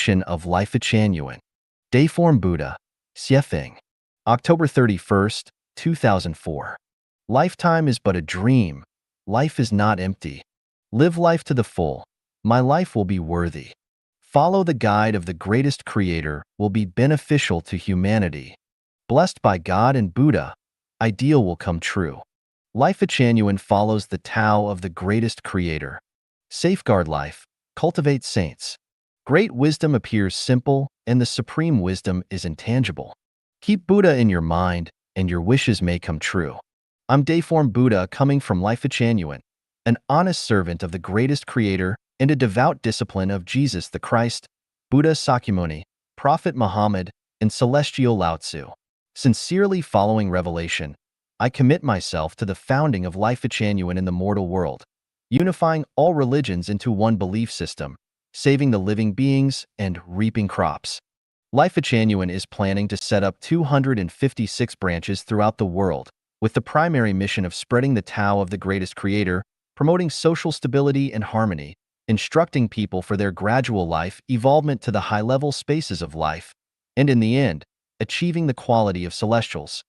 of Lifechanyuan. Dayform Buddha, Xiefeng. October 31st, 2004. Lifetime is but a dream. Life is not empty. Live life to the full. My life will be worthy. Follow the guide of the greatest creator will be beneficial to humanity. Blessed by God and Buddha, ideal will come true. Lifechanyuan follows the Tao of the greatest creator. Safeguard life, cultivate saints. Great wisdom appears simple, and the supreme wisdom is intangible. Keep Buddha in your mind, and your wishes may come true. I'm Dayform Buddha coming from Lifechanyuan, an honest servant of the greatest creator and a devout discipline of Jesus the Christ, Buddha Sakyamuni, Prophet Muhammad, and Celestial Lao Tzu. Sincerely following revelation, I commit myself to the founding of Lifechanyuan in the mortal world, unifying all religions into one belief system, saving the living beings and reaping crops. Lifechanyuan is planning to set up 256 branches throughout the world, with the primary mission of spreading the Tao of the greatest creator, promoting social stability and harmony, instructing people for their gradual life evolvement to the high-level spaces of life, and in the end, achieving the quality of celestials.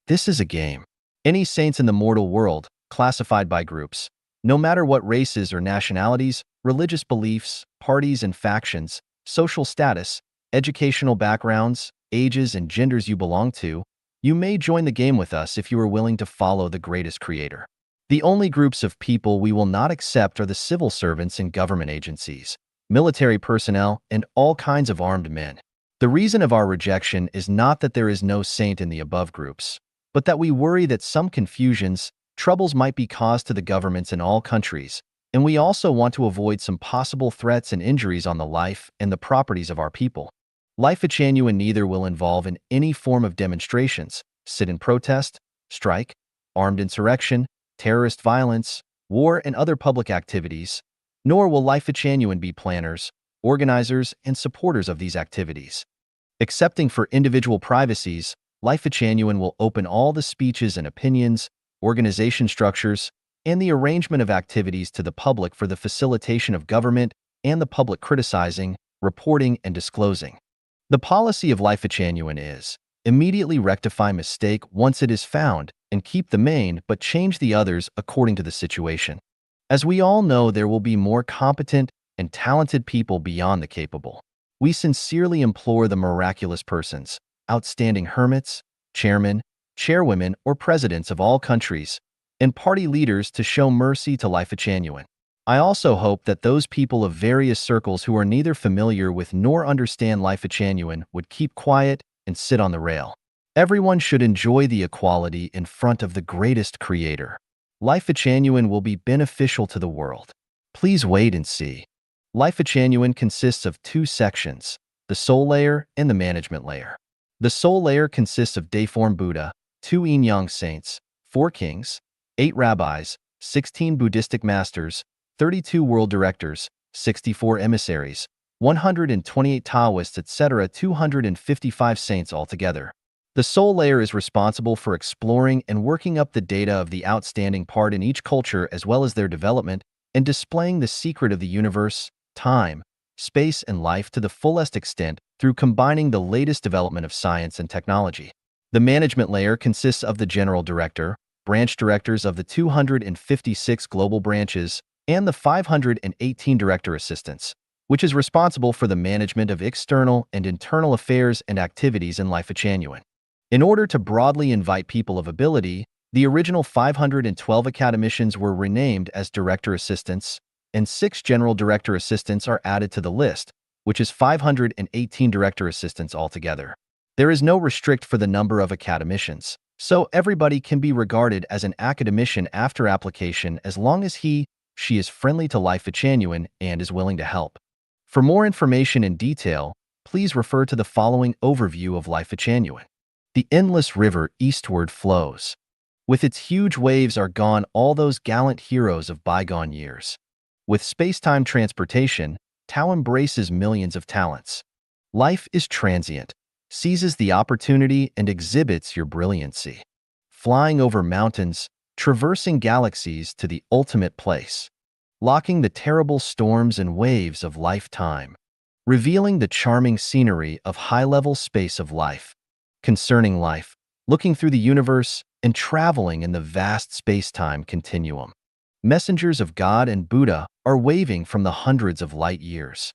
This is a game. Any saints in the mortal world, classified by groups, no matter what races or nationalities, religious beliefs, parties and factions, social status, educational backgrounds, ages and genders you belong to, you may join the game with us if you are willing to follow the greatest creator. The only groups of people we will not accept are the civil servants in government agencies, military personnel, and all kinds of armed men. The reason of our rejection is not that there is no saint in the above groups, but that we worry that some confusions, troubles might be caused to the governments in all countries, and we also want to avoid some possible threats and injuries on the life and the properties of our people. Lifechanyuan neither will involve in any form of demonstrations, sit-in protest, strike, armed insurrection, terrorist violence, war, and other public activities, nor will Lifechanyuan be planners, organizers, and supporters of these activities. Excepting for individual privacies, Lifechanyuan will open all the speeches and opinions, organization structures, and the arrangement of activities to the public for the facilitation of government and the public criticizing, reporting, and disclosing. The policy of Lifechanyuan is immediately rectify mistake once it is found and keep the main but change the others according to the situation. As we all know, there will be more competent and talented people beyond the capable. We sincerely implore the miraculous persons, outstanding hermits, chairmen, chairwomen, or presidents of all countries, and party leaders to show mercy to Lifechanyuan. I also hope that those people of various circles who are neither familiar with nor understand Lifechanyuan would keep quiet and sit on the rail. Everyone should enjoy the equality in front of the greatest creator. Lifechanyuan will be beneficial to the world. Please wait and see. Lifechanyuan consists of two sections, the soul layer and the management layer. The soul layer consists of Dayform Buddha, 2 yin-yang saints, 4 kings, 8 rabbis, 16 Buddhistic masters, 32 world directors, 64 emissaries, 128 Taoists, etc., 255 saints altogether. The soul layer is responsible for exploring and working up the data of the outstanding part in each culture as well as their development and displaying the secret of the universe, time, space, and life to the fullest extent through combining the latest development of science and technology. The management layer consists of the general director, branch directors of the 256 global branches, and the 518 director assistants, which is responsible for the management of external and internal affairs and activities in Lifechanyuan. In order to broadly invite people of ability, the original 512 academicians were renamed as director assistants, and 6 general director assistants are added to the list, which is 518 director assistants altogether. There is no restrict for the number of academicians, so everybody can be regarded as an academician after application as long as she is friendly to Lifechanyuan and is willing to help. For more information in detail, please refer to the following overview of Lifechanyuan. The endless river eastward flows. With its huge waves are gone all those gallant heroes of bygone years. With space-time transportation, Tao embraces millions of talents. Life is transient, seizes the opportunity and exhibits your brilliancy. Flying over mountains, traversing galaxies to the ultimate place. Locking the terrible storms and waves of lifetime. revealing the charming scenery of high-level space of life. Concerning life, looking through the universe and traveling in the vast space-time continuum. Messengers of God and Buddha are waving from the hundreds of light years.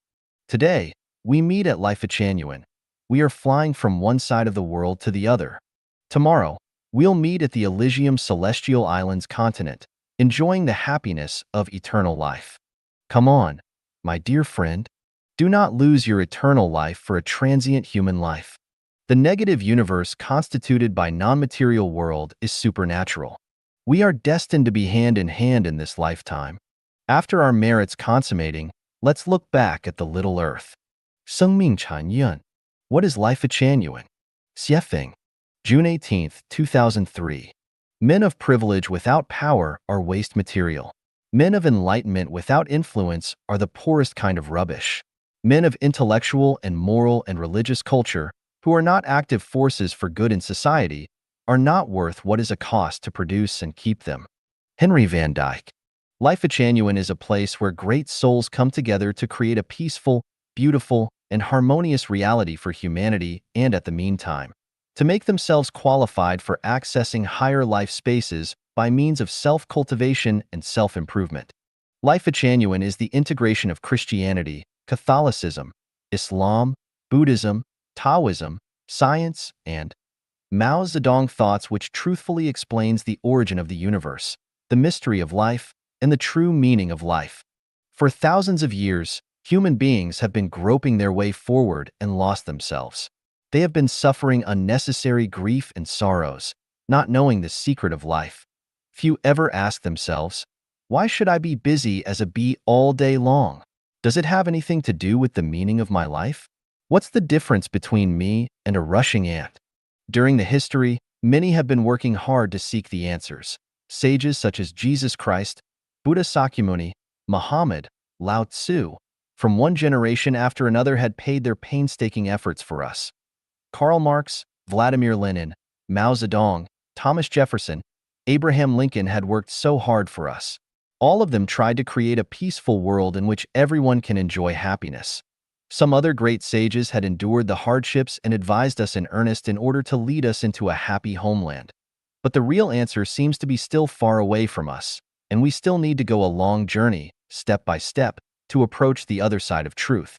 Today, we meet at Lifechanyuan. We are flying from one side of the world to the other. Tomorrow, we'll meet at the Elysium Celestial Islands continent, enjoying the happiness of eternal life. Come on, my dear friend. Do not lose your eternal life for a transient human life. The negative universe constituted by non-material world is supernatural. We are destined to be hand in hand in this lifetime. After our merits consummating, let's look back at the little earth. 生命产业. What is Lifechanyuan? Xiefeng. June 18, 2003. Men of privilege without power are waste material. Men of enlightenment without influence are the poorest kind of rubbish. Men of intellectual and moral and religious culture, who are not active forces for good in society, are not worth what is a cost to produce and keep them. Henry Van Dyke. Lifechanyuan is a place where great souls come together to create a peaceful, beautiful, and harmonious reality for humanity and, at the meantime, to make themselves qualified for accessing higher life spaces by means of self-cultivation and self-improvement. Lifechanyuan is the integration of Christianity, Catholicism, Islam, Buddhism, Taoism, science, and Mao Zedong thoughts, which truthfully explains the origin of the universe, the mystery of life, and the true meaning of life. For thousands of years, human beings have been groping their way forward and lost themselves. They have been suffering unnecessary grief and sorrows, not knowing the secret of life. Few ever ask themselves, why should I be busy as a bee all day long? Does it have anything to do with the meaning of my life? What's the difference between me and a rushing ant? During the history, many have been working hard to seek the answers. Sages such as Jesus Christ, Buddha Sakyamuni, Muhammad, Lao Tzu, from one generation after another had paid their painstaking efforts for us. Karl Marx, Vladimir Lenin, Mao Zedong, Thomas Jefferson, Abraham Lincoln had worked so hard for us. All of them tried to create a peaceful world in which everyone can enjoy happiness. Some other great sages had endured the hardships and advised us in earnest in order to lead us into a happy homeland. But the real answer seems to be still far away from us, and we still need to go a long journey, step by step, to approach the other side of truth.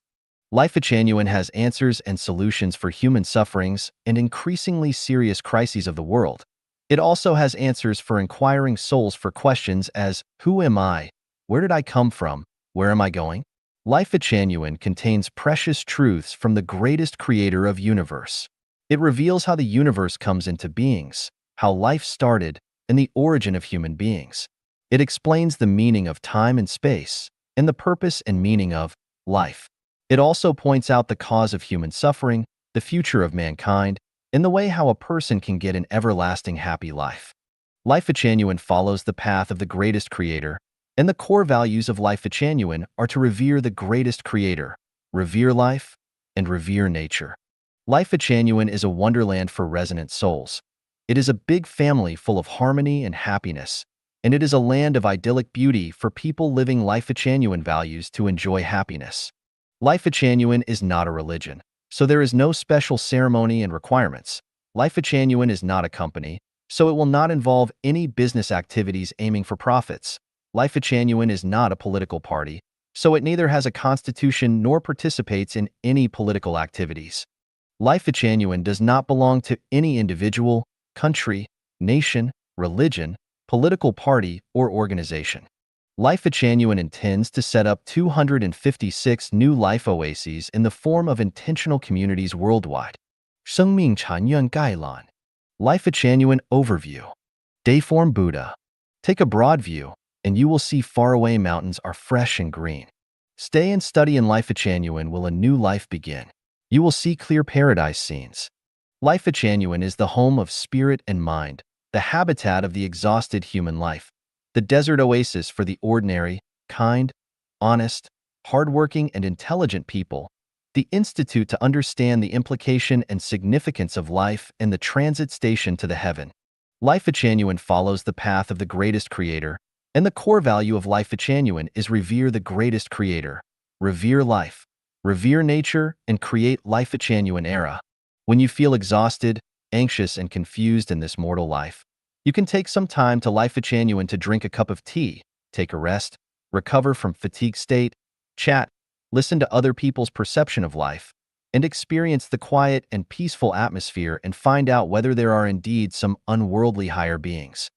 Lifechanyuan has answers and solutions for human sufferings and increasingly serious crises of the world. It also has answers for inquiring souls for questions as, who am I? Where did I come from? Where am I going? Lifechanyuan contains precious truths from the greatest creator of universe. It reveals how the universe comes into beings, how life started, and the origin of human beings. It explains the meaning of time and space, and the purpose and meaning of life. It also points out the cause of human suffering, the future of mankind, and the way how a person can get an everlasting happy life. Lifechanyuan follows the path of the greatest creator, and the core values of Lifechanyuan are to revere the greatest creator, revere life, and revere nature. Lifechanyuan is a wonderland for resonant souls. It is a big family full of harmony and happiness, and it is a land of idyllic beauty for people living Lifechanyuan values to enjoy happiness. Lifechanyuan is not a religion, so there is no special ceremony and requirements. Lifechanyuan is not a company, so it will not involve any business activities aiming for profits. Lifechanyuan is not a political party, so it neither has a constitution nor participates in any political activities. Lifechanyuan does not belong to any individual, country, nation, religion, political party, or organization. Lifechanyuan intends to set up 256 new life oases in the form of intentional communities worldwide. 生命禅院概览. Lifechanyuan Overview. Dayform Buddha. Take a broad view, and you will see faraway mountains are fresh and green. Stay and study in Lifechanyuan will a new life begin. You will see clear paradise scenes. Lifechanyuan is the home of spirit and mind, the habitat of the exhausted human life, the desert oasis for the ordinary, kind, honest, hardworking, and intelligent people, the institute to understand the implication and significance of life, and the transit station to the heaven. Lifechanyuan follows the path of the greatest creator, and the core value of Lifechanyuan is revere the greatest creator, revere life, revere nature, and create Lifechanyuan era. When you feel exhausted, anxious, and confused in this mortal life, you can take some time to Lifechanyuan to drink a cup of tea, take a rest, recover from fatigue state, chat, listen to other people's perception of life, and experience the quiet and peaceful atmosphere and find out whether there are indeed some unworldly higher beings.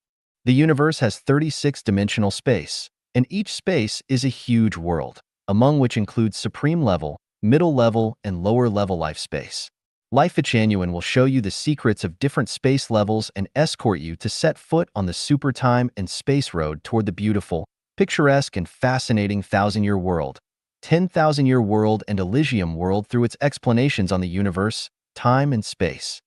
The universe has 36-dimensional space, and each space is a huge world, among which includes supreme level, middle level, and lower level life space. Lifechanyuan will show you the secrets of different space levels and escort you to set foot on the super time and space road toward the beautiful, picturesque, and fascinating thousand-year world, 10,000-year world, and Elysium world through its explanations on the universe, time, and space.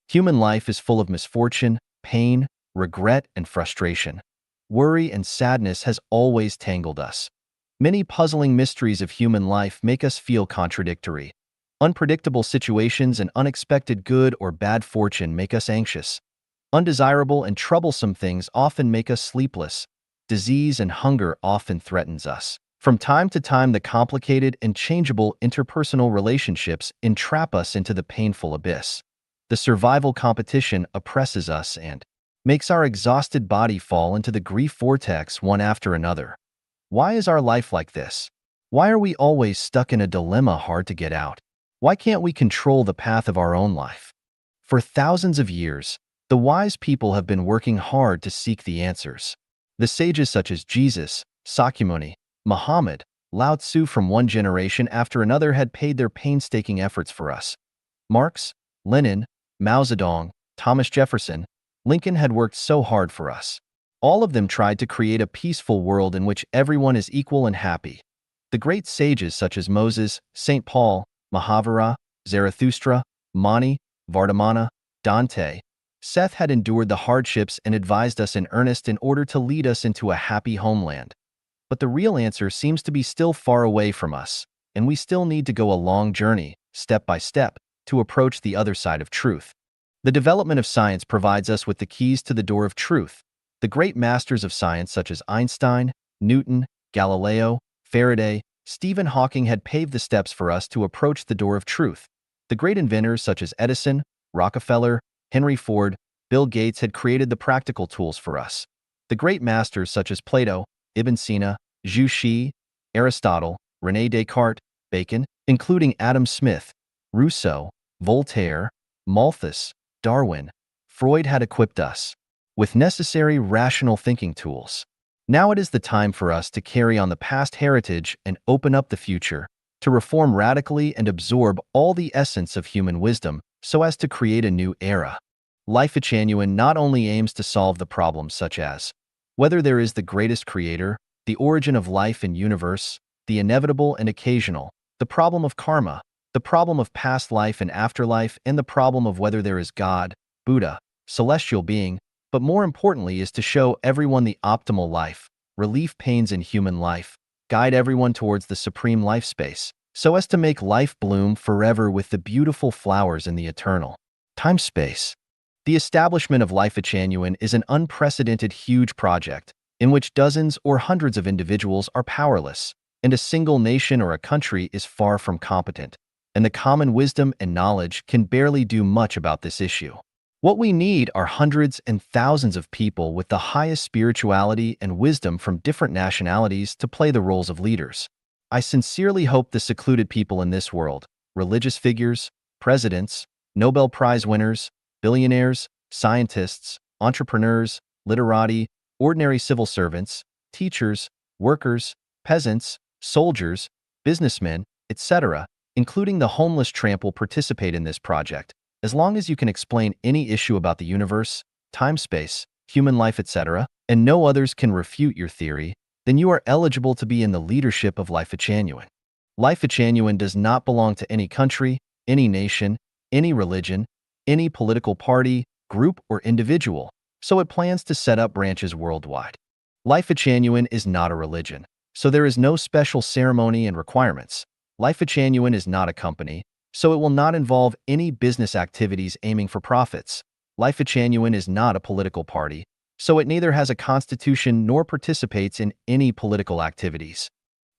Human life is full of misfortune, pain, regret, and frustration. Worry and sadness has always tangled us. Many puzzling mysteries of human life make us feel contradictory. Unpredictable situations and unexpected good or bad fortune make us anxious. Undesirable and troublesome things often make us sleepless. Disease and hunger often threatens us. From time to time, the complicated and changeable interpersonal relationships entrap us into the painful abyss. The survival competition oppresses us and makes our exhausted body fall into the grief vortex one after another. Why is our life like this? Why are we always stuck in a dilemma hard to get out? Why can't we control the path of our own life? For thousands of years, the wise people have been working hard to seek the answers. The sages such as Jesus, Sakyamuni, Muhammad, Lao Tzu from one generation after another had paid their painstaking efforts for us. Marx, Lenin, Mao Zedong, Thomas Jefferson, Lincoln had worked so hard for us. All of them tried to create a peaceful world in which everyone is equal and happy. The great sages such as Moses, St. Paul, Mahavira, Zarathustra, Mani, Vardhamana, Dante, Seth had endured the hardships and advised us in earnest in order to lead us into a happy homeland. But the real answer seems to be still far away from us, and we still need to go a long journey, step by step, to approach the other side of truth. The development of science provides us with the keys to the door of truth. The great masters of science such as Einstein, Newton, Galileo, Faraday, Stephen Hawking had paved the steps for us to approach the door of truth. The great inventors such as Edison, Rockefeller, Henry Ford, Bill Gates had created the practical tools for us. The great masters such as Plato, Ibn Sina, Zhu Xi, Aristotle, René Descartes, Bacon, including Adam Smith, Rousseau, Voltaire, Malthus, Darwin, Freud had equipped us with necessary rational thinking tools. Now it is the time for us to carry on the past heritage and open up the future, to reform radically and absorb all the essence of human wisdom so as to create a new era. Lifechanyuan not only aims to solve the problems such as whether there is the greatest creator, the origin of life and universe, the inevitable and occasional, the problem of karma, the problem of past life and afterlife, and the problem of whether there is God, Buddha, celestial being, but more importantly is to show everyone the optimal life, relieve pains in human life, guide everyone towards the supreme life space, so as to make life bloom forever with the beautiful flowers in the eternal time space. The establishment of Lifechanyuan is an unprecedented huge project in which dozens or hundreds of individuals are powerless, and a single nation or a country is far from competent, and the common wisdom and knowledge can barely do much about this issue. What we need are hundreds and thousands of people with the highest spirituality and wisdom from different nationalities to play the roles of leaders. I sincerely hope the secluded people in this world, religious figures, presidents, Nobel Prize winners, billionaires, scientists, entrepreneurs, literati, ordinary civil servants, teachers, workers, peasants, soldiers, businessmen, etc., including the homeless tramp will participate in this project. As long as you can explain any issue about the universe, time-space, human life, etc., and no others can refute your theory, then you are eligible to be in the leadership of Lifechanyuan. Lifechanyuan does not belong to any country, any nation, any religion, any political party, group, or individual, so it plans to set up branches worldwide. Lifechanyuan is not a religion, so there is no special ceremony and requirements. Lifechanyuan is not a company, so it will not involve any business activities aiming for profits. Lifechanyuan is not a political party, so it neither has a constitution nor participates in any political activities.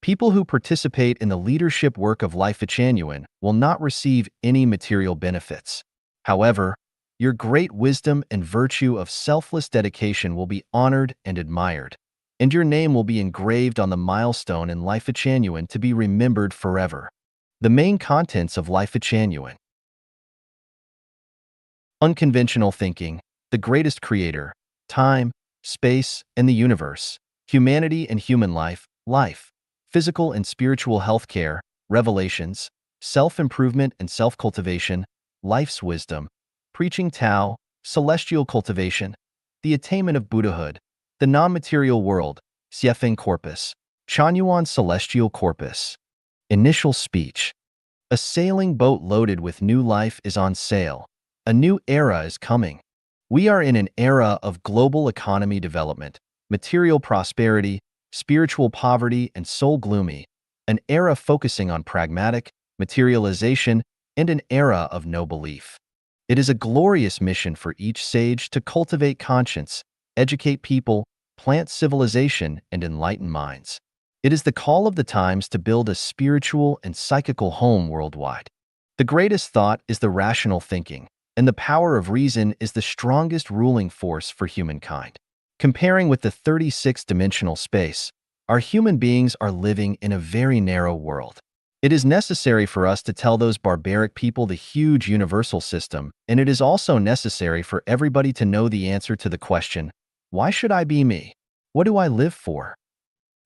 People who participate in the leadership work of Lifechanyuan will not receive any material benefits. However, your great wisdom and virtue of selfless dedication will be honored and admired, and your name will be engraved on the milestone in Lifechanyuan to be remembered forever. The main contents of Lifechanyuan: unconventional thinking, the greatest creator, time, space, and the universe, humanity and human life, physical and spiritual healthcare, revelations, self-improvement and self-cultivation, life's wisdom, preaching Tao, celestial cultivation, the attainment of Buddhahood, the non-material world, Lifechanyuan corpus, Chanyuan celestial corpus. Initial speech. A sailing boat loaded with new life is on sail. A new era is coming. We are in an era of global economy development, material prosperity, spiritual poverty, and soul gloomy, an era focusing on pragmatic materialization, and an era of no belief. It is a glorious mission for each sage to cultivate conscience, educate people, plant civilization, and enlighten minds. It is the call of the times to build a spiritual and psychical home worldwide. The greatest thought is the rational thinking, and the power of reason is the strongest ruling force for humankind. Comparing with the 36-dimensional space, our human beings are living in a very narrow world. It is necessary for us to tell those barbaric people the huge universal system, and it is also necessary for everybody to know the answer to the question, why should I be me? What do I live for?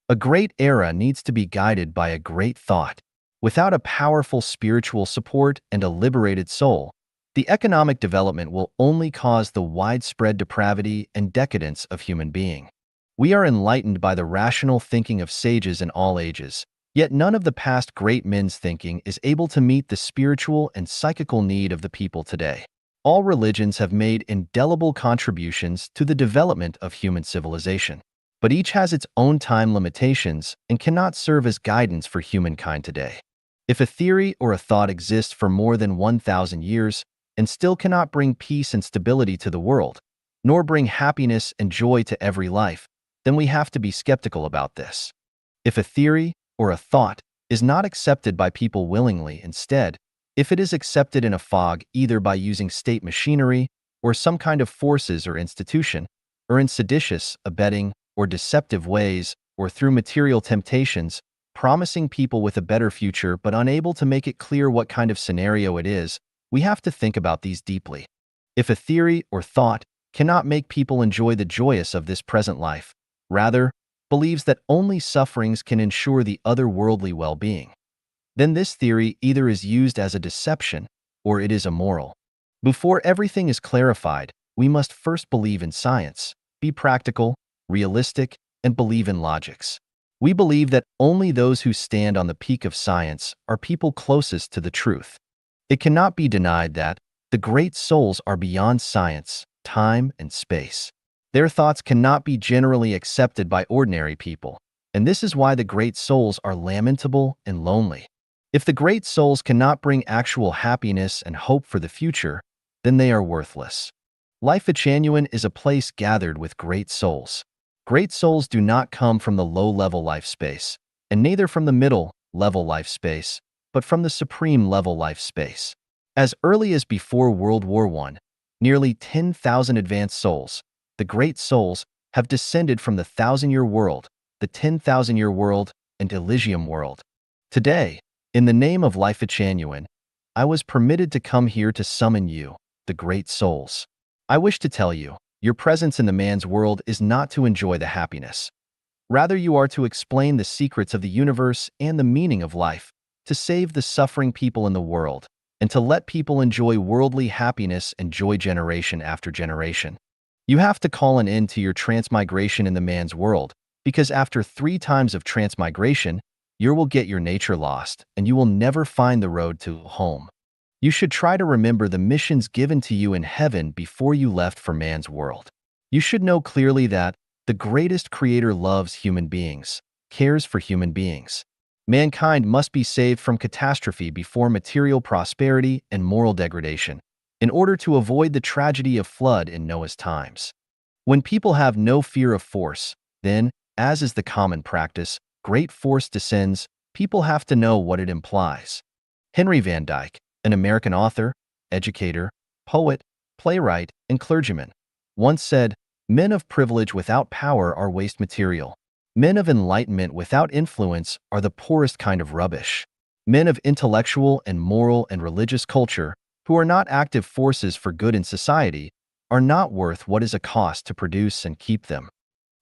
A great era needs to be guided by a great thought. Without a powerful spiritual support and a liberated soul, the economic development will only cause the widespread depravity and decadence of human being. We are enlightened by the rational thinking of sages in all ages, yet none of the past great men's thinking is able to meet the spiritual and psychical need of the people today. All religions have made indelible contributions to the development of human civilization, but each has its own time limitations and cannot serve as guidance for humankind today. If a theory or a thought exists for more than 1,000 years and still cannot bring peace and stability to the world, nor bring happiness and joy to every life, then we have to be skeptical about this. If a theory or a thought is not accepted by people willingly, instead, if it is accepted in a fog either by using state machinery or some kind of forces or institution, or in seditious, abetting, or deceptive ways, or through material temptations, promising people with a better future but unable to make it clear what kind of scenario it is, we have to think about these deeply. If a theory or thought cannot make people enjoy the joyous of this present life, rather, believes that only sufferings can ensure the otherworldly well-being, then this theory either is used as a deception or it is immoral. Before everything is clarified, we must first believe in science, be practical, realistic, and believe in logics. We believe that only those who stand on the peak of science are people closest to the truth. It cannot be denied that the great souls are beyond science, time, and space. Their thoughts cannot be generally accepted by ordinary people, and this is why the great souls are lamentable and lonely. If the great souls cannot bring actual happiness and hope for the future, then they are worthless. Lifechanyuan is a place gathered with great souls. Great souls do not come from the low-level life space, and neither from the middle-level life space, but from the supreme-level life space. As early as before World War I, nearly 10,000 advanced souls, the great souls, have descended from the 1,000-year world, the 10,000-year world, and Elysium world. Today, in the name of Lifechanyuan, I was permitted to come here to summon you, the great souls. I wish to tell you, your presence in the man's world is not to enjoy the happiness. Rather, you are to explain the secrets of the universe and the meaning of life, to save the suffering people in the world, and to let people enjoy worldly happiness and joy generation after generation. You have to call an end to your transmigration in the man's world, because after 3 times of transmigration, you will get your nature lost, and you will never find the road to home. You should try to remember the missions given to you in heaven before you left for man's world. You should know clearly that the greatest creator loves human beings, cares for human beings. Mankind must be saved from catastrophe before material prosperity and moral degradation, in order to avoid the tragedy of flood in Noah's times. When people have no fear of force, then, as is the common practice, great force descends, people have to know what it implies. Henry Van Dyke, an American author, educator, poet, playwright, and clergyman, once said, "Men of privilege without power are waste material. Men of enlightenment without influence are the poorest kind of rubbish. Men of intellectual and moral and religious culture, who are not active forces for good in society, are not worth what is a cost to produce and keep them."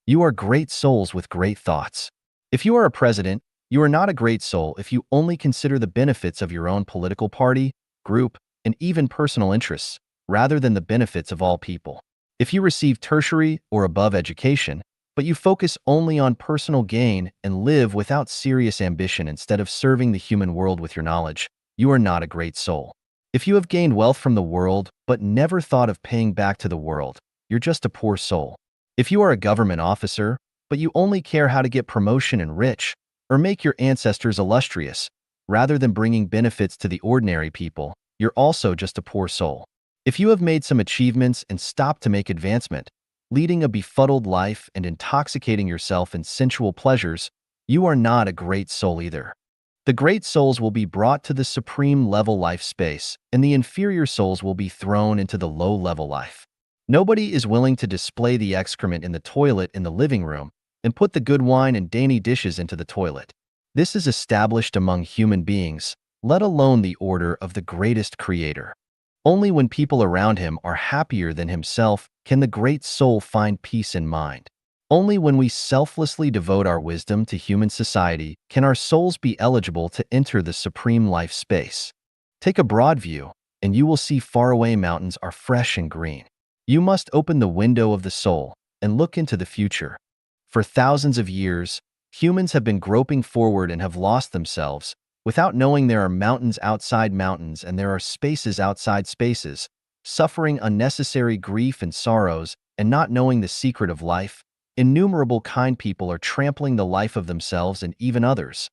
You are great souls with great thoughts. If you are a president, you are not a great soul if you only consider the benefits of your own political party, group, and even personal interests, rather than the benefits of all people. If you receive tertiary or above education, but you focus only on personal gain and live without serious ambition instead of serving the human world with your knowledge, you are not a great soul. If you have gained wealth from the world but never thought of paying back to the world, you're just a poor soul. If you are a government officer, but you only care how to get promotion and rich, or make your ancestors illustrious, rather than bringing benefits to the ordinary people, you're also just a poor soul. If you have made some achievements and stopped to make advancement, leading a befuddled life and intoxicating yourself in sensual pleasures, you are not a great soul either. The great souls will be brought to the supreme level life space, and the inferior souls will be thrown into the low-level life. Nobody is willing to display the excrement in the toilet in the living room and put the good wine and dainty dishes into the toilet. This is established among human beings, let alone the order of the greatest creator. Only when people around him are happier than himself can the great soul find peace in mind. Only when we selflessly devote our wisdom to human society can our souls be eligible to enter the supreme life space. Take a broad view, and you will see faraway mountains are fresh and green. You must open the window of the soul and look into the future. For thousands of years, humans have been groping forward and have lost themselves, without knowing there are mountains outside mountains and there are spaces outside spaces, suffering unnecessary grief and sorrows, and not knowing the secret of life. Innumerable kind people are trampling the life of themselves and even others,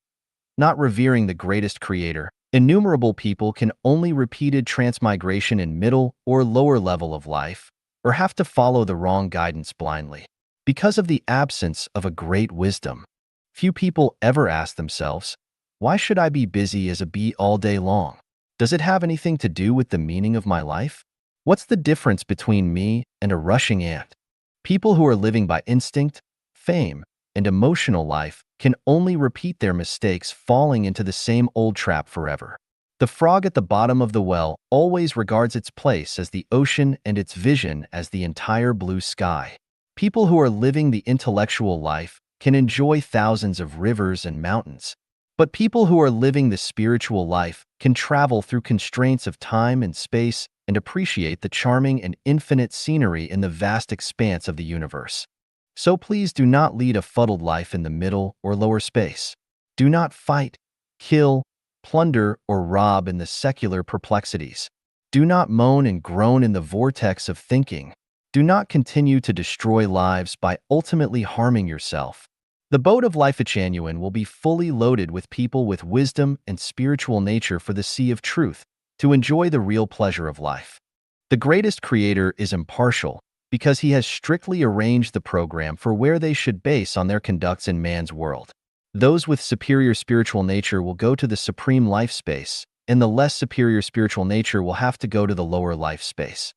not revering the greatest creator. Innumerable people can only repeated transmigration in middle or lower level of life, or have to follow the wrong guidance blindly. Because of the absence of a great wisdom, few people ever ask themselves, why should I be busy as a bee all day long? Does it have anything to do with the meaning of my life? What's the difference between me and a rushing ant? People who are living by instinct, fame, and emotional life can only repeat their mistakes, falling into the same old trap forever. The frog at the bottom of the well always regards its place as the ocean and its vision as the entire blue sky. People who are living the intellectual life can enjoy thousands of rivers and mountains, but people who are living the spiritual life can travel through constraints of time and space and appreciate the charming and infinite scenery in the vast expanse of the universe. So please do not lead a fuddled life in the middle or lower space. Do not fight, kill, plunder, or rob in the secular perplexities. Do not moan and groan in the vortex of thinking. Do not continue to destroy lives by ultimately harming yourself. The boat of Lifechanyuan will be fully loaded with people with wisdom and spiritual nature for the sea of truth, to enjoy the real pleasure of life. The greatest creator is impartial, because he has strictly arranged the program for where they should base on their conducts in man's world. Those with superior spiritual nature will go to the supreme life space, and the less superior spiritual nature will have to go to the lower life space.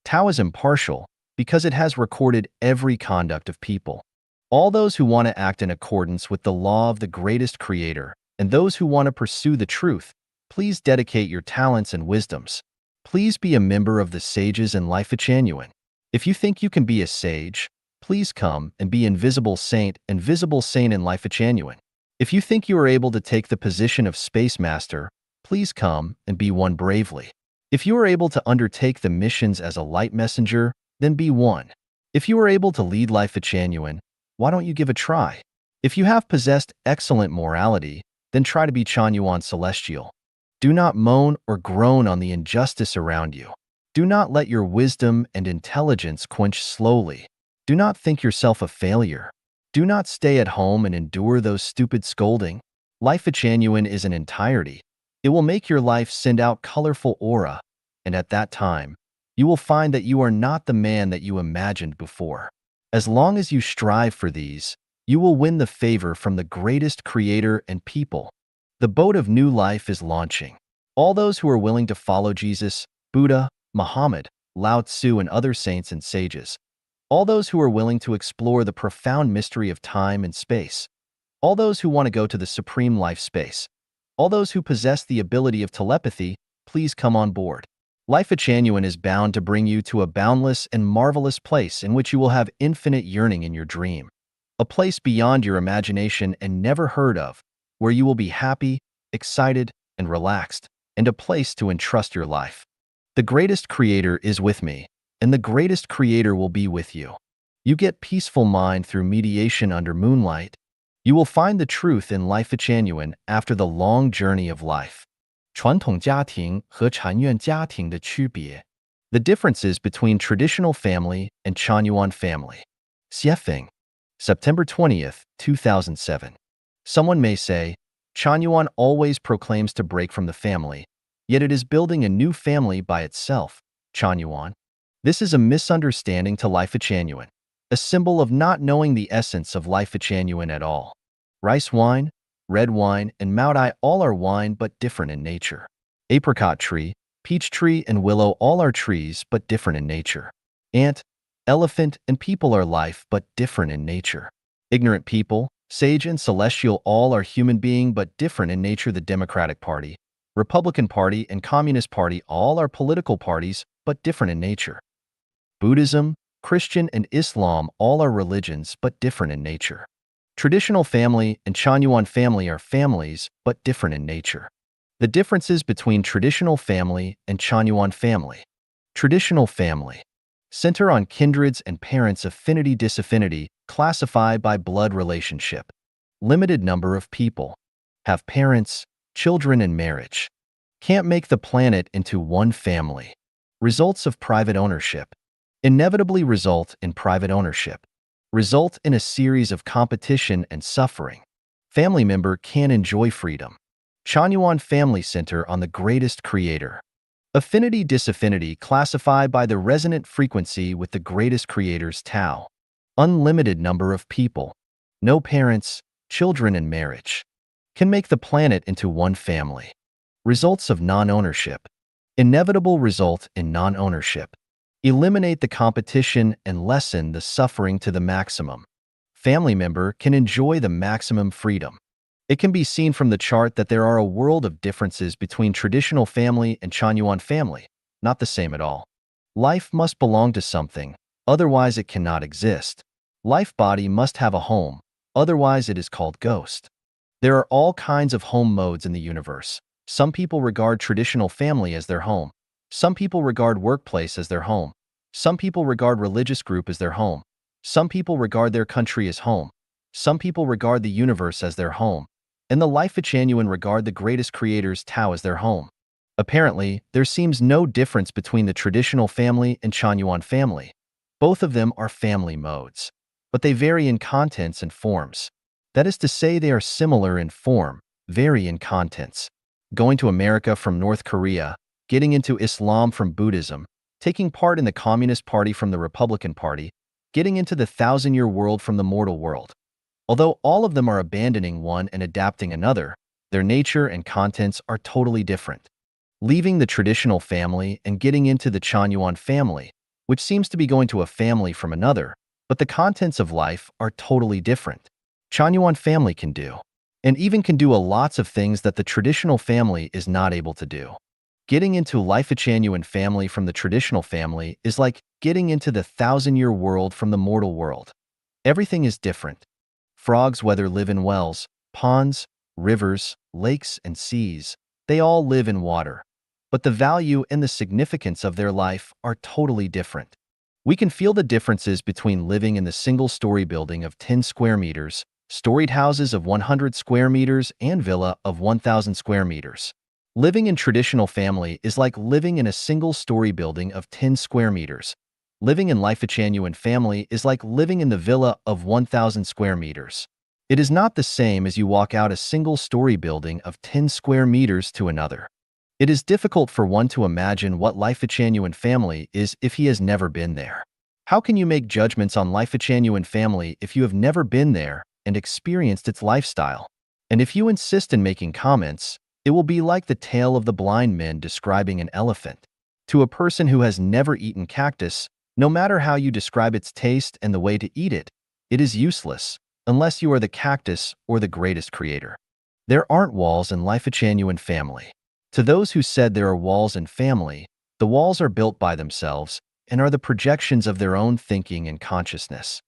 Tao is impartial because it has recorded every conduct of people. All those who want to act in accordance with the law of the greatest creator, and those who want to pursue the truth, please dedicate your talents and wisdoms. Please be a member of the sages in Lifechanyuan. If you think you can be a sage, please come and be invisible saint and visible saint in Lifechanyuan. If you think you are able to take the position of space master, please come and be one bravely. If you are able to undertake the missions as a light messenger, then be one. If you are able to lead Lifechanyuan, why don't you give a try? If you have possessed excellent morality, then try to be Chanyuan celestial. Do not moan or groan on the injustice around you. Do not let your wisdom and intelligence quench slowly. Do not think yourself a failure. Do not stay at home and endure those stupid scolding. Lifechanyuan is an entirety. It will make your life send out colorful aura, and at that time, you will find that you are not the man that you imagined before. As long as you strive for these, You will win the favor from the greatest creator and people. The boat of new life is launching. All those who are willing to follow Jesus, Buddha, Muhammad, Lao Tzu, and other saints and sages. All those who are willing to explore the profound mystery of time and space. All those who want to go to the supreme life space. All those who possess the ability of telepathy, please come on board. Lifechanyuan is bound to bring you to a boundless and marvelous place in which you will have infinite yearning in your dream. A place beyond your imagination and never heard of, where you will be happy, excited, and relaxed, and a place to entrust your life. The greatest creator is with me, and the greatest creator will be with you. You get peaceful mind through mediation under moonlight. You will find the truth in Lifechanyuan after the long journey of life. 传统家庭和禅院家庭的区别 The differences between traditional family and Chanyuan family. Xiefeng, September 20th, 2007. Someone may say, Chanyuan always proclaims to break from the family, yet it is building a new family by itself, Chanyuan. This is a misunderstanding to Lifechanyuan, a symbol of not knowing the essence of Lifechanyuan at all. Rice wine, red wine, and Maodai all are wine but different in nature. Apricot tree, peach tree, and willow all are trees but different in nature. Ant, elephant, and people are life but different in nature. Ignorant people, sage and celestial all are human being but different in nature. The Democratic Party, Republican Party, and Communist Party all are political parties but different in nature. Buddhism, Christian, and Islam all are religions but different in nature. Traditional family and Chanyuan family are families but different in nature. The differences between traditional family and Chanyuan family. Traditional family. Center on kindreds and parents' affinity-disaffinity, classify by blood relationship. Limited number of people. Have parents, children, and marriage. Can't make the planet into one family. Results of private ownership. Inevitably result in private ownership. Result in a series of competition and suffering. Family member can enjoy freedom. Chanyuan Family Center on the greatest creator. Affinity-disaffinity classify by the resonant frequency with the greatest creator's Tao. Unlimited number of people. No parents, children, and marriage. Can make the planet into one family. Results of non-ownership. Inevitable result in non-ownership. Eliminate the competition and lessen the suffering to the maximum. Family member can enjoy the maximum freedom. It can be seen from the chart that there are a world of differences between traditional family and Chanyuan family, not the same at all. Life must belong to something, otherwise it cannot exist. Life body must have a home, otherwise it is called ghost. There are all kinds of home modes in the universe. Some people regard traditional family as their home. Some people regard workplace as their home. Some people regard religious group as their home. Some people regard their country as home. Some people regard the universe as their home. And the Lifechanyuan regard the greatest creator's Tao as their home. Apparently, there seems no difference between the traditional family and Chanyuan family. Both of them are family modes. But they vary in contents and forms. That is to say, they are similar in form, vary in contents. Going to America from North Korea, getting into Islam from Buddhism, taking part in the Communist Party from the Republican Party, getting into the thousand-year world from the mortal world. Although all of them are abandoning one and adapting another, their nature and contents are totally different. Leaving the traditional family and getting into the Chanyuan family, which seems to be going to a family from another, but the contents of life are totally different. Chanyuan family can do, and even can do lots of things that the traditional family is not able to do. Getting into Lifechanyuan family from the traditional family is like getting into the thousand-year world from the mortal world. Everything is different. Frogs whether live in wells, ponds, rivers, lakes, and seas, they all live in water. But the value and the significance of their life are totally different. We can feel the differences between living in the single-story building of 10 square meters, storied houses of 100 square meters, and villa of 1,000 square meters. Living in traditional family is like living in a single-story building of 10 square meters. Living in Lifechanyuan family is like living in the villa of 1,000 square meters. It is not the same as you walk out a single-story building of 10 square meters to another. It is difficult for one to imagine what Lifechanyuan family is if he has never been there. How can you make judgments on Lifechanyuan family if you have never been there and experienced its lifestyle. And if you insist in making comments, it will be like the tale of the blind men describing an elephant. To a person who has never eaten cactus, no matter how you describe its taste and the way to eat it, it is useless, unless you are the cactus or the greatest creator. There aren't walls in Lifechanyuan family. To those who said there are walls in family, the walls are built by themselves and are the projections of their own thinking and consciousness.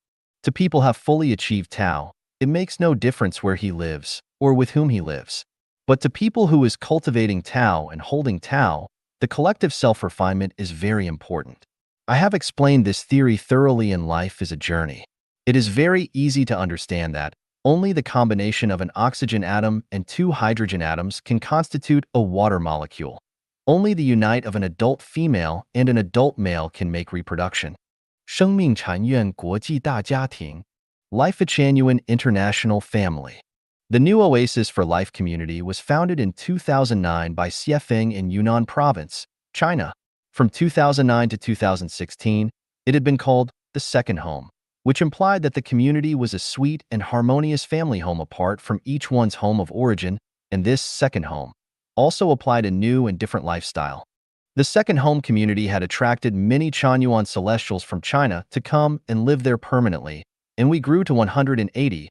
To people who have fully achieved Tao, it makes no difference where he lives or with whom he lives. But to people who is cultivating Tao and holding Tao, the collective self-refinement is very important. I have explained this theory thoroughly in Life is a Journey. It is very easy to understand that only the combination of an oxygen atom and two hydrogen atoms can constitute a water molecule. Only the unite of an adult female and an adult male can make reproduction. 生命禅院国际大家庭 Lifechanyuan International Family. The new Oasis for Life community was founded in 2009 by Xiefeng in Yunnan Province, China. From 2009 to 2016, it had been called the Second Home, which implied that the community was a sweet and harmonious family home apart from each one's home of origin, and this second home also applied a new and different lifestyle. The second home community had attracted many Chanyuan celestials from China to come and live there permanently, and we grew to 180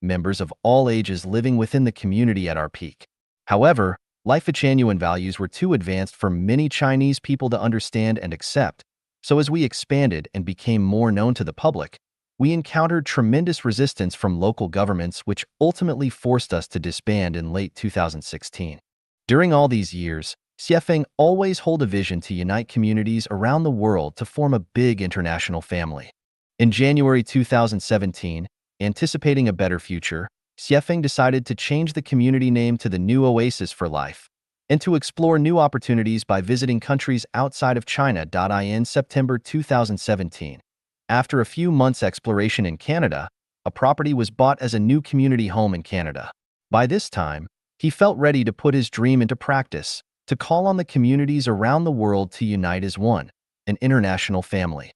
members of all ages living within the community at our peak. However, Lifechanyuan values were too advanced for many Chinese people to understand and accept, so as we expanded and became more known to the public, we encountered tremendous resistance from local governments which ultimately forced us to disband in late 2016. During all these years, Xiefeng always held a vision to unite communities around the world to form a big international family. In January 2017, anticipating a better future, Xiefeng decided to change the community name to the New Oasis for Life and to explore new opportunities by visiting countries outside of China. In September 2017, after a few months' exploration in Canada, a property was bought as a new community home in Canada. By this time, he felt ready to put his dream into practice, to call on the communities around the world to unite as one, an international family.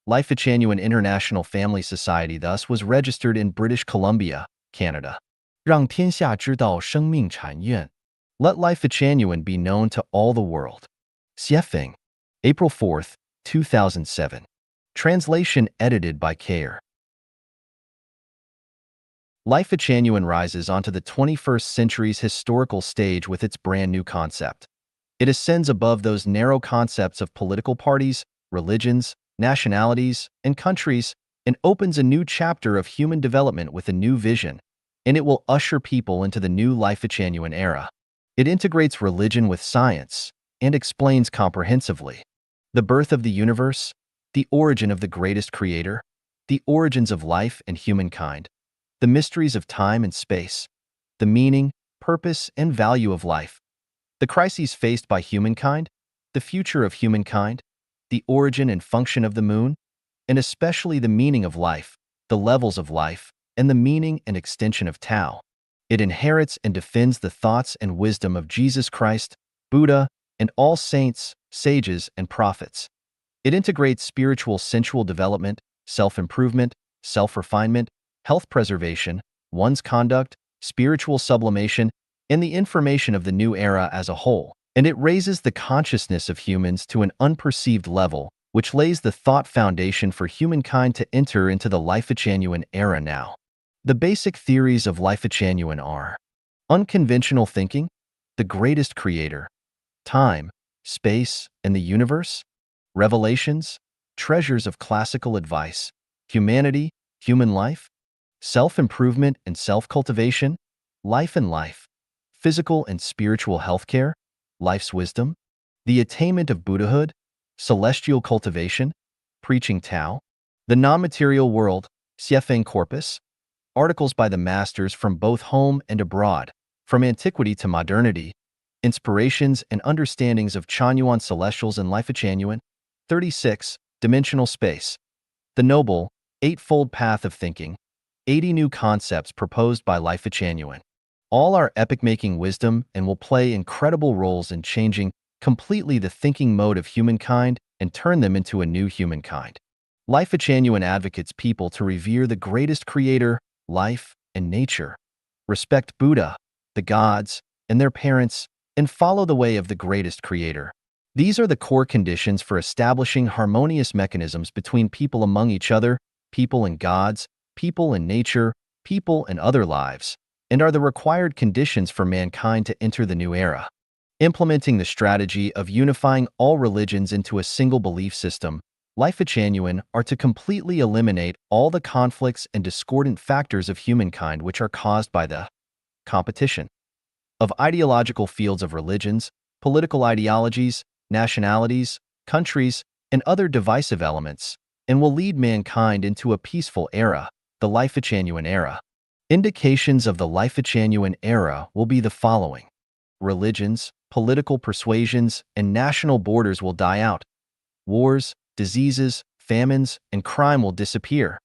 Lifechanyuan International Family Society thus was registered in British Columbia, Canada. 让天下知道生命禅院 Let Lifechanyuan be known to all the world. Xiefeng, April 4, 2007. Translation edited by Kayer. Lifechanyuan rises onto the 21st century's historical stage with its brand new concept. It ascends above those narrow concepts of political parties, religions, nationalities, and countries, and opens a new chapter of human development with a new vision, and it will usher people into the new Lifechanyuan era. It integrates religion with science and explains comprehensively the birth of the universe, the origin of the greatest creator, the origins of life and humankind, the mysteries of time and space, the meaning, purpose, and value of life, the crises faced by humankind, the future of humankind, the origin and function of the moon, and especially the meaning of life, the levels of life, and the meaning and extension of Tao. It inherits and defends the thoughts and wisdom of Jesus Christ, Buddha, and all saints, sages, and prophets. It integrates spiritual sensual development, self-improvement, self-refinement, health preservation, one's conduct, spiritual sublimation, and the information of the new era as a whole. And it raises the consciousness of humans to an unperceived level, which lays the thought foundation for humankind to enter into the Lifechanyuan era now. The basic theories of Lifechanyuan are unconventional thinking, the greatest creator, time, space, and the universe, revelations, treasures of classical advice, humanity, human life, self-improvement and self-cultivation, life and life, physical and spiritual healthcare, life's wisdom, the attainment of Buddhahood, celestial cultivation, preaching Tao, the non-material world, Xiefeng corpus, articles by the masters from both home and abroad, from antiquity to modernity, inspirations and understandings of Chanyuan celestials and Lifechanyuan, 36, dimensional space, the noble, eightfold path of thinking, 80 new concepts proposed by Lifechanyuan. All are epoch-making wisdom and will play incredible roles in changing completely the thinking mode of humankind and turn them into a new humankind. Lifechanyuan advocates people to revere the greatest creator, life, and nature, respect Buddha, the gods, and their parents, and follow the way of the greatest creator. These are the core conditions for establishing harmonious mechanisms between people among each other, people and gods, people and nature, people and other lives, and are the required conditions for mankind to enter the new era. Implementing the strategy of unifying all religions into a single belief system, Lifechanyuan are to completely eliminate all the conflicts and discordant factors of humankind which are caused by the competition of ideological fields of religions, political ideologies, nationalities, countries, and other divisive elements, and will lead mankind into a peaceful era, the Lifechanyuan era. Indications of the Lifechanyuan era will be the following. Religions, political persuasions, and national borders will die out. Wars, diseases, famines, and crime will disappear.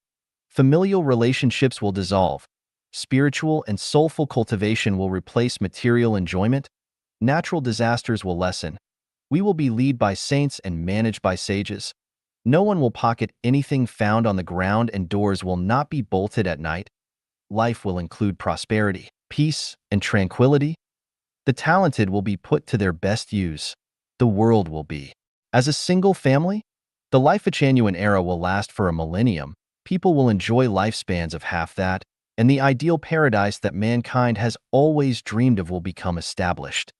Familial relationships will dissolve. Spiritual and soulful cultivation will replace material enjoyment. Natural disasters will lessen. We will be led by saints and managed by sages. No one will pocket anything found on the ground, and doors will not be bolted at night. Life will include prosperity, peace, and tranquility. The talented will be put to their best use. The world will be as a single family. The Lifechanyuan era will last for a millennium. People will enjoy lifespans of half that, and the ideal paradise that mankind has always dreamed of will become established.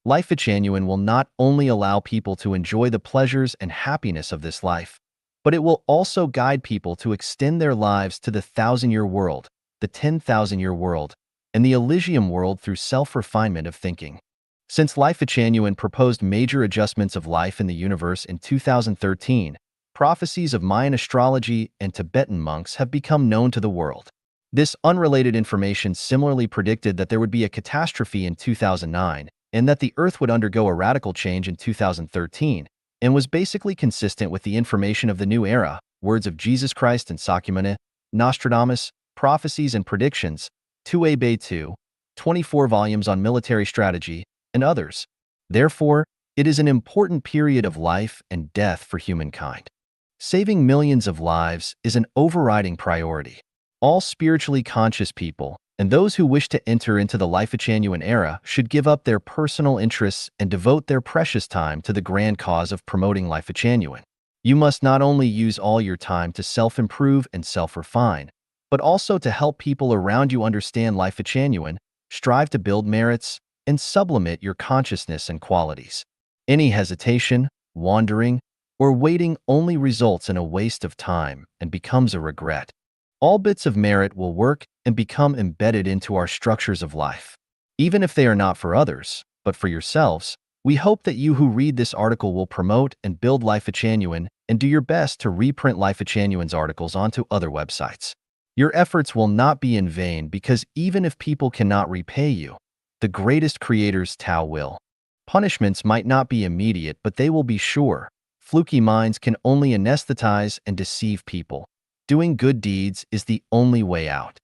Lifechanyuan will not only allow people to enjoy the pleasures and happiness of this life, but it will also guide people to extend their lives to the 1,000-year world, the 10,000-year world, and the Elysium world through self-refinement of thinking. Since Lifechanyuan proposed major adjustments of life in the universe in 2013, prophecies of Mayan astrology and Tibetan monks have become known to the world. This unrelated information similarly predicted that there would be a catastrophe in 2009 and that the Earth would undergo a radical change in 2013, and was basically consistent with the information of the new era, words of Jesus Christ and Sakyamuni, Nostradamus, prophecies and predictions, 2A Bay 2, 24 volumes on military strategy, and others. Therefore, it is an important period of life and death for humankind. Saving millions of lives is an overriding priority. All spiritually conscious people, and those who wish to enter into the Lifechanyuan era, should give up their personal interests and devote their precious time to the grand cause of promoting Lifechanyuan. You must not only use all your time to self-improve and self-refine, but also to help people around you understand Lifechanyuan, strive to build merits, and sublimate your consciousness and qualities. Any hesitation, wandering, or waiting only results in a waste of time and becomes a regret. All bits of merit will work and become embedded into our structures of life. Even if they are not for others, but for yourselves, we hope that you who read this article will promote and build Lifechanyuan and do your best to reprint Lifechanyuan's articles onto other websites. Your efforts will not be in vain, because even if people cannot repay you, the greatest creator's Tao will. Punishments might not be immediate, but they will be sure. Fluky minds can only anesthetize and deceive people. Doing good deeds is the only way out.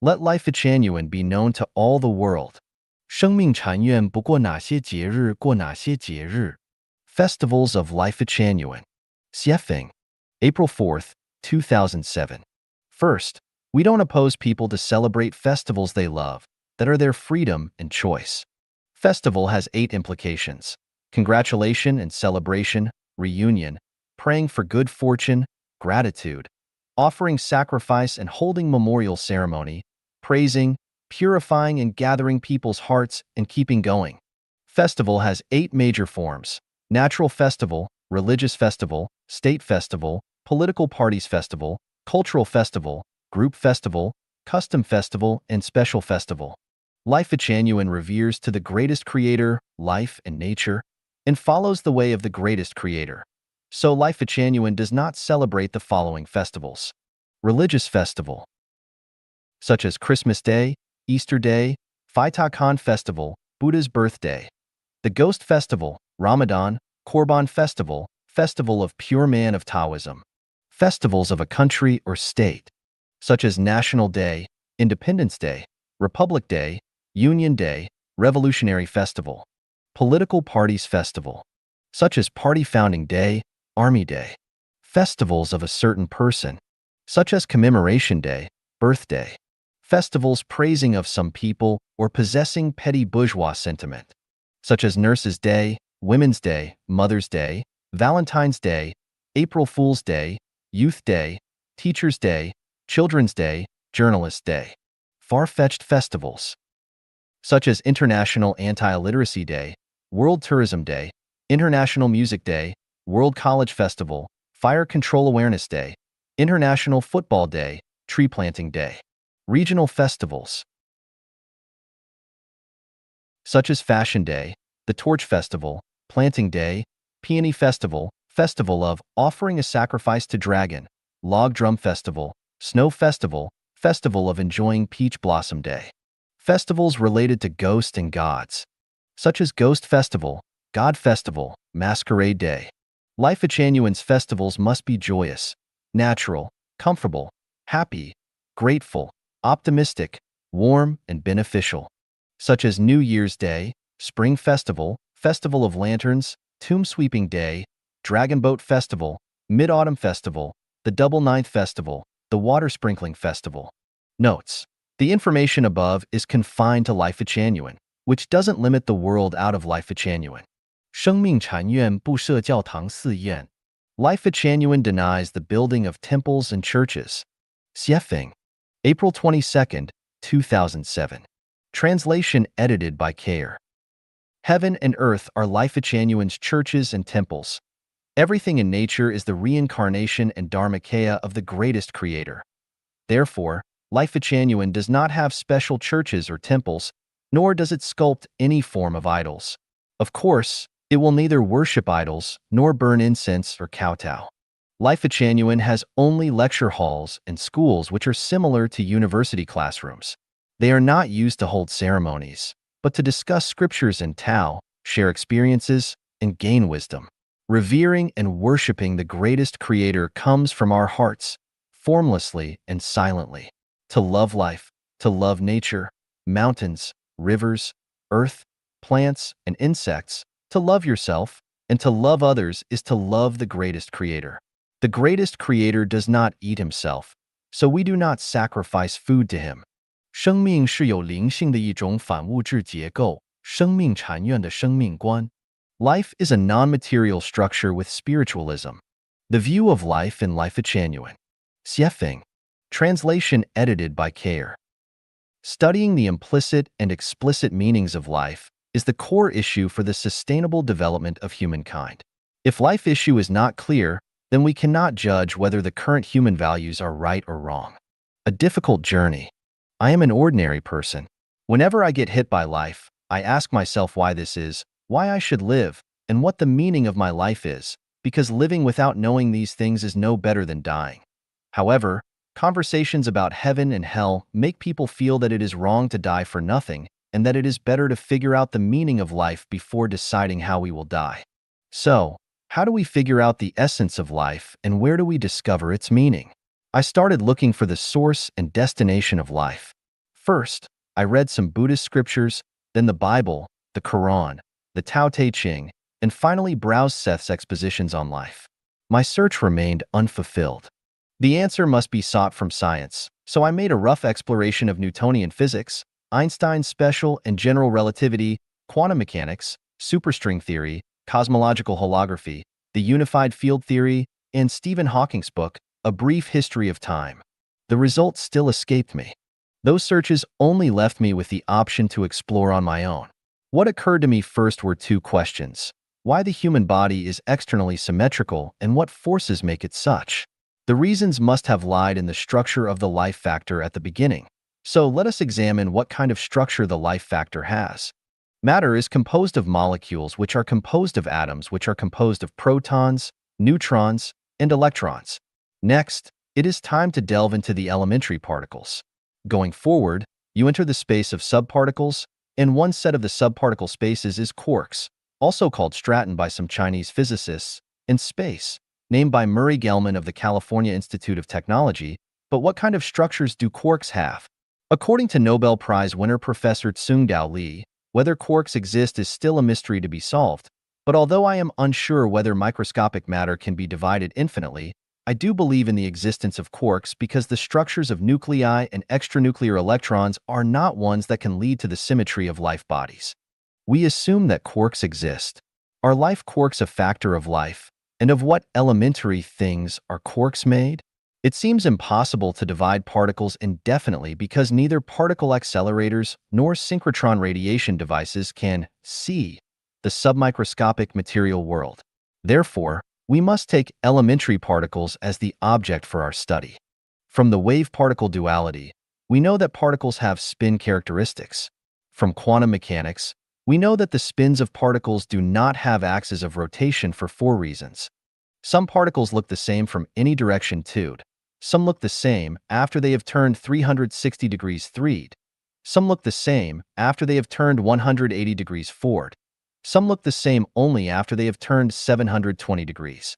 Let Lifechanyuan be known to all the world. 生命禅院不过哪些节日过哪些节日 Festivals of Lifechanyuan. Xiefeng, April 4th, 2007. First, we don't oppose people to celebrate festivals they love, that are their freedom and choice. Festival has 8 implications: congratulation and celebration, reunion, praying for good fortune, gratitude, offering sacrifice and holding memorial ceremony, praising, purifying and gathering people's hearts, and keeping going. Festival has 8 major forms: natural festival, religious festival, state festival, political parties festival, cultural festival, group festival, custom festival, and special festival. Lifechanyuan reveres to the greatest creator, life and nature, and follows the way of the greatest creator. So Lifechanyuan does not celebrate the following festivals. Religious festival, such as Christmas Day, Easter Day, Faitakan Festival, Buddha's birthday. The Ghost Festival, Ramadan, Korban Festival, Festival of Pure Man of Taoism. Festivals of a country or state, such as National Day, Independence Day, Republic Day, Union Day, Revolutionary Festival. Political Parties Festival, such as Party Founding Day, Army Day. festivals of a certain person, such as commemoration day, birthday, festivals praising of some people or possessing petty bourgeois sentiment, such as Nurses' Day, Women's Day, Mother's Day, Valentine's Day, April Fool's Day, Youth Day, Teacher's Day, Children's Day, Journalist Day. Far-fetched festivals, such as International Anti-Illiteracy Day, World Tourism Day, International Music Day, World College Festival, Fire Control Awareness Day, International Football Day, Tree Planting Day. Regional festivals, such as Fashion Day, the Torch Festival, Planting Day, Peony Festival, Festival of Offering a Sacrifice to Dragon, Log Drum Festival, Snow Festival, Festival of Enjoying Peach Blossom Day. Festivals related to ghosts and gods, such as Ghost Festival, God Festival, Masquerade Day. Lifechanyuan's festivals must be joyous, natural, comfortable, happy, grateful, optimistic, warm, and beneficial, such as New Year's Day, Spring Festival, Festival of Lanterns, Tomb Sweeping Day, Dragon Boat Festival, Mid-Autumn Festival, the Double Ninth Festival, the Water Sprinkling Festival. Notes: the information above is confined to Lifechanyuan, which doesn't limit the world out of Lifechanyuan. 生命禅院不设教堂寺院. Lifechanyuan denies the building of temples and churches. Xiefeng, April 22, 2007. Translation edited by Care. Heaven and earth are Lifechanyuan's churches and temples. Everything in nature is the reincarnation and dharmakaya of the greatest creator. Therefore, Lifechanyuan does not have special churches or temples, nor does it sculpt any form of idols. Of course, it will neither worship idols nor burn incense or kowtow. Lifechanyuan has only lecture halls and schools which are similar to university classrooms. They are not used to hold ceremonies, but to discuss scriptures and Tao, share experiences, and gain wisdom. Revering and worshiping the greatest creator comes from our hearts, formlessly and silently. To love life, to love nature, mountains, rivers, earth, plants, and insects, to love yourself, and to love others is to love the greatest creator. The greatest creator does not eat himself, so we do not sacrifice food to him. 生命是有灵性的一种反物质结构，生命禅院的生命观。Life is a non-material structure with spiritualism. The view of life in Lifechanyuan. Xiefeng. Translation edited by Care. Studying the implicit and explicit meanings of life is the core issue for the sustainable development of humankind. If life issue is not clear, then we cannot judge whether the current human values are right or wrong. A difficult journey. I am an ordinary person. Whenever I get hit by life, I ask myself why this is, why I should live, and what the meaning of my life is, because living without knowing these things is no better than dying. However, conversations about heaven and hell make people feel that it is wrong to die for nothing, and that it is better to figure out the meaning of life before deciding how we will die. So, how do we figure out the essence of life, and where do we discover its meaning? I started looking for the source and destination of life. First, I read some Buddhist scriptures, then the Bible, the Quran, the Tao Te Ching, and finally browsed Seth's expositions on life. My search remained unfulfilled. The answer must be sought from science, so I made a rough exploration of Newtonian physics, Einstein's special and general relativity, quantum mechanics, superstring theory, cosmological holography, the unified field theory, and Stephen Hawking's book, A Brief History of Time. The results still escaped me. Those searches only left me with the option to explore on my own. What occurred to me first were two questions: why the human body is externally symmetrical and what forces make it such. The reasons must have lied in the structure of the life factor at the beginning. So let us examine what kind of structure the life factor has. Matter is composed of molecules which are composed of atoms which are composed of protons, neutrons, and electrons. Next, it is time to delve into the elementary particles. Going forward, you enter the space of subparticles, and one set of the subparticle spaces is quarks, also called straton by some Chinese physicists, and space, named by Murray Gell-Mann of the California Institute of Technology. But what kind of structures do quarks have? According to Nobel Prize winner Professor Tsung-Dao Lee, whether quarks exist is still a mystery to be solved, but although I am unsure whether microscopic matter can be divided infinitely, I do believe in the existence of quarks because the structures of nuclei and extranuclear electrons are not ones that can lead to the symmetry of life bodies. We assume that quarks exist. Are life quarks a factor of life? And of what elementary things are quarks made? It seems impossible to divide particles indefinitely because neither particle accelerators nor synchrotron radiation devices can see the submicroscopic material world. Therefore, we must take elementary particles as the object for our study. From the wave-particle duality, we know that particles have spin characteristics. From quantum mechanics, we know that the spins of particles do not have axes of rotation for 4 reasons. Some particles look the same from any direction towed. Some look the same after they have turned 360 degrees threed. Some look the same after they have turned 180 degrees forward. Some look the same only after they have turned 720 degrees.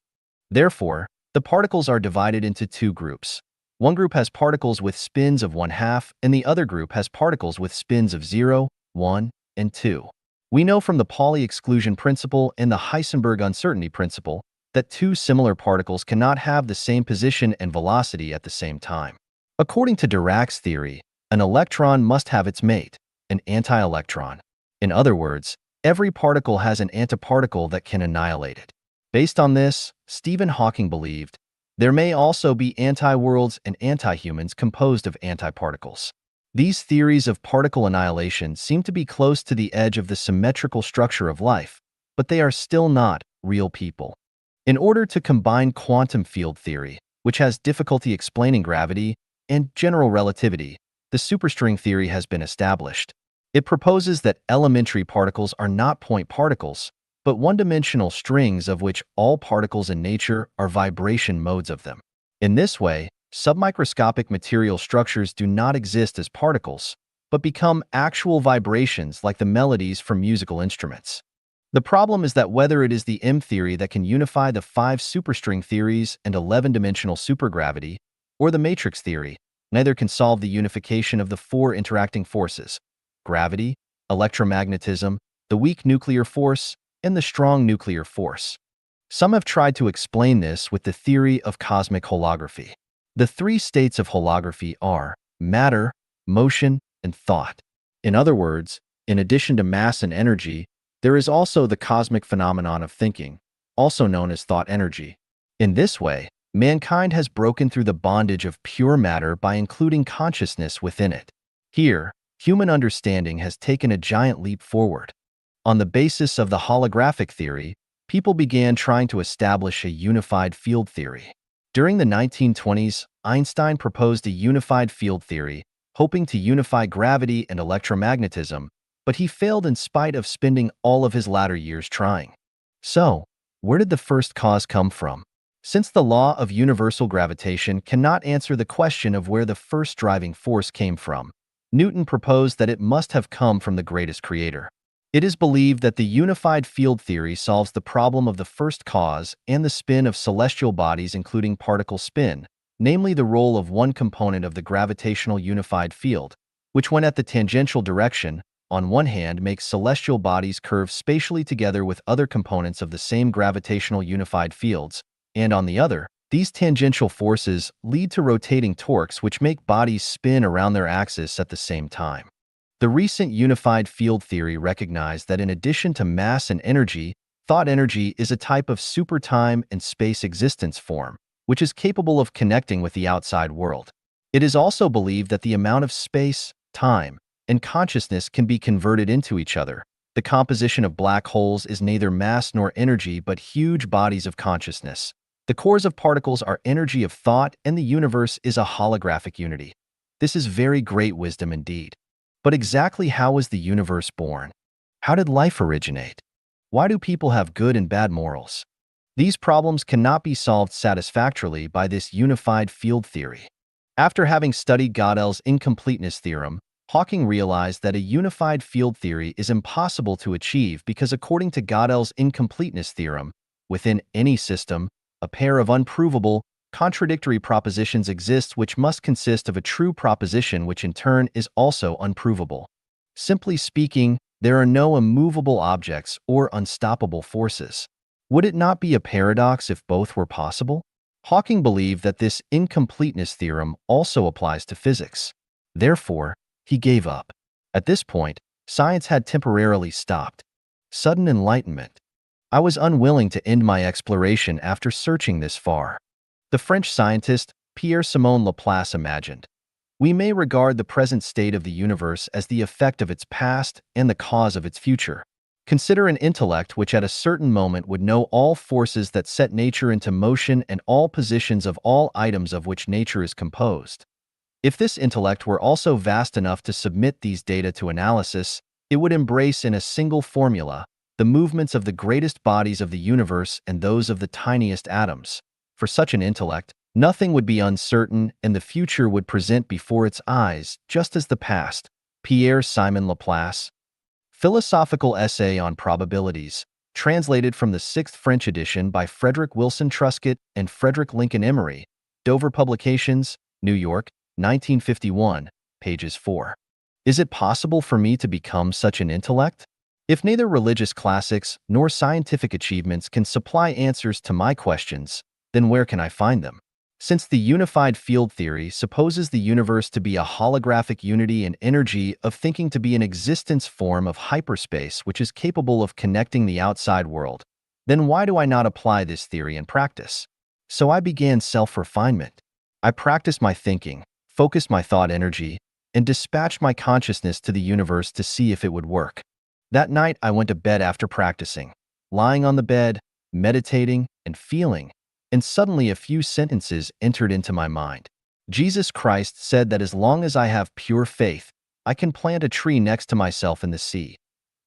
Therefore, the particles are divided into 2 groups. One group has particles with spins of 1/2, and the other group has particles with spins of 0, 1, and 2. We know from the Pauli exclusion principle and the Heisenberg uncertainty principle that 2 similar particles cannot have the same position and velocity at the same time. According to Dirac's theory, an electron must have its mate, an anti-electron. In other words, every particle has an antiparticle that can annihilate it. Based on this, Stephen Hawking believed there may also be anti-worlds and anti-humans composed of antiparticles. These theories of particle annihilation seem to be close to the edge of the symmetrical structure of life, but they are still not real people. In order to combine quantum field theory, which has difficulty explaining gravity, and general relativity, the superstring theory has been established. It proposes that elementary particles are not point particles, but one-dimensional strings of which all particles in nature are vibration modes of them. In this way, submicroscopic material structures do not exist as particles, but become actual vibrations like the melodies from musical instruments. The problem is that whether it is the M theory that can unify the 5 superstring theories and 11-dimensional supergravity, or the matrix theory, neither can solve the unification of the 4 interacting forces: gravity, electromagnetism, the weak nuclear force, and the strong nuclear force. Some have tried to explain this with the theory of cosmic holography. The 3 states of holography are matter, motion, and thought. In other words, in addition to mass and energy, there is also the cosmic phenomenon of thinking, also known as thought energy. In this way, mankind has broken through the bondage of pure matter by including consciousness within it. Here, human understanding has taken a giant leap forward. On the basis of the holographic theory, people began trying to establish a unified field theory. During the 1920s, Einstein proposed a unified field theory, hoping to unify gravity and electromagnetism, but he failed in spite of spending all of his latter years trying. So, where did the first cause come from? Since the law of universal gravitation cannot answer the question of where the first driving force came from, Newton proposed that it must have come from the greatest creator. It is believed that the unified field theory solves the problem of the first cause and the spin of celestial bodies, including particle spin, namely the role of one component of the gravitational unified field, which when at the tangential direction, on one hand makes celestial bodies curve spatially together with other components of the same gravitational unified fields, and on the other, these tangential forces lead to rotating torques which make bodies spin around their axis at the same time. The recent unified field theory recognized that in addition to mass and energy, thought energy is a type of super-time and space existence form, which is capable of connecting with the outside world. It is also believed that the amount of space, time, and consciousness can be converted into each other. The composition of black holes is neither mass nor energy but huge bodies of consciousness. The cores of particles are energy of thought, and the universe is a holographic unity. This is very great wisdom indeed. But exactly how was the universe born? How did life originate? Why do people have good and bad morals? These problems cannot be solved satisfactorily by this unified field theory. After having studied Gödel's incompleteness theorem, Hawking realized that a unified field theory is impossible to achieve because according to Gödel's incompleteness theorem, within any system, a pair of unprovable, contradictory propositions exist which must consist of a true proposition which in turn is also unprovable. Simply speaking, there are no immovable objects or unstoppable forces. Would it not be a paradox if both were possible? Hawking believed that this incompleteness theorem also applies to physics. Therefore, he gave up. At this point, science had temporarily stopped. Sudden enlightenment. I was unwilling to end my exploration after searching this far. The French scientist Pierre-Simon Laplace imagined, "We may regard the present state of the universe as the effect of its past and the cause of its future. Consider an intellect which at a certain moment would know all forces that set nature into motion and all positions of all items of which nature is composed. If this intellect were also vast enough to submit these data to analysis, it would embrace in a single formula the movements of the greatest bodies of the universe and those of the tiniest atoms. For such an intellect, nothing would be uncertain and the future would present before its eyes just as the past." Pierre-Simon Laplace. Philosophical Essay on Probabilities, translated from the 6th French edition by Frederick Wilson Truscott and Frederick Lincoln Emery, Dover Publications, New York, 1951, pages 4. Is it possible for me to become such an intellect? If neither religious classics nor scientific achievements can supply answers to my questions, then where can I find them? Since the unified field theory supposes the universe to be a holographic unity and energy of thinking to be an existence form of hyperspace which is capable of connecting the outside world, then why do I not apply this theory in practice? So I began self-refinement. I practiced my thinking, focused my thought energy, and dispatched my consciousness to the universe to see if it would work. That night I went to bed after practicing, lying on the bed, meditating, and feeling, and suddenly a few sentences entered into my mind. Jesus Christ said that as long as I have pure faith, I can plant a tree next to myself in the sea.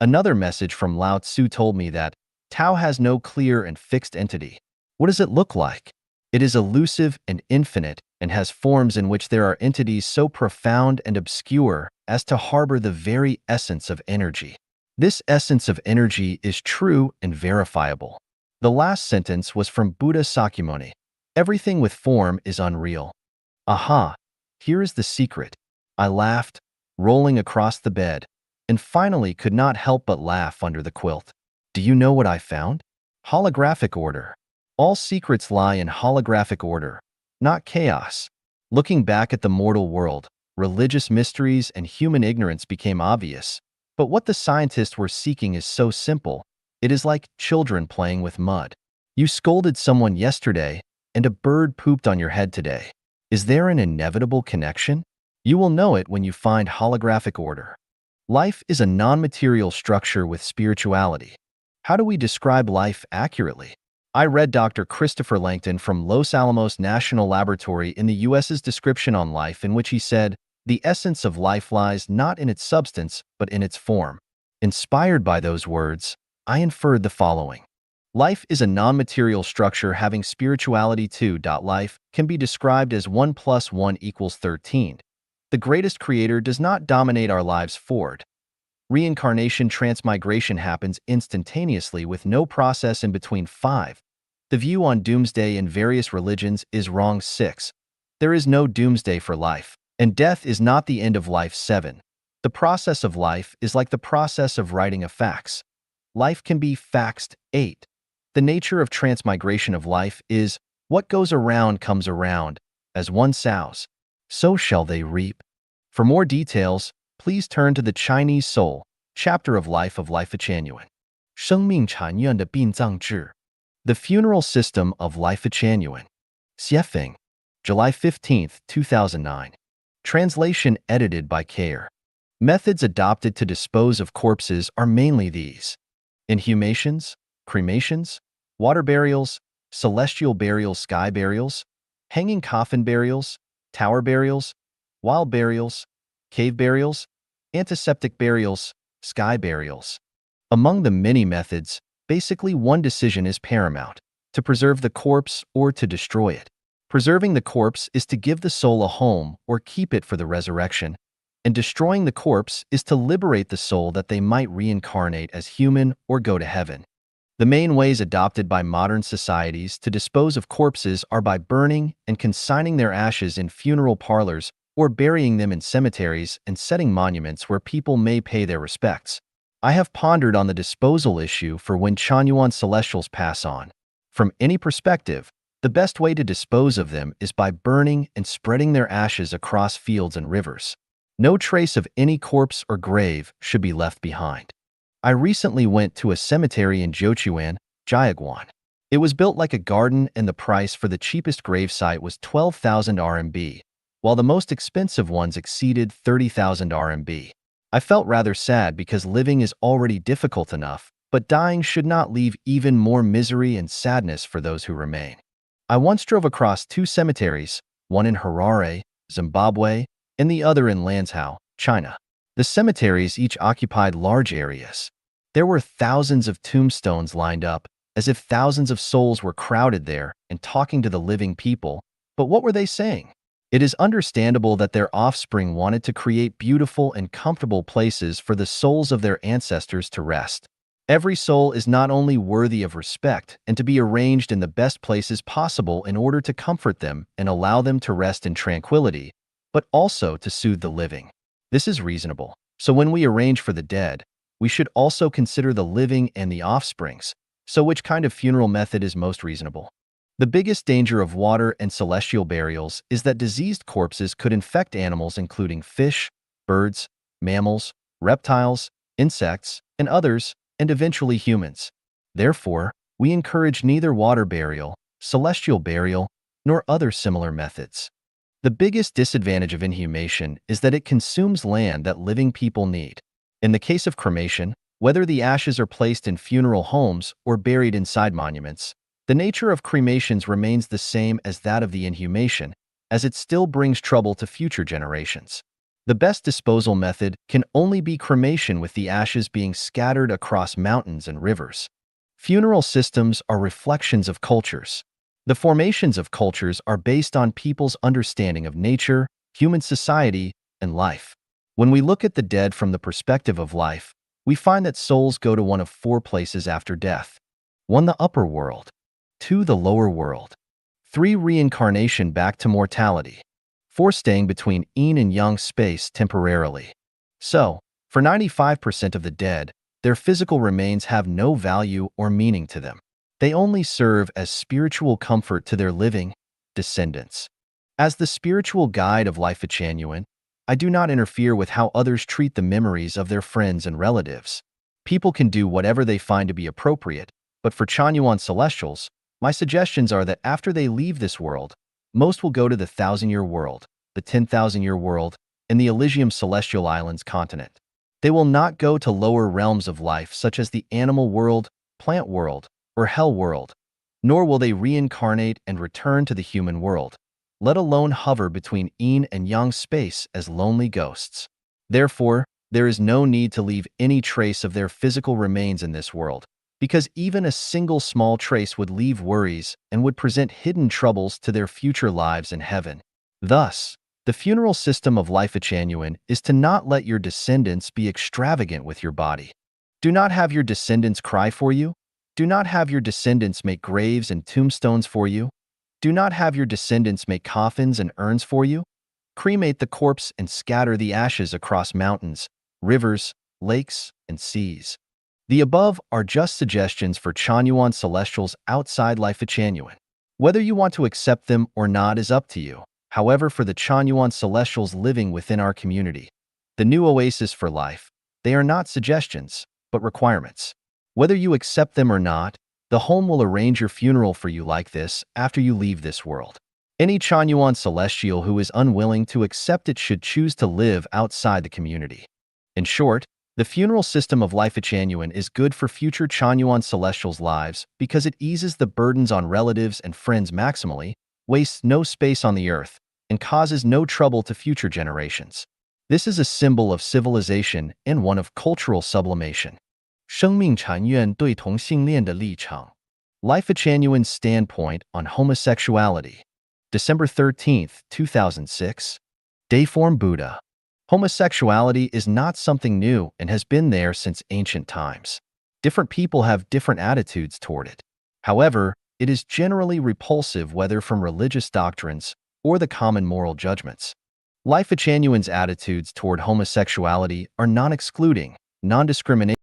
Another message from Lao Tzu told me that Tao has no clear and fixed entity. What does it look like? It is elusive and infinite and has forms in which there are entities so profound and obscure as to harbor the very essence of energy. This essence of energy is true and verifiable. The last sentence was from Buddha Sakyamuni. Everything with form is unreal. Aha! Here is the secret. I laughed, rolling across the bed, and finally could not help but laugh under the quilt. Do you know what I found? Holographic order. All secrets lie in holographic order, not chaos. Looking back at the mortal world, religious mysteries and human ignorance became obvious. But what the scientists were seeking is so simple. It is like children playing with mud. You scolded someone yesterday, and a bird pooped on your head today. Is there an inevitable connection? You will know it when you find holographic order. Life is a non-material structure with spirituality. How do we describe life accurately? I read Dr. Christopher Langton from Los Alamos National Laboratory in the U.S.'s description on life, in which he said, "The essence of life lies not in its substance, but in its form." Inspired by those words, I inferred the following. Life is a non-material structure having spirituality too. Life can be described as 1 + 1 = 13. The greatest creator does not dominate our lives forward. Reincarnation transmigration happens instantaneously with no process in between. 5. The view on doomsday in various religions is wrong. 6. There is no doomsday for life, and death is not the end of life. 7. The process of life is like the process of writing a fax. Life can be faxed. 8. The nature of transmigration of life is, what goes around comes around. As one sows, so shall they reap. For more details, please turn to the Chinese Soul, chapter of Life of Lifechanyuan. 生命禅院的殡葬制. The Funeral System of Lifechanyuan. Xiefeng, July 15, 2009. Translation edited by Kayer. Methods adopted to dispose of corpses are mainly these: inhumations, cremations, water burials, celestial burials, sky burials, hanging coffin burials, tower burials, wild burials, cave burials, antiseptic burials, sky burials. Among the many methods, basically one decision is paramount: to preserve the corpse or to destroy it. Preserving the corpse is to give the soul a home or keep it for the resurrection, and destroying the corpse is to liberate the soul that they might reincarnate as human or go to heaven. The main ways adopted by modern societies to dispose of corpses are by burning and consigning their ashes in funeral parlors or burying them in cemeteries and setting monuments where people may pay their respects. I have pondered on the disposal issue for when Chanyuan celestials pass on. From any perspective, The best way to dispose of them is by burning and spreading their ashes across fields and rivers. No trace of any corpse or grave should be left behind. I recently went to a cemetery in Jiuquan, Jiaguan. It was built like a garden and the price for the cheapest gravesite was 12,000 RMB, while the most expensive ones exceeded 30,000 RMB. I felt rather sad because living is already difficult enough, but dying should not leave even more misery and sadness for those who remain. I once drove across two cemeteries, one in Harare, Zimbabwe, and the other in Lanzhou, China. The cemeteries each occupied large areas. There were thousands of tombstones lined up, as if thousands of souls were crowded there and talking to the living people. But what were they saying? It is understandable that their offspring wanted to create beautiful and comfortable places for the souls of their ancestors to rest. Every soul is not only worthy of respect and to be arranged in the best places possible in order to comfort them and allow them to rest in tranquility, but also to soothe the living. This is reasonable. So when we arrange for the dead, we should also consider the living and the offsprings. So which kind of funeral method is most reasonable? The biggest danger of water and celestial burials is that diseased corpses could infect animals including fish, birds, mammals, reptiles, insects, and others, and eventually humans. Therefore, we encourage neither water burial, celestial burial, nor other similar methods. The biggest disadvantage of inhumation is that it consumes land that living people need. In the case of cremation, whether the ashes are placed in funeral homes or buried inside monuments, the nature of cremations remains the same as that of the inhumation, as it still brings trouble to future generations. The best disposal method can only be cremation with the ashes being scattered across mountains and rivers. Funeral systems are reflections of cultures. The formations of cultures are based on people's understanding of nature, human society, and life. When we look at the dead from the perspective of life, we find that souls go to one of four places after death. 1. The upper world. 2. The lower world. 3. Reincarnation back to mortality. 4. Staying between yin and yang space temporarily. So, for 95% of the dead, their physical remains have no value or meaning to them. They only serve as spiritual comfort to their living descendants. As the spiritual guide of Lifechanyuan, I do not interfere with how others treat the memories of their friends and relatives. People can do whatever they find to be appropriate, but for Chanyuan celestials, my suggestions are that after they leave this world, most will go to the 1,000-year world, the 10,000-year world, and the Elysium Celestial Islands continent. They will not go to lower realms of life such as the animal world, plant world, or hell world, nor will they reincarnate and return to the human world, let alone hover between yin and yang space as lonely ghosts. Therefore, there is no need to leave any trace of their physical remains in this world, because even a single small trace would leave worries and would present hidden troubles to their future lives in heaven. Thus, the funeral system of Lifechanyuan is to not let your descendants be extravagant with your body. Do not have your descendants cry for you. Do not have your descendants make graves and tombstones for you. Do not have your descendants make coffins and urns for you. Cremate the corpse and scatter the ashes across mountains, rivers, lakes, and seas. The above are just suggestions for Chanyuan celestials outside Lifechanyuan. Whether you want to accept them or not is up to you. However, for the Chanyuan celestials living within our community, the new oasis for life, they are not suggestions, but requirements. Whether you accept them or not, the home will arrange your funeral for you like this after you leave this world. Any Chanyuan celestial who is unwilling to accept it should choose to live outside the community. In short, the funeral system of Lifechanyuan is good for future Chanyuan celestials' lives because it eases the burdens on relatives and friends maximally, wastes no space on the earth, and causes no trouble to future generations. This is a symbol of civilization and one of cultural sublimation. 生命禅院对同性恋的立场 Lifechanyuan's standpoint on homosexuality. December 13, 2006. Deiform Buddha. Homosexuality is not something new and has been there since ancient times. Different people have different attitudes toward it. However, it is generally repulsive whether from religious doctrines or the common moral judgments. Lifechanyuan's attitudes toward homosexuality are non-excluding, non-discriminating,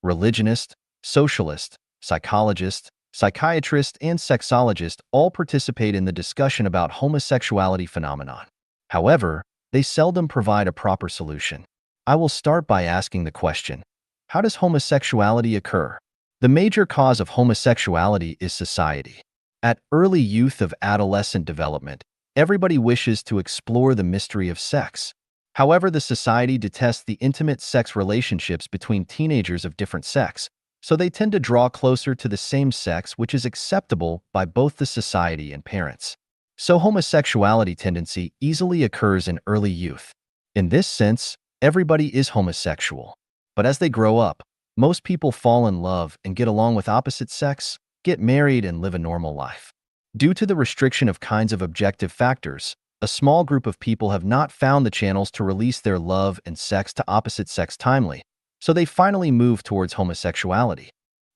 religionist, socialist, psychologist, Psychiatrists and sexologists all participate in the discussion about homosexuality phenomenon. However, they seldom provide a proper solution. I will start by asking the question, how does homosexuality occur? The major cause of homosexuality is society. At early youth of adolescent development, everybody wishes to explore the mystery of sex. However, the society detests the intimate sex relationships between teenagers of different sex, so they tend to draw closer to the same sex, which is acceptable by both the society and parents. So homosexuality tendency easily occurs in early youth. In this sense, everybody is homosexual. But as they grow up, most people fall in love and get along with opposite sex, get married, and live a normal life. Due to the restriction of kinds of objective factors, a small group of people have not found the channels to release their love and sex to opposite sex timely, so they finally move towards homosexuality.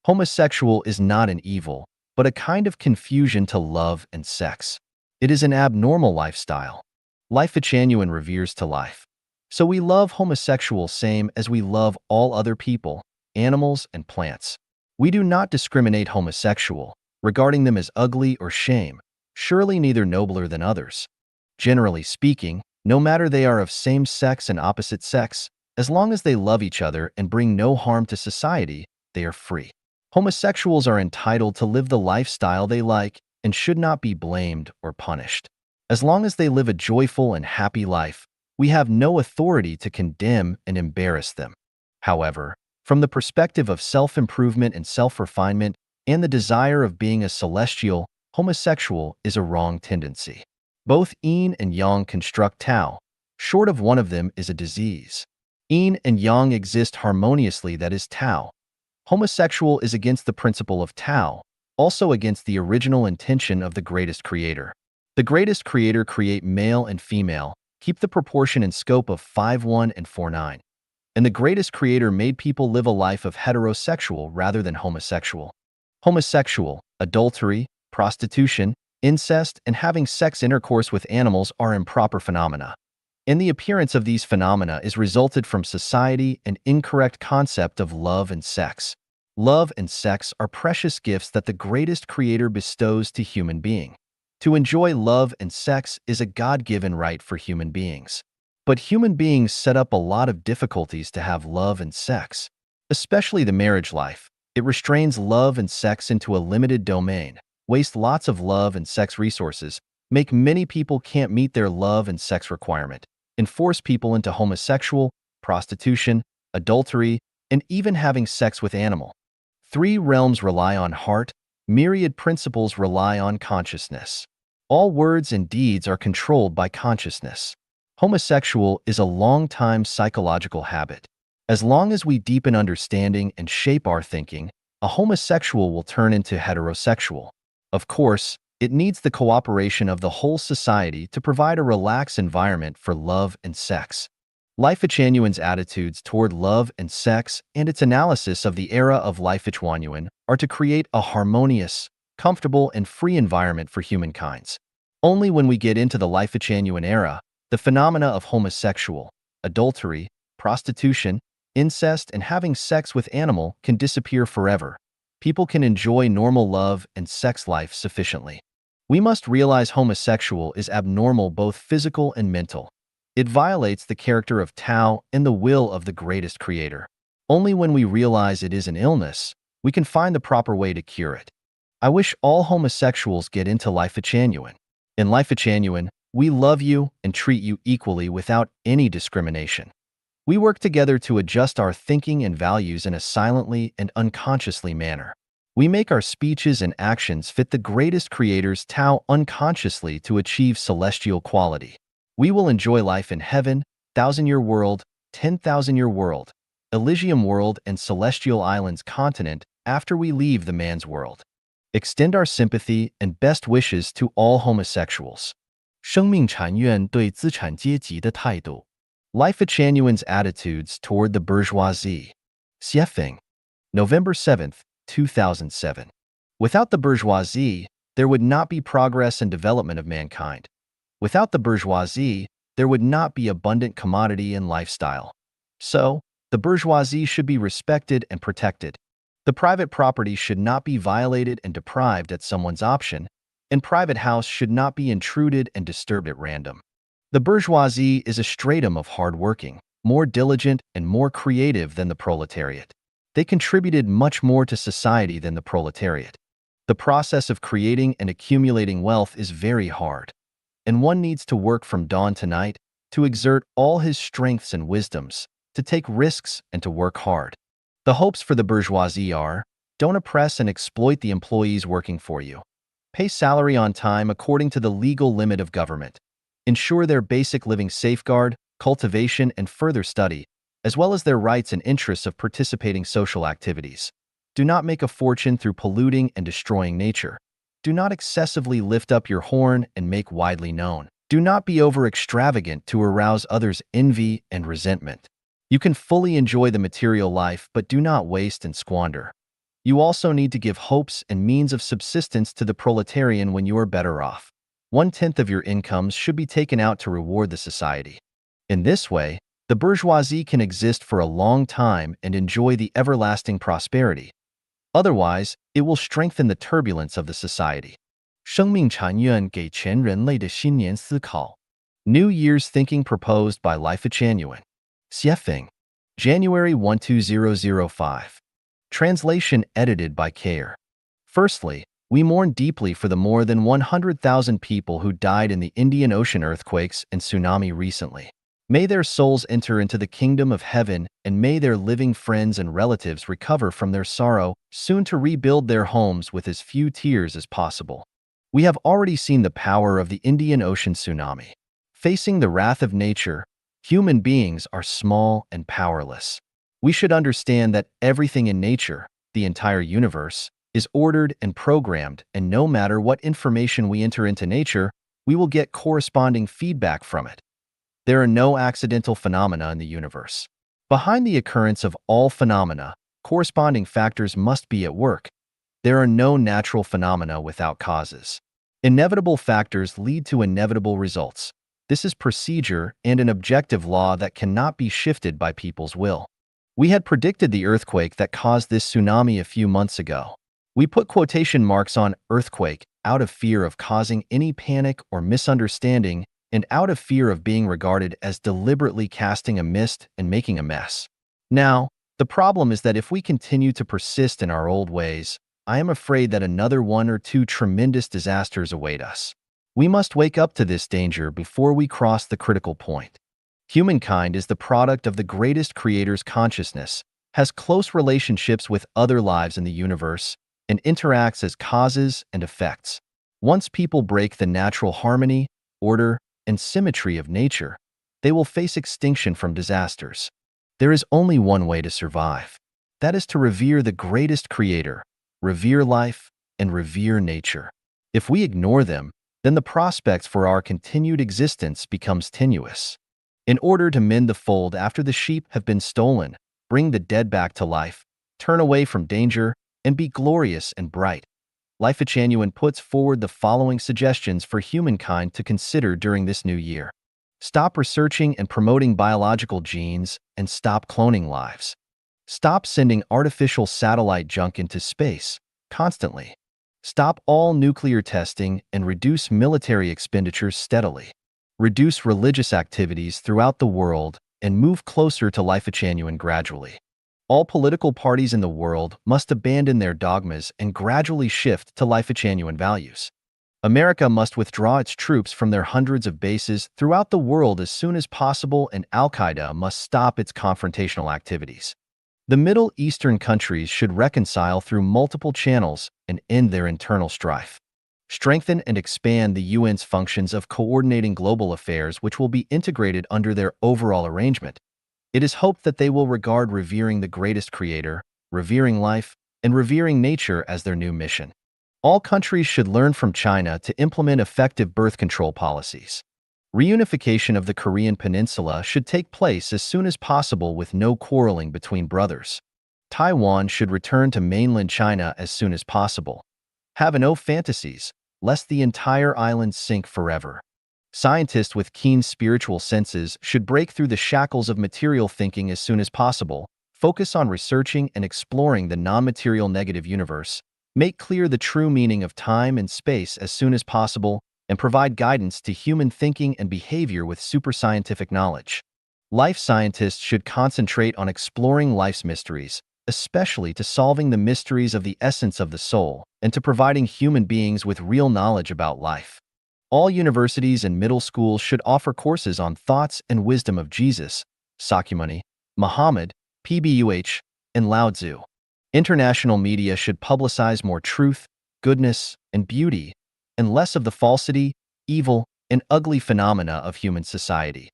Homosexual is not an evil, but a kind of confusion to love and sex. It is an abnormal lifestyle. Lifechanyuan reveres to life. So we love homosexuals same as we love all other people, animals, and plants. We do not discriminate homosexual, regarding them as ugly or shame, surely neither nobler than others. Generally speaking, no matter they are of same sex and opposite sex, as long as they love each other and bring no harm to society, they are free. Homosexuals are entitled to live the lifestyle they like and should not be blamed or punished. As long as they live a joyful and happy life, we have no authority to condemn and embarrass them. However, from the perspective of self-improvement and self-refinement and the desire of being a celestial, homosexual is a wrong tendency. Both yin and yang construct Tao. Short of one of them is a disease. Yin and yang exist harmoniously, that is Tao. Homosexual is against the principle of Tao, also against the original intention of the greatest creator. The greatest creator create male and female, keep the proportion and scope of 5:1 and 4:9. And the greatest creator made people live a life of heterosexual rather than homosexual. Homosexual, adultery, prostitution, incest, and having sex intercourse with animals are improper phenomena. And the appearance of these phenomena is resulted from society and incorrect concept of love and sex. Love and sex are precious gifts that the greatest creator bestows to human being. To enjoy love and sex is a God-given right for human beings. But human beings set up a lot of difficulties to have love and sex, especially the marriage life. It restrains love and sex into a limited domain, wastes lots of love and sex resources, make many people can't meet their love and sex requirement, and force people into homosexual, prostitution, adultery, and even having sex with animal. Three realms rely on heart, myriad principles rely on consciousness. All words and deeds are controlled by consciousness. Homosexual is a long-time psychological habit. As long as we deepen understanding and shape our thinking, a homosexual will turn into heterosexual. Of course, it needs the cooperation of the whole society to provide a relaxed environment for love and sex. Lifechanyuan's attitudes toward love and sex and its analysis of the era of Lifechanyuan are to create a harmonious, comfortable, and free environment for humankind. Only when we get into the Lifechanyuan era, the phenomena of homosexual, adultery, prostitution, incest, and having sex with animal can disappear forever. People can enjoy normal love and sex life sufficiently. We must realize homosexual is abnormal, both physical and mental. It violates the character of Tao and the will of the greatest creator. Only when we realize it is an illness, we can find the proper way to cure it. I wish all homosexuals get into Lifechanyuan. In Lifechanyuan, we love you and treat you equally without any discrimination. We work together to adjust our thinking and values in a silently and unconsciously manner. We make our speeches and actions fit the greatest creator's Tao unconsciously to achieve celestial quality. We will enjoy life in heaven, 1,000-year world, 10,000-year world, Elysium world, and celestial islands continent after we leave the man's world. Extend our sympathy and best wishes to all homosexuals. 生命禅院对资产阶级的态度 Lifechanyuan's attitudes toward the bourgeoisie. Xiefeng. November 7th, 2007. Without the bourgeoisie, there would not be progress and development of mankind. Without the bourgeoisie, there would not be abundant commodity and lifestyle. So, the bourgeoisie should be respected and protected. The private property should not be violated and deprived at someone's option, and private house should not be intruded and disturbed at random. The bourgeoisie is a stratum of hard-working, more diligent, and more creative than the proletariat. They contributed much more to society than the proletariat. The process of creating and accumulating wealth is very hard, and one needs to work from dawn to night, to exert all his strengths and wisdoms, to take risks and to work hard. The hopes for the bourgeoisie are, don't oppress and exploit the employees working for you. Pay salary on time according to the legal limit of government. Ensure their basic living safeguard, cultivation, and further study, as well as their rights and interests of participating social activities. Do not make a fortune through polluting and destroying nature. Do not excessively lift up your horn and make widely known. Do not be over-extravagant to arouse others' envy and resentment. You can fully enjoy the material life, but do not waste and squander. You also need to give hopes and means of subsistence to the proletarian when you are better off. 1/10 of your incomes should be taken out to reward the society. In this way, the bourgeoisie can exist for a long time and enjoy the everlasting prosperity. Otherwise, it will strengthen the turbulence of the society. 生命禅院给全人类的新年思考 New Year's Thinking proposed by Lifechanyuan. Xiefeng. January 12005. Translation edited by Care. Firstly, we mourn deeply for the more than 100,000 people who died in the Indian Ocean earthquakes and tsunami recently. May their souls enter into the kingdom of heaven, and may their living friends and relatives recover from their sorrow, soon to rebuild their homes with as few tears as possible. We have already seen the power of the Indian Ocean tsunami. Facing the wrath of nature, human beings are small and powerless. We should understand that everything in nature, the entire universe, is ordered and programmed, and no matter what information we enter into nature, we will get corresponding feedback from it. There are no accidental phenomena in the universe. Behind the occurrence of all phenomena, corresponding factors must be at work. There are no natural phenomena without causes. Inevitable factors lead to inevitable results. This is procedure and an objective law that cannot be shifted by people's will. We had predicted the earthquake that caused this tsunami a few months ago. We put quotation marks on earthquake out of fear of causing any panic or misunderstanding and out of fear of being regarded as deliberately casting a mist and making a mess. Now, the problem is that if we continue to persist in our old ways, I am afraid that another 1 or 2 tremendous disasters await us. We must wake up to this danger before we cross the critical point. Humankind is the product of the greatest creator's consciousness, has close relationships with other lives in the universe, and interacts as causes and effects. Once people break the natural harmony, order, and symmetry of nature, they will face extinction from disasters. There is only one way to survive. That is to revere the greatest creator, revere life, and revere nature. If we ignore them, then the prospects for our continued existence becomes tenuous. In order to mend the fold after the sheep have been stolen, bring the dead back to life, turn away from danger, and be glorious and bright, Lifechanyuan puts forward the following suggestions for humankind to consider during this new year. Stop researching and promoting biological genes and stop cloning lives. Stop sending artificial satellite junk into space constantly. Stop all nuclear testing and reduce military expenditures steadily. Reduce religious activities throughout the world and move closer to Lifechanyuan gradually. All political parties in the world must abandon their dogmas and gradually shift to Lifechanyuan values. America must withdraw its troops from their hundreds of bases throughout the world as soon as possible, and Al-Qaeda must stop its confrontational activities. The Middle Eastern countries should reconcile through multiple channels and end their internal strife. Strengthen and expand the UN's functions of coordinating global affairs, which will be integrated under their overall arrangement. It is hoped that they will regard revering the greatest creator, revering life, and revering nature as their new mission. All countries should learn from China to implement effective birth control policies. Reunification of the Korean Peninsula should take place as soon as possible with no quarreling between brothers. Taiwan should return to mainland China as soon as possible. Have no fantasies, lest the entire island sink forever. Scientists with keen spiritual senses should break through the shackles of material thinking as soon as possible, Focus on researching and exploring the non-material negative universe. Make clear the true meaning of time and space as soon as possible, and provide guidance to human thinking and behavior with superscientific knowledge. Life scientists should concentrate on exploring life's mysteries, especially to solving the mysteries of the essence of the soul and to providing human beings with real knowledge about life. All universities and middle schools should offer courses on thoughts and wisdom of Jesus, Sakyamuni, Muhammad, PBUH, and Lao Tzu. International media should publicize more truth, goodness, and beauty, and less of the falsity, evil, and ugly phenomena of human society.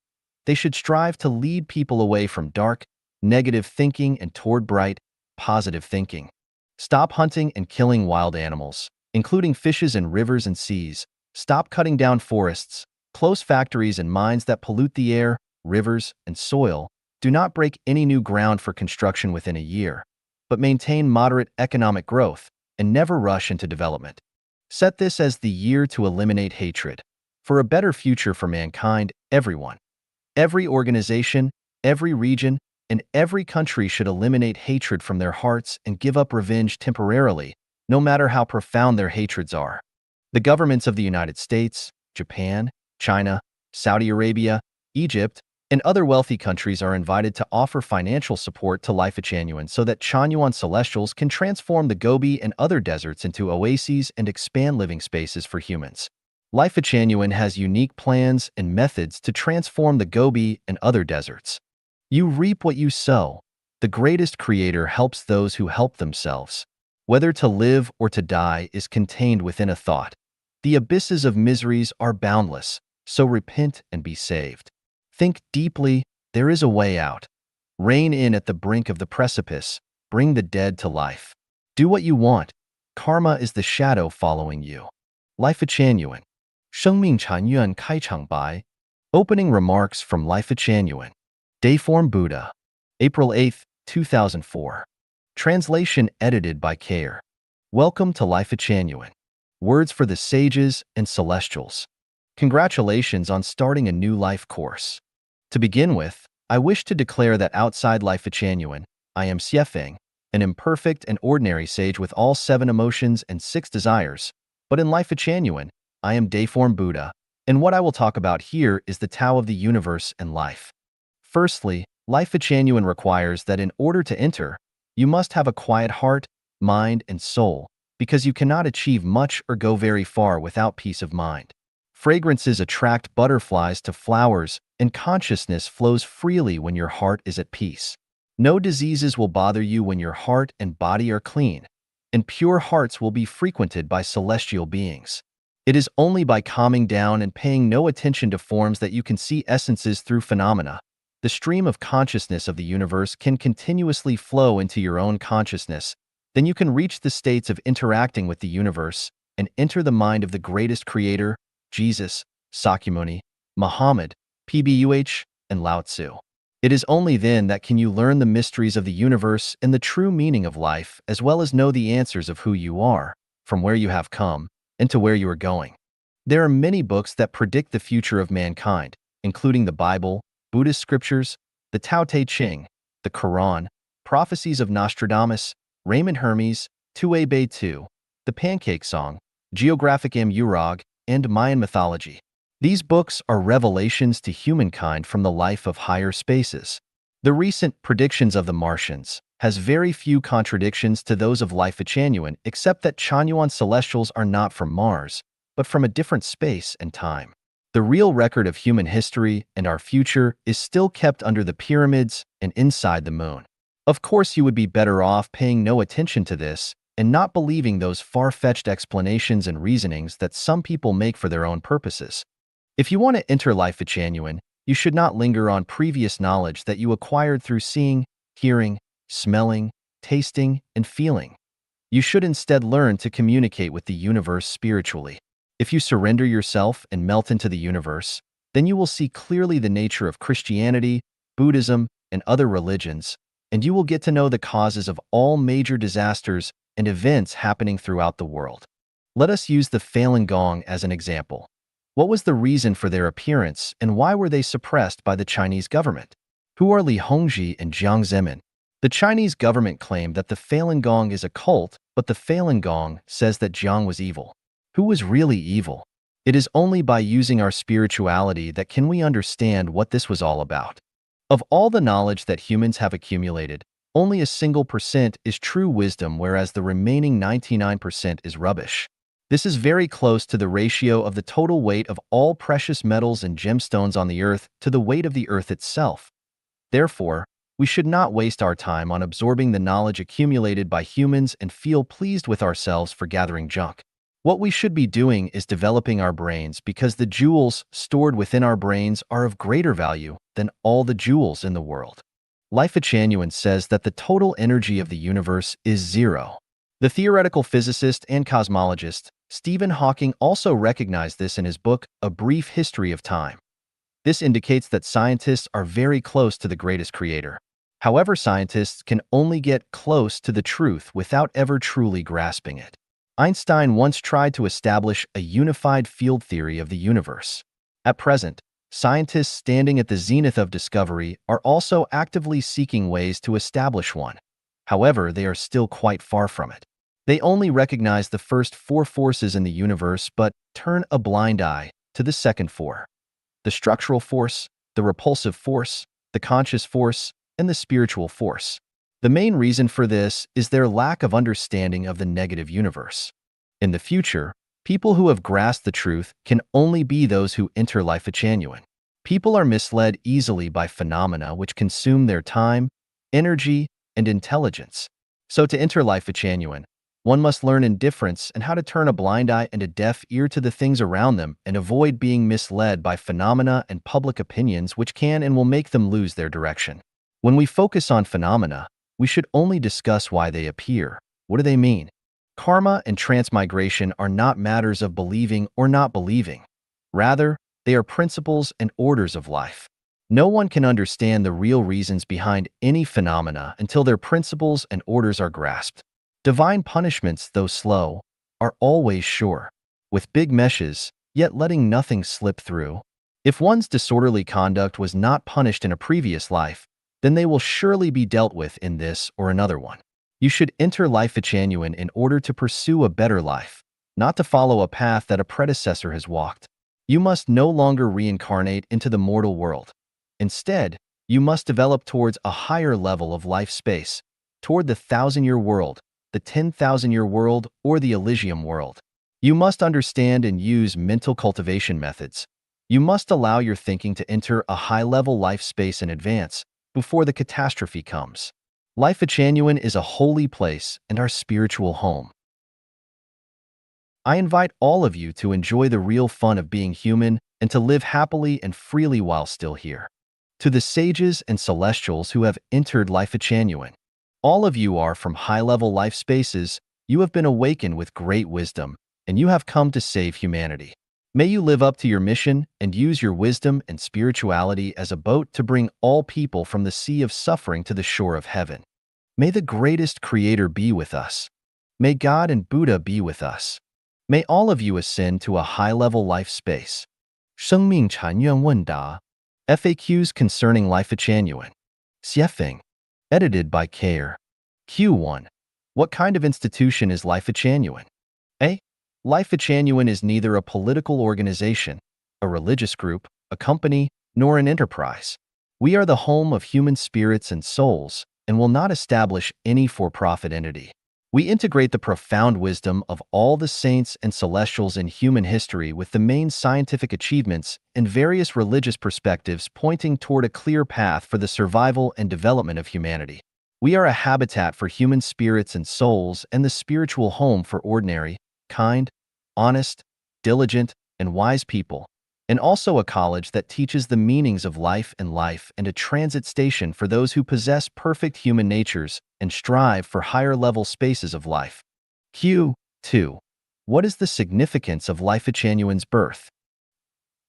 They should strive to lead people away from dark, negative thinking and toward bright, positive thinking. Stop hunting and killing wild animals, including fishes in rivers and seas. Stop cutting down forests, close factories and mines that pollute the air, rivers, and soil. Do not break any new ground for construction within a year, but maintain moderate economic growth and never rush into development. Set this as the year to eliminate hatred, for a better future for mankind, everyone. Every organization, every region, and every country should eliminate hatred from their hearts and give up revenge temporarily, no matter how profound their hatreds are. The governments of the United States, Japan, China, Saudi Arabia, Egypt, and other wealthy countries are invited to offer financial support to Lifechanyuan so that Chanyuan celestials can transform the Gobi and other deserts into oases and expand living spaces for humans. Lifechanyuan has unique plans and methods to transform the Gobi and other deserts. You reap what you sow. The greatest creator helps those who help themselves. Whether to live or to die is contained within a thought. The abysses of miseries are boundless, so repent and be saved. Think deeply, there is a way out. Rein in at the brink of the precipice, bring the dead to life. Do what you want. Karma is the shadow following you. Lifechanyuan. 生命禅院开场白 Opening remarks from Lifechanyuan. Dayform Buddha. April 8, 2004. Translation edited by Kair. Welcome to Lifechanyuan. Words for the sages and celestials. Congratulations on starting a new life course. To begin with, I wish to declare that outside Lifechanyuan, I am Xiefeng, an imperfect and ordinary sage with all 7 emotions and 6 desires, but in Lifechanyuan, I am Dayform Buddha, and what I will talk about here is the Tao of the universe and life. Firstly, Lifechanyuan requires that in order to enter, you must have a quiet heart, mind, and soul, because you cannot achieve much or go very far without peace of mind. Fragrances attract butterflies to flowers, and consciousness flows freely when your heart is at peace. No diseases will bother you when your heart and body are clean, and pure hearts will be frequented by celestial beings. It is only by calming down and paying no attention to forms that you can see essences through phenomena. The stream of consciousness of the universe can continuously flow into your own consciousness. Then you can reach the states of interacting with the universe and enter the mind of the greatest creator, Jesus, Sakyamuni, Muhammad, PBUH, and Lao Tzu. It is only then that can you learn the mysteries of the universe and the true meaning of life, as well as know the answers of who you are, from where you have come, and to where you are going. There are many books that predict the future of mankind, including the Bible, Buddhist scriptures, the Tao Te Ching, the Quran, prophecies of Nostradamus, Raymond Hermes, Tue Bei Tu, the Pancake Song, Geographic Am Urag, and Mayan mythology. These books are revelations to humankind from the life of higher spaces. The recent predictions of the Martians has very few contradictions to those of Lifechanyuan, except that Chanyuan celestials are not from Mars, but from a different space and time. The real record of human history and our future is still kept under the pyramids and inside the moon. Of course, you would be better off paying no attention to this and not believing those far-fetched explanations and reasonings that some people make for their own purposes. If you want to enter Lifechanyuan, you should not linger on previous knowledge that you acquired through seeing, hearing, smelling, tasting, and feeling. You should instead learn to communicate with the universe spiritually. If you surrender yourself and melt into the universe, then you will see clearly the nature of Christianity, Buddhism, and other religions, and you will get to know the causes of all major disasters and events happening throughout the world. Let us use the Falun Gong as an example. What was the reason for their appearance, and why were they suppressed by the Chinese government? Who are Li Hongzhi and Jiang Zemin? The Chinese government claimed that the Falun Gong is a cult, but the Falun Gong says that Jiang was evil. Who was really evil? It is only by using our spirituality that can we understand what this was all about. Of all the knowledge that humans have accumulated, only a single percent is true wisdom, whereas the remaining 99% is rubbish. This is very close to the ratio of the total weight of all precious metals and gemstones on the earth to the weight of the earth itself. Therefore, we should not waste our time on absorbing the knowledge accumulated by humans and feel pleased with ourselves for gathering junk. What we should be doing is developing our brains, because the jewels stored within our brains are of greater value than all the jewels in the world. Lifechanyuan says that the total energy of the universe is zero. The theoretical physicist and cosmologist Stephen Hawking also recognized this in his book, A Brief History of Time. This indicates that scientists are very close to the greatest creator. However, scientists can only get close to the truth without ever truly grasping it. Einstein once tried to establish a unified field theory of the universe. At present, scientists standing at the zenith of discovery are also actively seeking ways to establish one. However, they are still quite far from it. They only recognize the first four forces in the universe but turn a blind eye to the second four: the structural force, the repulsive force, the conscious force, and the spiritual force. The main reason for this is their lack of understanding of the negative universe. In the future, people who have grasped the truth can only be those who enter Lifechanyuan. People are misled easily by phenomena which consume their time, energy, and intelligence. So to enter Lifechanyuan, one must learn indifference and how to turn a blind eye and a deaf ear to the things around them and avoid being misled by phenomena and public opinions which can and will make them lose their direction. When we focus on phenomena, we should only discuss why they appear. What do they mean? Karma and transmigration are not matters of believing or not believing. Rather, they are principles and orders of life. No one can understand the real reasons behind any phenomena until their principles and orders are grasped. Divine punishments, though slow, are always sure, with big meshes, yet letting nothing slip through. If one's disorderly conduct was not punished in a previous life, then they will surely be dealt with in this or another one. You should enter Lifechanyuan in order to pursue a better life, not to follow a path that a predecessor has walked. You must no longer reincarnate into the mortal world. Instead, you must develop towards a higher level of life space, toward the 1,000-year world, the 10,000-year world, or the Elysium world. You must understand and use mental cultivation methods. You must allow your thinking to enter a high-level life space in advance, before the catastrophe comes. Lifechanyuan is a holy place and our spiritual home. I invite all of you to enjoy the real fun of being human and to live happily and freely while still here. To the sages and celestials who have entered Lifechanyuan, all of you are from high-level life spaces. You have been awakened with great wisdom, and you have come to save humanity. May you live up to your mission and use your wisdom and spirituality as a boat to bring all people from the sea of suffering to the shore of heaven. May the greatest creator be with us. May God and Buddha be with us. May all of you ascend to a high-level life space. 生命禅院问答 FAQs concerning Lifechanyuan. Xiefeng. Edited by Care. Q1. What kind of institution is Lifechanyuan? A. Lifechanyuan is neither a political organization, a religious group, a company, nor an enterprise. We are the home of human spirits and souls, and will not establish any for-profit entity. We integrate the profound wisdom of all the saints and celestials in human history with the main scientific achievements and various religious perspectives pointing toward a clear path for the survival and development of humanity. We are a habitat for human spirits and souls and the spiritual home for ordinary, kind, honest, diligent, and wise people, and also a college that teaches the meanings of life and a transit station for those who possess perfect human natures and strive for higher-level spaces of life. Q2. What is the significance of Lifechanyuan's birth?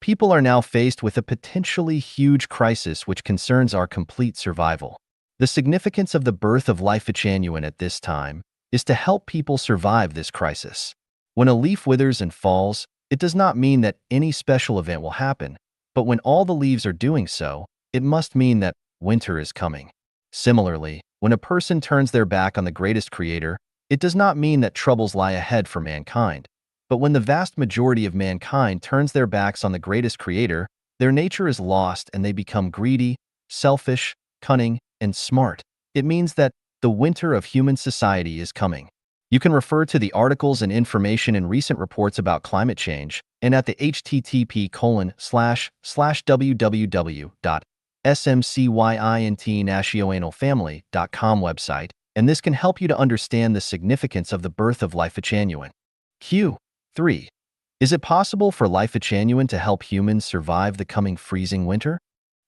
People are now faced with a potentially huge crisis which concerns our complete survival. The significance of the birth of Lifechanyuan at this time is to help people survive this crisis. When a leaf withers and falls, it does not mean that any special event will happen, but when all the leaves are doing so, it must mean that winter is coming. Similarly, When a person turns their back on the greatest creator, it does not mean that troubles lie ahead for mankind. But when the vast majority of mankind turns their backs on the greatest creator, their nature is lost and they become greedy, selfish, cunning, and smart. It means that the winter of human society is coming. You can refer to the articles and information in recent reports about climate change and at the http://www.smcyintnationalfamily.com website, and this can help you to understand the significance of the birth of Lifechanyuan. Q3. Is it possible for Lifechanyuan to help humans survive the coming freezing winter?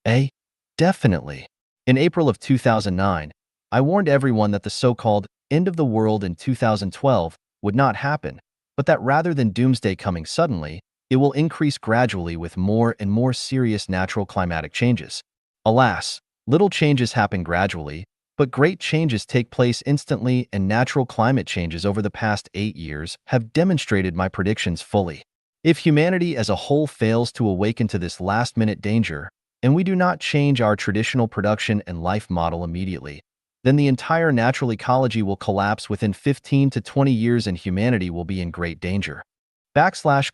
A. Definitely. In April of 2009, I warned everyone that the so-called end of the world in 2012 would not happen, but that rather than doomsday coming suddenly, it will increase gradually with more and more serious natural climatic changes. Alas, little changes happen gradually, but great changes take place instantly, and natural climate changes over the past 8 years have demonstrated my predictions fully. If humanity as a whole fails to awaken to this last-minute danger, and we do not change our traditional production and life model immediately, then the entire natural ecology will collapse within 15 to 20 years and humanity will be in great danger.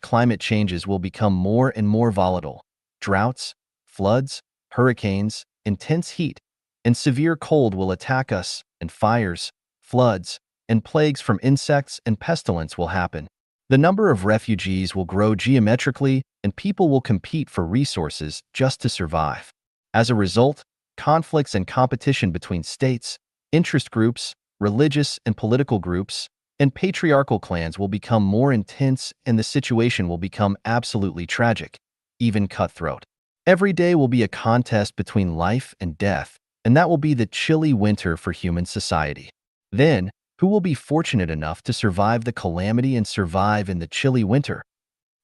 Climate changes will become more and more volatile. Droughts, floods, hurricanes, intense heat, and severe cold will attack us, and fires, floods, and plagues from insects and pestilence will happen. The number of refugees will grow geometrically, and people will compete for resources just to survive. As a result, conflicts and competition between states, interest groups, religious and political groups, and patriarchal clans will become more intense, and the situation will become absolutely tragic, even cutthroat. Every day will be a contest between life and death, and that will be the chilly winter for human society. Then, who will be fortunate enough to survive the calamity and survive in the chilly winter?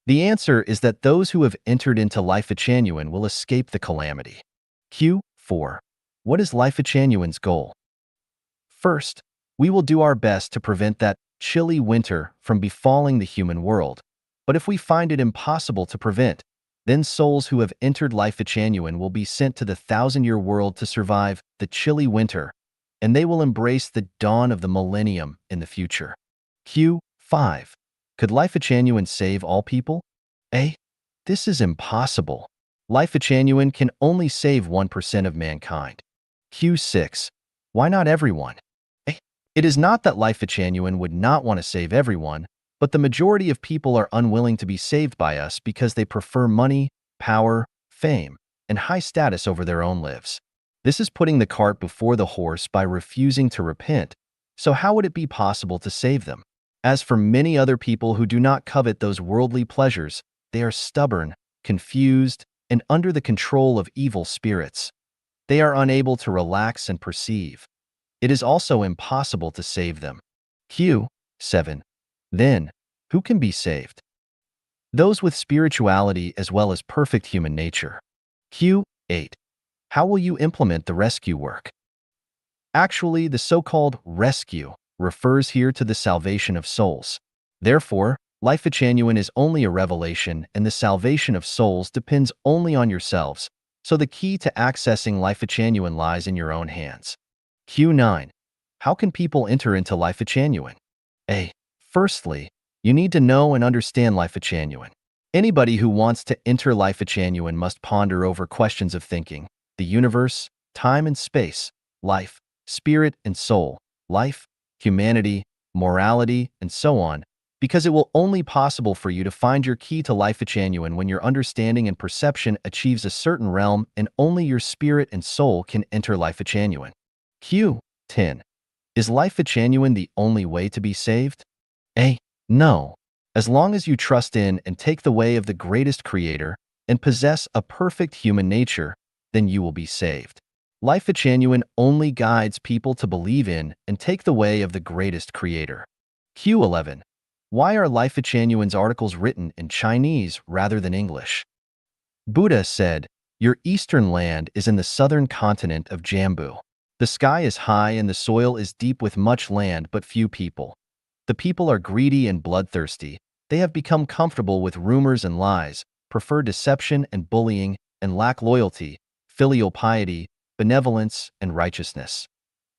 The answer is that those who have entered into Lifechanyuan will escape the calamity. Q4. What is Lifechanyuan's goal? First, we will do our best to prevent that chilly winter from befalling the human world. But if we find it impossible to prevent, then souls who have entered Lifechanyuan will be sent to the 1,000-year world to survive the chilly winter, and they will embrace the dawn of the millennium in the future. Q5. Could Lifechanyuan save all people? A. This is impossible. Lifechanyuan can only save 1% of mankind. Q6. Why not everyone? A. It is not that Lifechanyuan would not want to save everyone, but the majority of people are unwilling to be saved by us because they prefer money, power, fame, and high status over their own lives. This is putting the cart before the horse by refusing to repent, so how would it be possible to save them? As for many other people who do not covet those worldly pleasures, they are stubborn, confused, and under the control of evil spirits. They are unable to relax and perceive. It is also impossible to save them. Q7. Then, who can be saved? Those with spirituality as well as perfect human nature. Q8. How will you implement the rescue work? Actually, the so-called rescue refers here to the salvation of souls. Therefore, Lifechanyuan is only a revelation, and the salvation of souls depends only on yourselves, so the key to accessing Lifechanyuan lies in your own hands. Q9. How can people enter into Lifechanyuan? A. Firstly, you need to know and understand Lifechanyuan. Anybody who wants to enter Lifechanyuan must ponder over questions of thinking, the universe, time and space, life, spirit and soul, life, humanity, morality, and so on, because it will only be possible for you to find your key to Lifechanyuan when your understanding and perception achieves a certain realm, and only your spirit and soul can enter Lifechanyuan. Q10. Is Lifechanyuan the only way to be saved? A. No. As long as you trust in and take the way of the greatest creator and possess a perfect human nature, then you will be saved. Lifechanyuan only guides people to believe in and take the way of the greatest creator. Q11. Why are Lifechanyuan's articles written in Chinese rather than English? Buddha said, "Your eastern land is in the southern continent of Jambu. The sky is high and the soil is deep with much land but few people. The people are greedy and bloodthirsty. They have become comfortable with rumors and lies, prefer deception and bullying, and lack loyalty, filial piety, benevolence, and righteousness.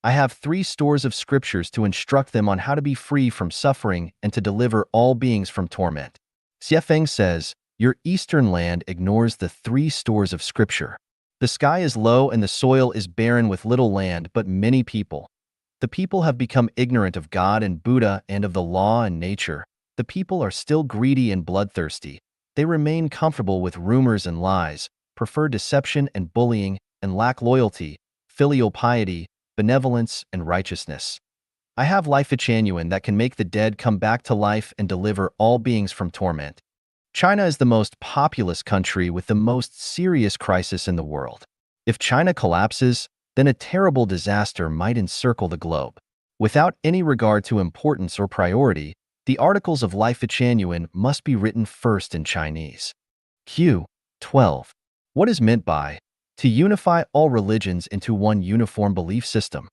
I have 3 stores of scriptures to instruct them on how to be free from suffering and to deliver all beings from torment. Xiefeng says, your eastern land ignores the 3 stores of scripture. The sky is low and the soil is barren with little land but many people. The people have become ignorant of God and Buddha and of the law and nature. The people are still greedy and bloodthirsty. They remain comfortable with rumors and lies, prefer deception and bullying, and lack loyalty, filial piety, benevolence, and righteousness. I have Lifechanyuan that can make the dead come back to life and deliver all beings from torment. China is the most populous country with the most serious crisis in the world. If China collapses, then a terrible disaster might encircle the globe. Without any regard to importance or priority, the articles of Lifechanyuan must be written first in Chinese. Q. 12. What is meant by to unify all religions into one uniform belief system?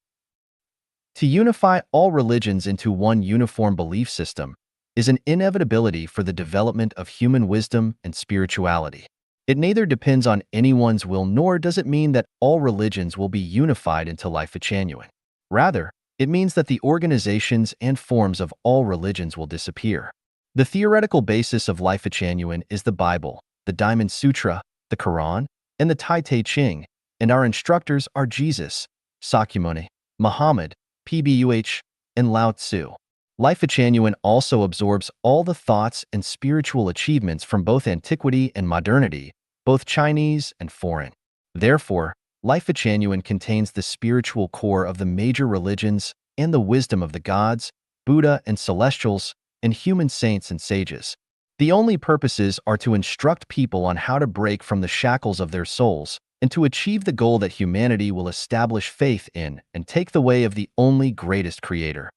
To unify all religions into one uniform belief system is an inevitability for the development of human wisdom and spirituality. It neither depends on anyone's will nor does it mean that all religions will be unified into Lifechanyuan. Rather, it means that the organizations and forms of all religions will disappear. The theoretical basis of Lifechanyuan is the Bible, the Diamond Sutra, the Quran, and the Tai Te Ching, and our instructors are Jesus, Sakyamuni, Muhammad, Pbuh, and Lao Tzu. Lifechanyuan also absorbs all the thoughts and spiritual achievements from both antiquity and modernity, both Chinese and foreign. Therefore, Lifechanyuan contains the spiritual core of the major religions and the wisdom of the gods, Buddha and celestials, and human saints and sages. The only purposes are to instruct people on how to break from the shackles of their souls and to achieve the goal that humanity will establish faith in and take the way of the only greatest creator.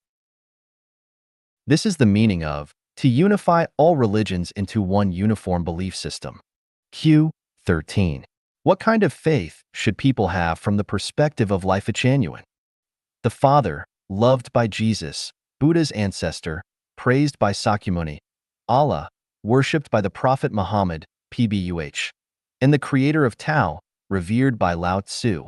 This is the meaning of to unify all religions into one uniform belief system. Q. 13. What kind of faith should people have from the perspective of Lifechanyuan? The Father, loved by Jesus, Buddha's ancestor, praised by Sakyamuni, Allah, worshipped by the Prophet Muhammad, Pbuh, and the creator of Tao, revered by Lao Tzu.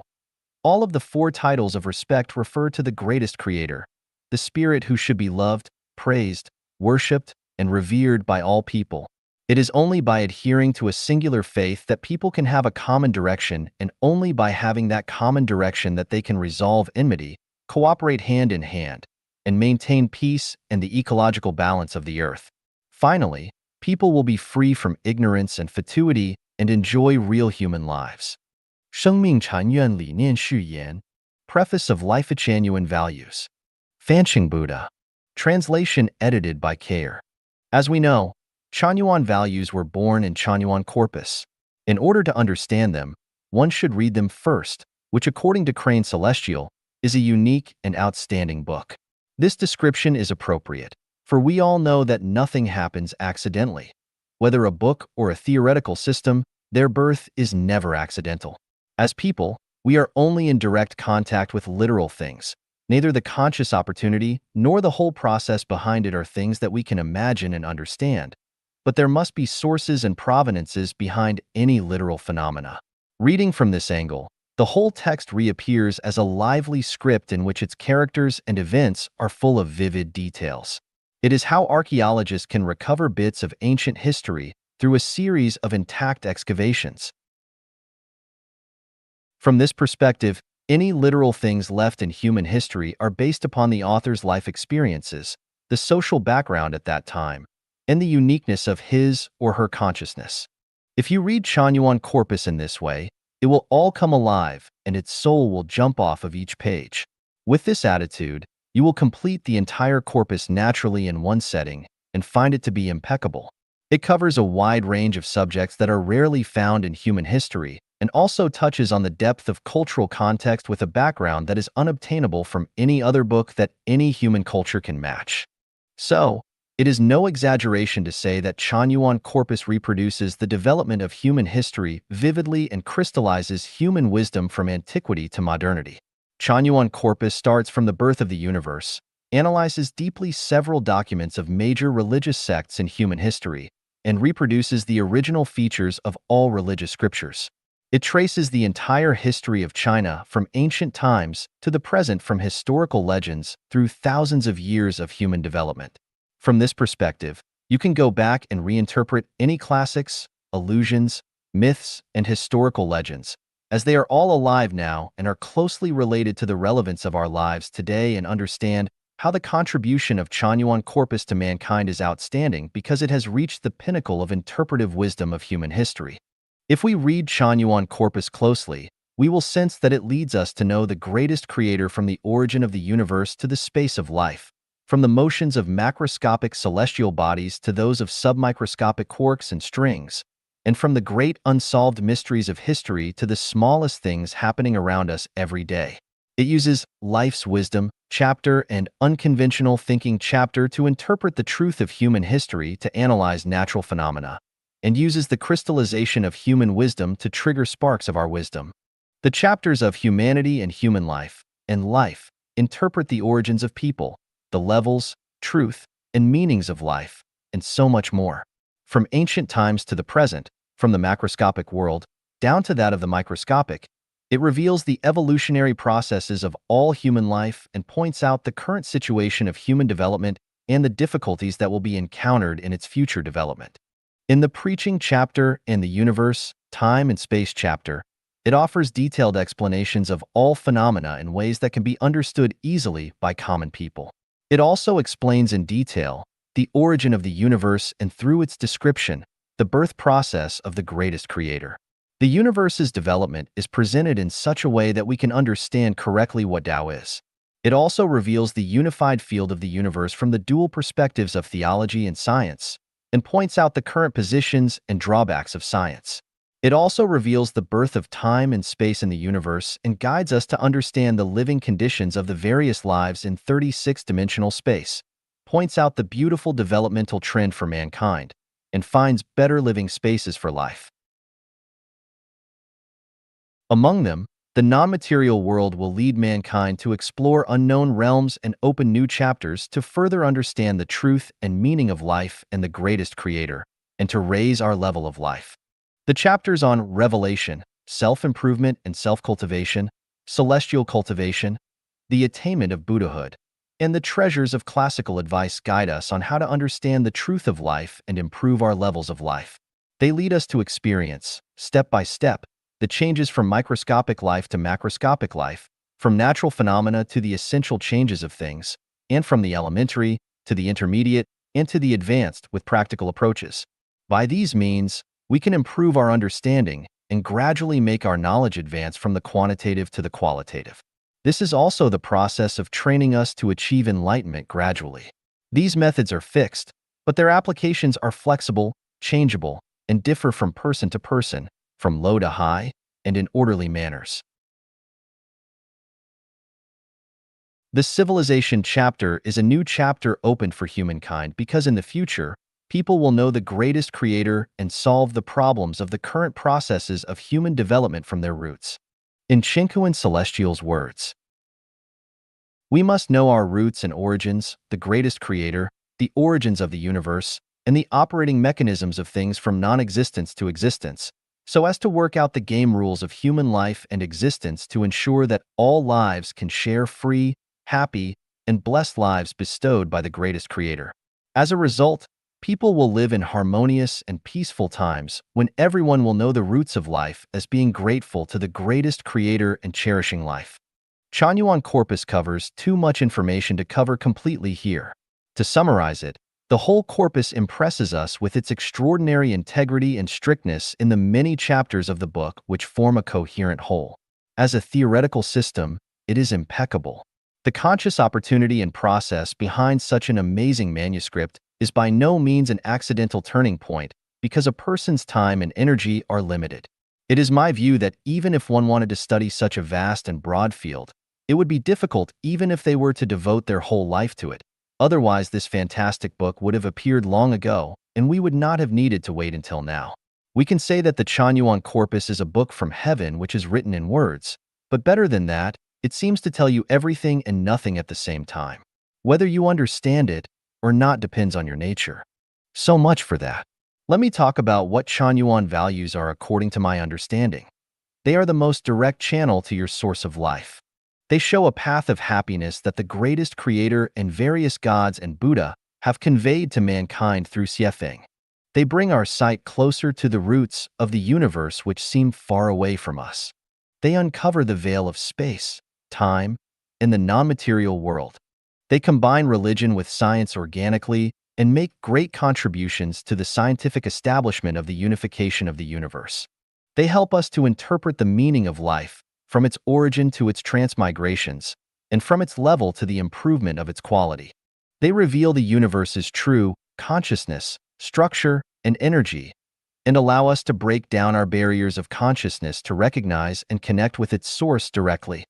All of the 4 titles of respect refer to the greatest creator, the spirit who should be loved, praised, worshipped, and revered by all people. It is only by adhering to a singular faith that people can have a common direction, and only by having that common direction that they can resolve enmity, cooperate hand in hand, and maintain peace and the ecological balance of the earth. Finally, people will be free from ignorance and fatuity and enjoy real human lives. 生命禅院理念序言 Preface of Lifechanyuan Values. Fancheng Buddha. Translation edited by Kayer. As we know, Chanyuan values were born in Chanyuan corpus. In order to understand them, one should read them first, which according to Crane Celestial, is a unique and outstanding book. This description is appropriate, for we all know that nothing happens accidentally. Whether a book or a theoretical system, their birth is never accidental. As people, we are only in direct contact with literal things. Neither the conscious opportunity nor the whole process behind it are things that we can imagine and understand. But there must be sources and provenances behind any literal phenomena. Reading from this angle, the whole text reappears as a lively script in which its characters and events are full of vivid details. It is how archaeologists can recover bits of ancient history through a series of intact excavations. From this perspective, any literal things left in human history are based upon the author's life experiences, the social background at that time, and the uniqueness of his or her consciousness. If you read Chanyuan corpus in this way, it will all come alive and its soul will jump off of each page. With this attitude, you will complete the entire corpus naturally in one setting and find it to be impeccable. It covers a wide range of subjects that are rarely found in human history and also touches on the depth of cultural context with a background that is unobtainable from any other book that any human culture can match. So, it is no exaggeration to say that Chanyuan corpus reproduces the development of human history vividly and crystallizes human wisdom from antiquity to modernity. Chanyuan corpus starts from the birth of the universe, analyzes deeply several documents of major religious sects in human history, and reproduces the original features of all religious scriptures. It traces the entire history of China from ancient times to the present, from historical legends through thousands of years of human development. From this perspective, you can go back and reinterpret any classics, illusions, myths, and historical legends, as they are all alive now and are closely related to the relevance of our lives today, and understand how the contribution of Chanyuan corpus to mankind is outstanding because it has reached the pinnacle of interpretive wisdom of human history. If we read Chanyuan corpus closely, we will sense that it leads us to know the greatest creator from the origin of the universe to the space of life, from the motions of macroscopic celestial bodies to those of submicroscopic quarks and strings, and from the great unsolved mysteries of history to the smallest things happening around us every day. It uses life's wisdom chapter and unconventional thinking chapter to interpret the truth of human history, to analyze natural phenomena, and uses the crystallization of human wisdom to trigger sparks of our wisdom. The chapters of humanity and human life and life interpret the origins of people, the levels, truth, and meanings of life, and so much more. From ancient times to the present, from the macroscopic world down to that of the microscopic, it reveals the evolutionary processes of all human life and points out the current situation of human development and the difficulties that will be encountered in its future development. In the preaching chapter and the universe, time and space chapter, it offers detailed explanations of all phenomena in ways that can be understood easily by common people. It also explains in detail the origin of the universe and, through its description, the birth process of the greatest creator. The universe's development is presented in such a way that we can understand correctly what Tao is. It also reveals the unified field of the universe from the dual perspectives of theology and science, and points out the current positions and drawbacks of science. It also reveals the birth of time and space in the universe and guides us to understand the living conditions of the various lives in 36-dimensional space, points out the beautiful developmental trend for mankind, and finds better living spaces for life. Among them, the non-material world will lead mankind to explore unknown realms and open new chapters to further understand the truth and meaning of life and the greatest creator, and to raise our level of life. The chapters on revelation, self-improvement and self-cultivation, celestial cultivation, the attainment of Buddhahood, and the treasures of classical advice guide us on how to understand the truth of life and improve our levels of life. They lead us to experience, step by step, the changes from microscopic life to macroscopic life, from natural phenomena to the essential changes of things, and from the elementary to the intermediate and to the advanced with practical approaches. By these means, we can improve our understanding and gradually make our knowledge advance from the quantitative to the qualitative. This is also the process of training us to achieve enlightenment gradually. These methods are fixed, but their applications are flexible, changeable, and differ from person to person, from low to high, and in orderly manners. The civilization chapter is a new chapter opened for humankind because in the future, people will know the greatest creator and solve the problems of the current processes of human development from their roots. In Lifechanyuan Celestial's words, we must know our roots and origins, the greatest creator, the origins of the universe, and the operating mechanisms of things from non-existence to existence, so as to work out the game rules of human life and existence to ensure that all lives can share free, happy, and blessed lives bestowed by the greatest creator. As a result, people will live in harmonious and peaceful times when everyone will know the roots of life as being grateful to the greatest creator and cherishing life. Chanyuan corpus covers too much information to cover completely here. To summarize it, the whole corpus impresses us with its extraordinary integrity and strictness in the many chapters of the book which form a coherent whole. As a theoretical system, it is impeccable. The conscious opportunity and process behind such an amazing manuscript is by no means an accidental turning point because a person's time and energy are limited. It is my view that even if one wanted to study such a vast and broad field, it would be difficult even if they were to devote their whole life to it. Otherwise, this fantastic book would have appeared long ago, and we would not have needed to wait until now. We can say that the Chanyuan corpus is a book from heaven which is written in words, but better than that, it seems to tell you everything and nothing at the same time. Whether you understand it or not depends on your nature. So much for that. Let me talk about what Chanyuan values are according to my understanding. They are the most direct channel to your source of life. They show a path of happiness that the greatest creator and various gods and Buddha have conveyed to mankind through Xiefeng. They bring our sight closer to the roots of the universe which seem far away from us. They uncover the veil of space, time, and the non-material world. They combine religion with science organically and make great contributions to the scientific establishment of the unification of the universe. They help us to interpret the meaning of life, from its origin to its transmigrations, and from its level to the improvement of its quality. They reveal the universe's true consciousness, structure, and energy, and allow us to break down our barriers of consciousness to recognize and connect with its source directly.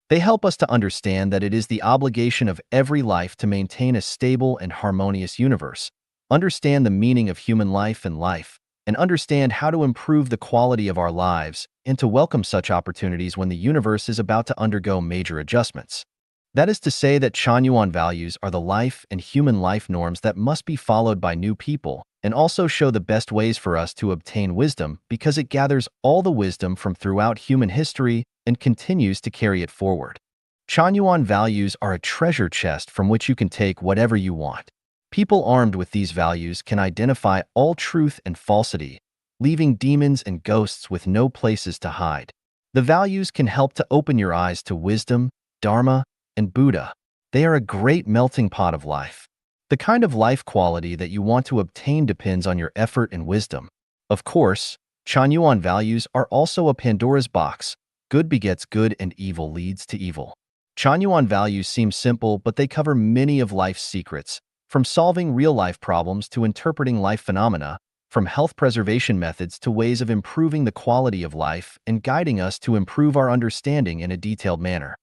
They help us to understand that it is the obligation of every life to maintain a stable and harmonious universe, understand the meaning of human life, and understand how to improve the quality of our lives and to welcome such opportunities when the universe is about to undergo major adjustments. That is to say that Chanyuan values are the life and human life norms that must be followed by new people and also show the best ways for us to obtain wisdom because it gathers all the wisdom from throughout human history and continues to carry it forward. Chanyuan values are a treasure chest from which you can take whatever you want. People armed with these values can identify all truth and falsity, leaving demons and ghosts with no places to hide. The values can help to open your eyes to wisdom, Dharma, and Buddha. They are a great melting pot of life. The kind of life quality that you want to obtain depends on your effort and wisdom. Of course, Chanyuan values are also a Pandora's box. Good begets good and evil leads to evil. Chanyuan values seem simple, but they cover many of life's secrets, from solving real-life problems to interpreting life phenomena, from health preservation methods to ways of improving the quality of life and guiding us to improve our understanding in a detailed manner.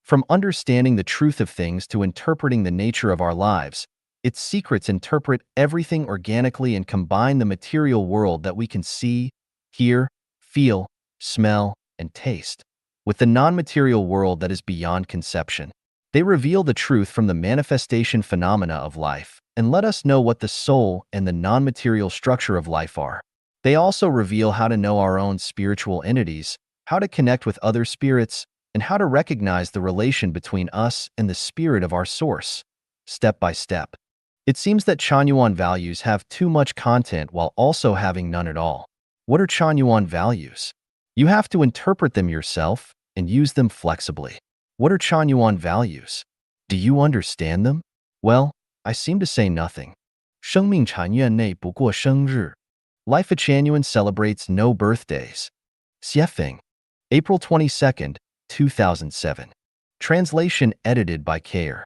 From understanding the truth of things to interpreting the nature of our lives, its secrets interpret everything organically and combine the material world that we can see, hear, feel, smell, and taste with the non-material world that is beyond conception. They reveal the truth from the manifestation phenomena of life and let us know what the soul and the non-material structure of life are. They also reveal how to know our own spiritual entities, how to connect with other spirits, and how to recognize the relation between us and the spirit of our source, step by step. It seems that Chanyuan values have too much content while also having none at all. What are Chanyuan values? You have to interpret them yourself and use them flexibly. What are Chanyuan values? Do you understand them? Well, I seem to say nothing. 生命禅院内不过生日. Lifechanyuan celebrates no birthdays. Xiefeng, April 22nd, 2007. Translation edited by Care.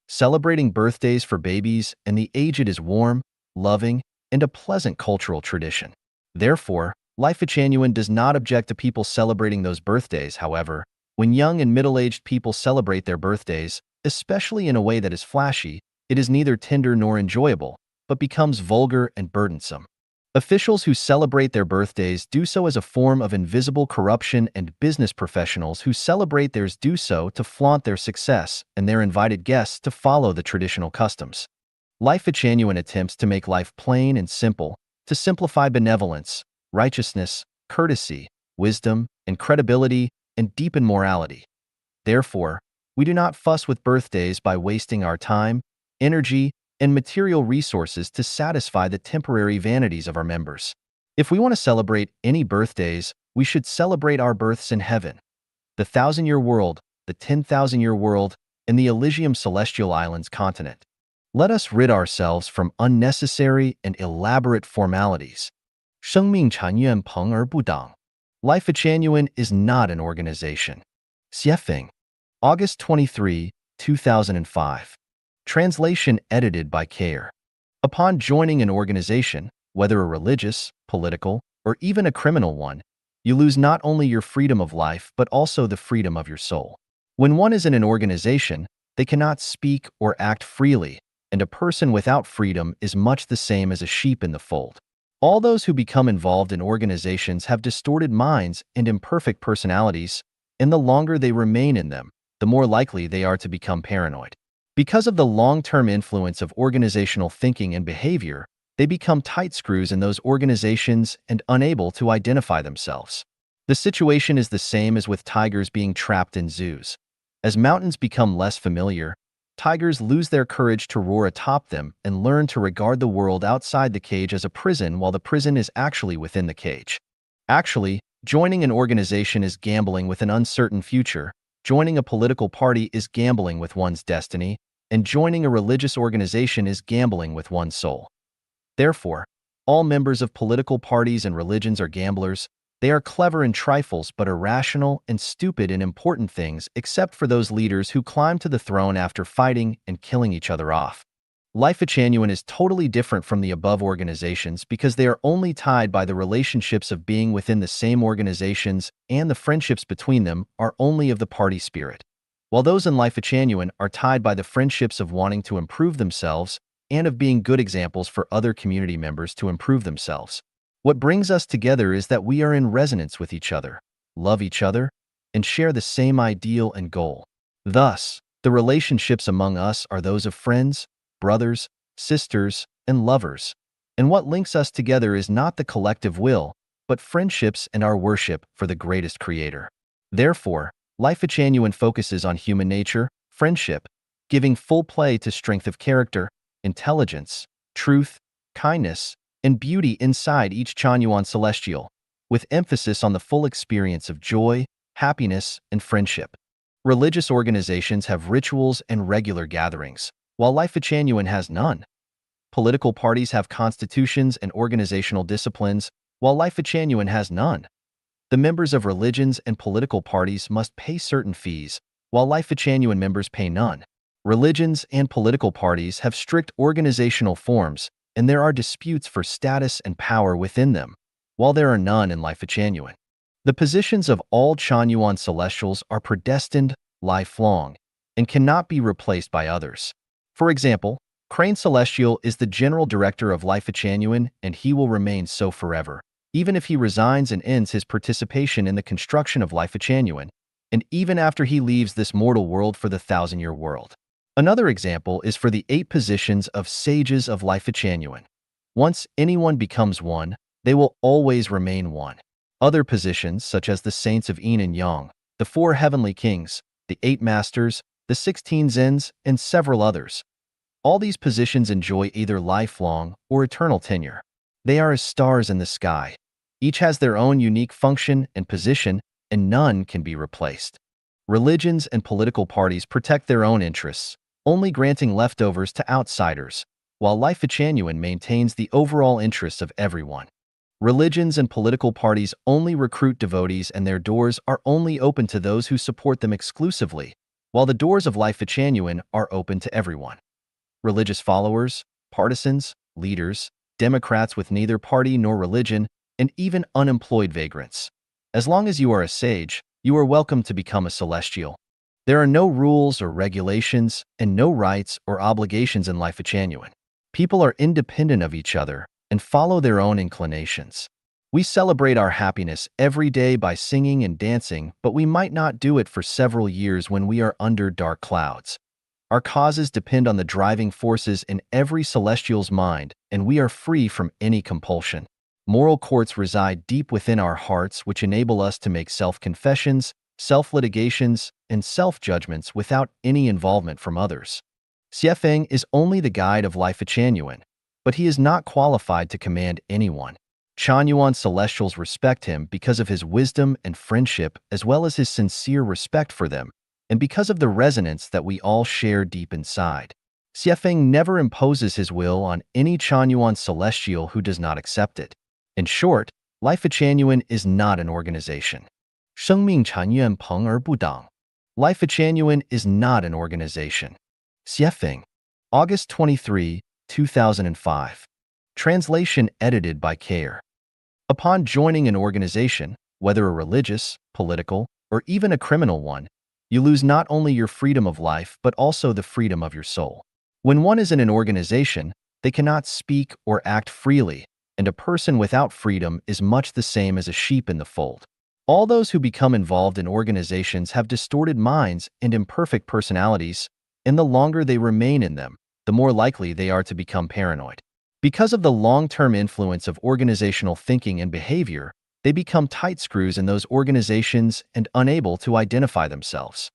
Celebrating birthdays for babies and the aged is warm, loving, and a pleasant cultural tradition. Therefore, Lifechanyuan does not object to people celebrating those birthdays. However, when young and middle-aged people celebrate their birthdays, especially in a way that is flashy, it is neither tender nor enjoyable, but becomes vulgar and burdensome. Officials who celebrate their birthdays do so as a form of invisible corruption, and business professionals who celebrate theirs do so to flaunt their success and their invited guests to follow the traditional customs. Lifechanyuan attempts to make life plain and simple, to simplify benevolence, righteousness, courtesy, wisdom, and credibility, and deepen morality. Therefore, we do not fuss with birthdays by wasting our time, energy, and material resources to satisfy the temporary vanities of our members. If we want to celebrate any birthdays, we should celebrate our births in heaven, the 1,000-year world, the 10,000-year world, and the Elysium Celestial Islands continent. Let us rid ourselves from unnecessary and elaborate formalities. 生命禅院朋而不党. Lifechanyuan is not an organization. Xiefeng, August 23, 2005. Translation edited by Care. Upon joining an organization, whether a religious, political, or even a criminal one, you lose not only your freedom of life but also the freedom of your soul. When one is in an organization, they cannot speak or act freely, and a person without freedom is much the same as a sheep in the fold. All those who become involved in organizations have distorted minds and imperfect personalities, and the longer they remain in them, the more likely they are to become paranoid. Because of the long-term influence of organizational thinking and behavior, they become tight screws in those organizations and unable to identify themselves. The situation is the same as with tigers being trapped in zoos. As mountains become less familiar, tigers lose their courage to roar atop them and learn to regard the world outside the cage as a prison while the prison is actually within the cage. Actually, joining an organization is gambling with an uncertain future, joining a political party is gambling with one's destiny, and joining a religious organization is gambling with one's soul. Therefore, all members of political parties and religions are gamblers. They are clever in trifles but irrational and stupid in important things, except for those leaders who climb to the throne after fighting and killing each other off. Lifechanyuan is totally different from the above organizations because they are only tied by the relationships of being within the same organizations, and the friendships between them are only of the party spirit. While those in Lifechanyuan are tied by the friendships of wanting to improve themselves and of being good examples for other community members to improve themselves. What brings us together is that we are in resonance with each other, love each other, and share the same ideal and goal. Thus, the relationships among us are those of friends, brothers, sisters, and lovers. And what links us together is not the collective will, but friendships and our worship for the greatest creator. Therefore, Lifechanyuan focuses on human nature, friendship, giving full play to strength of character, intelligence, truth, kindness, and beauty inside each Chanyuan celestial, with emphasis on the full experience of joy, happiness, and friendship. Religious organizations have rituals and regular gatherings, while Lifechanyuan has none. Political parties have constitutions and organizational disciplines, while Lifechanyuan has none. The members of religions and political parties must pay certain fees, while Lifechanyuan members pay none. Religions and political parties have strict organizational forms, and there are disputes for status and power within them, while there are none in Lifechanyuan. The positions of all Chanyuan celestials are predestined, lifelong, and cannot be replaced by others. For example, Crane Celestial is the general director of Lifechanyuan, and he will remain so forever, even if he resigns and ends his participation in the construction of Lifechanyuan, and even after he leaves this mortal world for the 1,000-year world. Another example is for the 8 positions of sages of Lifechanyuan. Once anyone becomes one, they will always remain one. Other positions, such as the saints of Yin and Yang, the 4 heavenly kings, the 8 masters, the 16 zens, and several others. All these positions enjoy either lifelong or eternal tenure. They are as stars in the sky. Each has their own unique function and position, and none can be replaced. Religions and political parties protect their own interests, only granting leftovers to outsiders, while Lifechanyuan maintains the overall interests of everyone. Religions and political parties only recruit devotees, and their doors are only open to those who support them exclusively, while the doors of Lifechanyuan are open to everyone. Religious followers, partisans, leaders, Democrats with neither party nor religion, and even unemployed vagrants. As long as you are a sage, you are welcome to become a celestial. There are no rules or regulations and no rights or obligations in Lifechanyuan. People are independent of each other and follow their own inclinations. We celebrate our happiness every day by singing and dancing, but we might not do it for several years when we are under dark clouds. Our causes depend on the driving forces in every celestial's mind, and we are free from any compulsion. Moral courts reside deep within our hearts, which enable us to make self-confessions, self-litigations, and self-judgments without any involvement from others. Xiefeng is only the guide of Lifechanyuan, but he is not qualified to command anyone. Chanyuan celestials respect him because of his wisdom and friendship, as well as his sincere respect for them, and because of the resonance that we all share deep inside. Xiefeng never imposes his will on any Chanyuan celestial who does not accept it. In short, Lifechanyuan is not an organization. 生命禅院朋而不党. Lifechanyuan is not an organization. Xiefeng. August 23, 2005. Translation edited by Kayer. Upon joining an organization, whether a religious, political, or even a criminal one, you lose not only your freedom of life but also the freedom of your soul. When one is in an organization, they cannot speak or act freely, and a person without freedom is much the same as a sheep in the fold. All those who become involved in organizations have distorted minds and imperfect personalities, and the longer they remain in them, the more likely they are to become paranoid. Because of the long-term influence of organizational thinking and behavior, They become tight screws in those organizations and unable to identify themselves.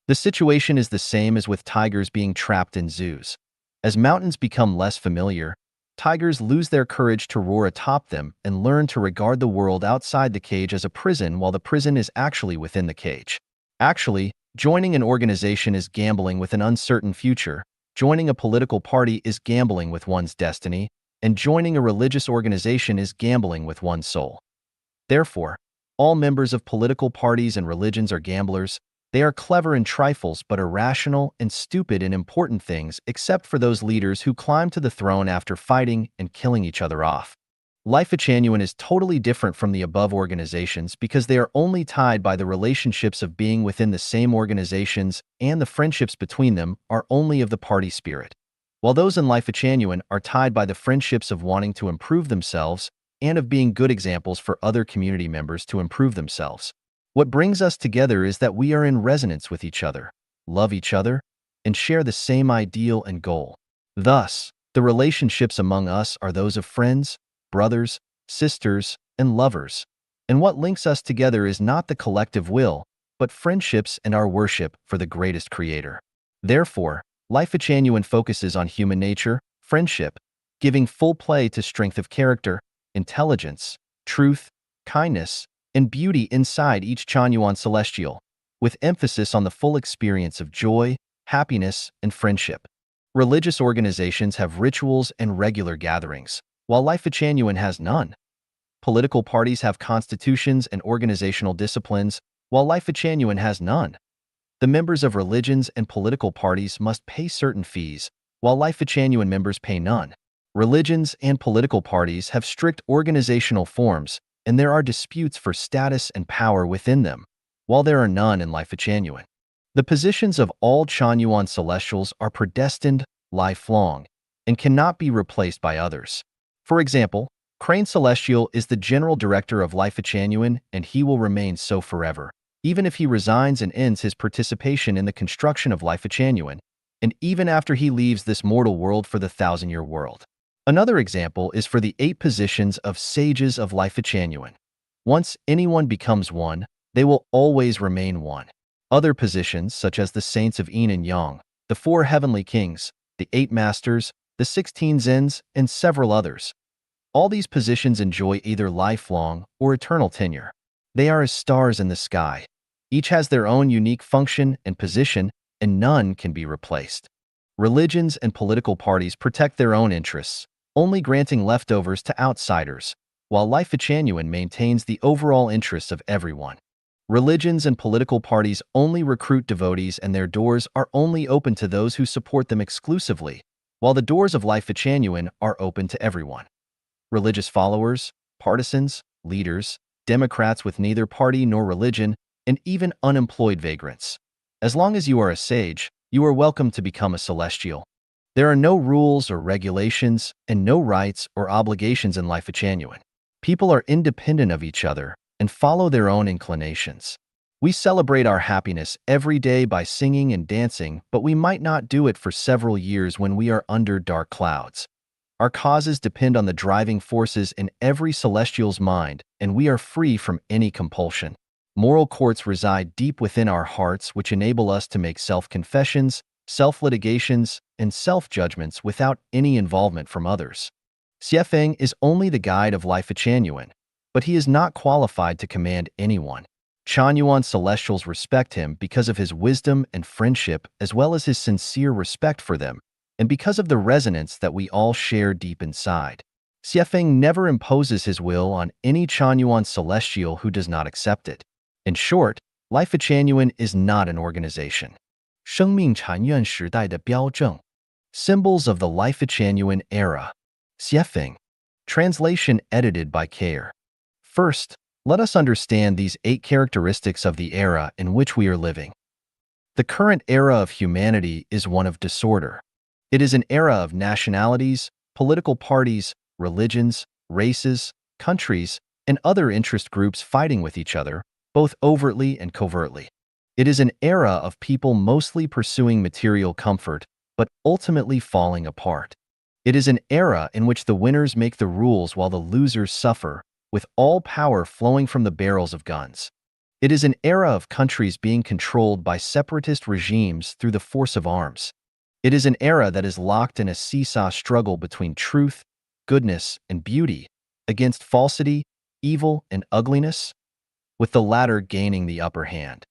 The situation is the same as with tigers being trapped in zoos. As mountains become less familiar, tigers lose their courage to roar atop them and learn to regard the world outside the cage as a prison while the prison is actually within the cage. Actually, joining an organization is gambling with an uncertain future, joining a political party is gambling with one's destiny, and joining a religious organization is gambling with one's soul. Therefore, all members of political parties and religions are gamblers. They are clever in trifles but irrational and stupid in important things, except for those leaders who climb to the throne after fighting and killing each other off. Lifechanyuan is totally different from the above organizations because they are only tied by the relationships of being within the same organizations, and the friendships between them are only of the party spirit. While those in Lifechanyuan are tied by the friendships of wanting to improve themselves and of being good examples for other community members to improve themselves. What brings us together is that we are in resonance with each other, love each other, and share the same ideal and goal. Thus, the relationships among us are those of friends, brothers, sisters, and lovers. And what links us together is not the collective will, but friendships and our worship for the greatest creator. Therefore, Lifechanyuan focuses on human nature, friendship, giving full play to strength of character, intelligence, truth, kindness, and beauty inside each Chanyuan celestial, with emphasis on the full experience of joy, happiness, and friendship. Religious organizations have rituals and regular gatherings, while Lifechanyuan has none. Political parties have constitutions and organizational disciplines, while Lifechanyuan has none. The members of religions and political parties must pay certain fees, while Lifechanyuan members pay none. Religions and political parties have strict organizational forms, and there are disputes for status and power within them, while there are none in Lifechanyuan. The positions of all Chanyuan celestials are predestined, lifelong, and cannot be replaced by others. For example, Crane Celestial is the general director of Lifechanyuan, and he will remain so forever, even if he resigns and ends his participation in the construction of Lifechanyuan, and even after he leaves this mortal world for the 1,000-year world. Another example is for the 8 positions of sages of Lifechanyuan. Once anyone becomes one, they will always remain one. Other positions, such as the saints of Yin and Yang, the 4 heavenly kings, the 8 masters, the 16 zens, and several others. All these positions enjoy either lifelong or eternal tenure. They are as stars in the sky. Each has their own unique function and position, and none can be replaced. Religions and political parties protect their own interests, only granting leftovers to outsiders, while Lifechanyuan maintains the overall interests of everyone. Religions and political parties only recruit devotees, and their doors are only open to those who support them exclusively, while the doors of Lifechanyuan are open to everyone. Religious followers, partisans, leaders, Democrats with neither party nor religion, and even unemployed vagrants. As long as you are a sage, you are welcome to become a celestial. There are no rules or regulations and no rights or obligations in Lifechanyuan. People are independent of each other and follow their own inclinations. We celebrate our happiness every day by singing and dancing, but we might not do it for several years when we are under dark clouds. Our causes depend on the driving forces in every celestial's mind, and we are free from any compulsion. Moral courts reside deep within our hearts, which enable us to make self-confessions, self-litigations, and self-judgments without any involvement from others. Xiefeng is only the guide of Lifechanyuan, but he is not qualified to command anyone. Chanyuan celestials respect him because of his wisdom and friendship, as well as his sincere respect for them, and because of the resonance that we all share deep inside. Xiefeng never imposes his will on any Chanyuan celestial who does not accept it. In short, Lifechanyuan is not an organization. 生命禅院时代的标证 Symbols of the Lifechanyuan era. Xiefeng. Translation edited by Care. First, let us understand these 8 characteristics of the era in which we are living. The current era of humanity is one of disorder. It is an era of nationalities, political parties, religions, races, countries, and other interest groups fighting with each other, both overtly and covertly. It is an era of people mostly pursuing material comfort, but ultimately falling apart. It is an era in which the winners make the rules while the losers suffer, with all power flowing from the barrels of guns. It is an era of countries being controlled by separatist regimes through the force of arms. It is an era that is locked in a seesaw struggle between truth, goodness, and beauty, against falsity, evil, and ugliness, with the latter gaining the upper hand.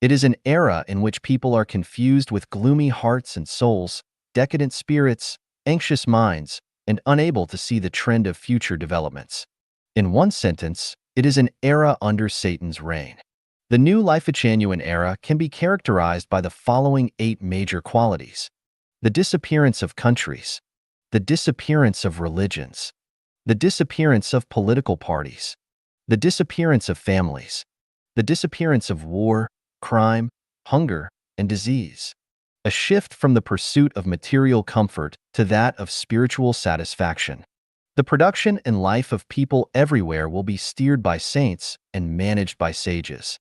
It is an era in which people are confused with gloomy hearts and souls, decadent spirits, anxious minds, and unable to see the trend of future developments. In one sentence, it is an era under Satan's reign. The new Lifechanyuan era can be characterized by the following 8 major qualities: the disappearance of countries, the disappearance of religions, the disappearance of political parties, the disappearance of families, the disappearance of war, crime, hunger, and disease, a shift from the pursuit of material comfort to that of spiritual satisfaction. The production and life of people everywhere will be steered by saints and managed by sages.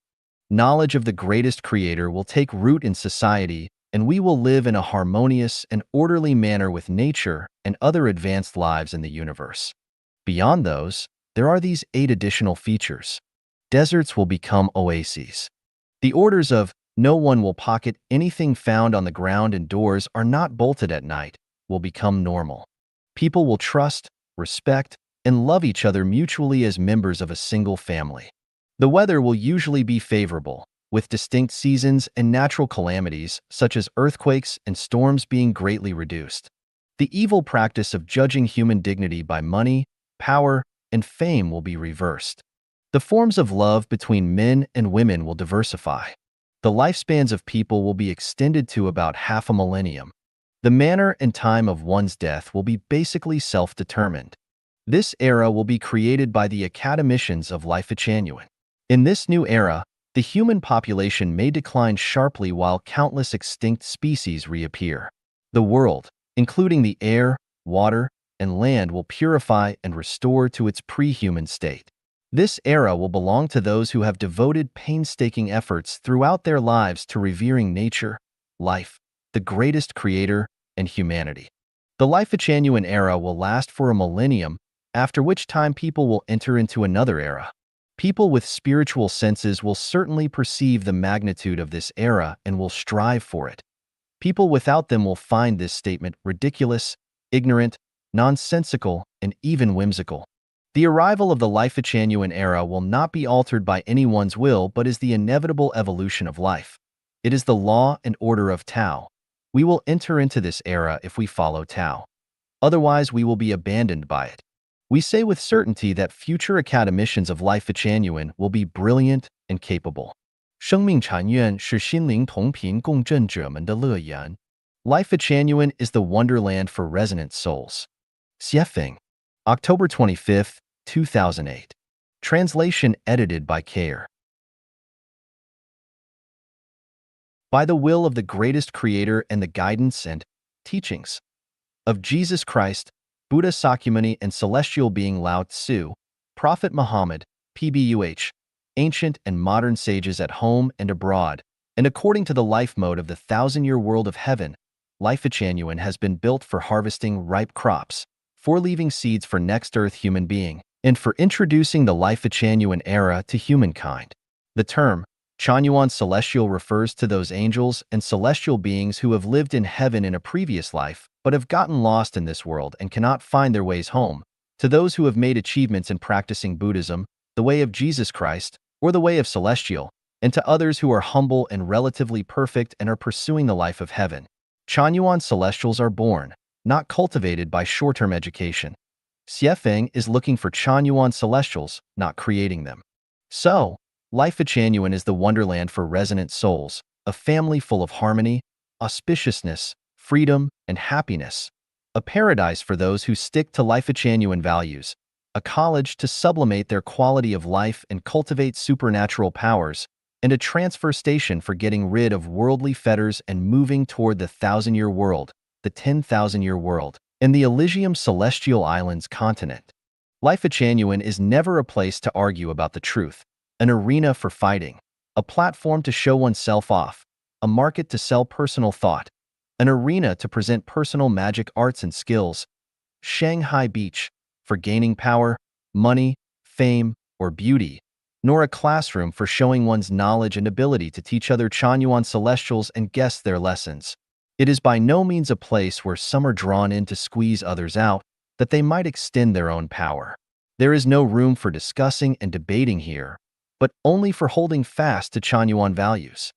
Knowledge of the greatest Creator will take root in society, and we will live in a harmonious and orderly manner with nature and other advanced lives in the universe. Beyond those, there are these 8 additional features. Deserts will become oases. The orders of "no one will pocket anything found on the ground and doors are not bolted at night" will become normal. People will trust, respect, and love each other mutually as members of a single family. The weather will usually be favorable, with distinct seasons and natural calamities such as earthquakes and storms being greatly reduced. The evil practice of judging human dignity by money, power, and fame will be reversed. The forms of love between men and women will diversify. The lifespans of people will be extended to about half a millennium. The manner and time of one's death will be basically self-determined. This era will be created by the academicians of Lifechanyuan. In this new era, the human population may decline sharply while countless extinct species reappear. The world, including the air, water, and land, will purify and restore to its pre-human state. This era will belong to those who have devoted painstaking efforts throughout their lives to revering nature, life, the greatest Creator, and humanity. The Lifechanyuan era will last for a millennium, after which time people will enter into another era. People with spiritual senses will certainly perceive the magnitude of this era and will strive for it. People without them will find this statement ridiculous, ignorant, nonsensical, and even whimsical. The arrival of the Lifechanyuan era will not be altered by anyone's will but is the inevitable evolution of life. It is the law and order of Tao. We will enter into this era if we follow Tao. Otherwise, we will be abandoned by it. We say with certainty that future academicians of Lifechanyuan will be brilliant and capable. 生命禅院是心灵同频共振者们的乐园. Lifechanyuan is the wonderland for resonant souls. Xiefeng, October 25, 2008. Translation edited by Kayer. By the will of the greatest Creator and the guidance and teachings of Jesus Christ, Buddha Sakyamuni, and celestial being Lao Tzu, Prophet Muhammad, PBUH, ancient and modern sages at home and abroad, and according to the life mode of the 1,000-year world of heaven, Lifechanyuan has been built for harvesting ripe crops, for leaving seeds for next earth human being, and for introducing the Lifechanyuan era to humankind. The term Chanyuan celestial refers to those angels and celestial beings who have lived in heaven in a previous life, but have gotten lost in this world and cannot find their ways home, to those who have made achievements in practicing Buddhism, the way of Jesus Christ, or the way of celestial, and to others who are humble and relatively perfect and are pursuing the life of heaven. Chanyuan celestials are born, not cultivated by short-term education. Xiefeng is looking for Chanyuan celestials, not creating them. So, Lifechanyuan is the wonderland for resonant souls, a family full of harmony, auspiciousness, freedom, and happiness, a paradise for those who stick to Lifechanyuan values, a college to sublimate their quality of life and cultivate supernatural powers, and a transfer station for getting rid of worldly fetters and moving toward the 1,000-year world, the 10,000-year world, and the Elysium Celestial Islands continent. Lifechanyuan is never a place to argue about the truth, an arena for fighting, a platform to show oneself off, a market to sell personal thought, an arena to present personal magic arts and skills, Shanghai Beach, for gaining power, money, fame, or beauty, nor a classroom for showing one's knowledge and ability to teach other Chanyuan celestials and guests their lessons. It is by no means a place where some are drawn in to squeeze others out, that they might extend their own power. There is no room for discussing and debating here, but only for holding fast to Chanyuan values.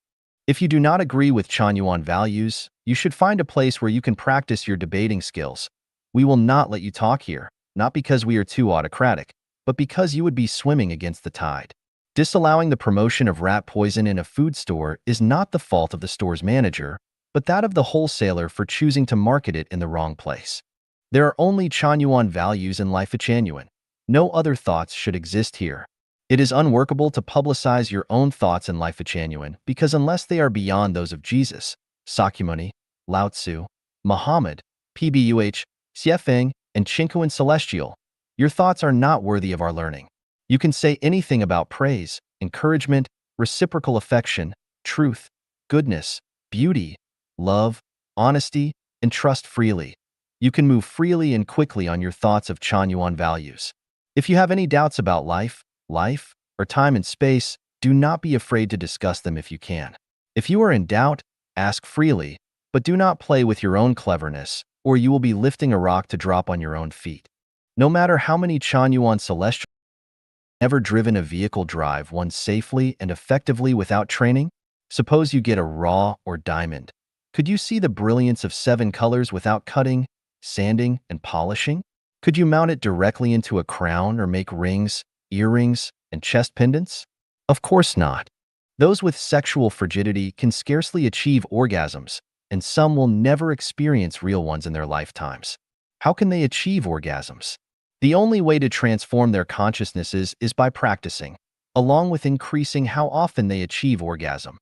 If you do not agree with Chanyuan values, you should find a place where you can practice your debating skills. We will not let you talk here, not because we are too autocratic, but because you would be swimming against the tide. Disallowing the promotion of rat poison in a food store is not the fault of the store's manager, but that of the wholesaler for choosing to market it in the wrong place. There are only Chanyuan values in Lifechanyuan. No other thoughts should exist here. It is unworkable to publicize your own thoughts in Lifechanyuan because unless they are beyond those of Jesus, Sakyamuni, Lao Tzu, Muhammad, Pbuh, Xiefeng, and Chinkuan Celestial, your thoughts are not worthy of our learning. You can say anything about praise, encouragement, reciprocal affection, truth, goodness, beauty, love, honesty, and trust freely. You can move freely and quickly on your thoughts of Chanyuan values. If you have any doubts about life, or time and space, do not be afraid to discuss them if you can. If you are in doubt, ask freely, but do not play with your own cleverness, or you will be lifting a rock to drop on your own feet. No matter how many Chanyuan celestials have ever driven a vehicle, drive one safely and effectively without training? Suppose you get a raw or diamond. Could you see the brilliance of 7 colors without cutting, sanding, and polishing? Could you mount it directly into a crown or make rings, earrings, and chest pendants? Of course not. Those with sexual frigidity can scarcely achieve orgasms, and some will never experience real ones in their lifetimes. How can they achieve orgasms? The only way to transform their consciousnesses is by practicing, along with increasing how often they achieve orgasm.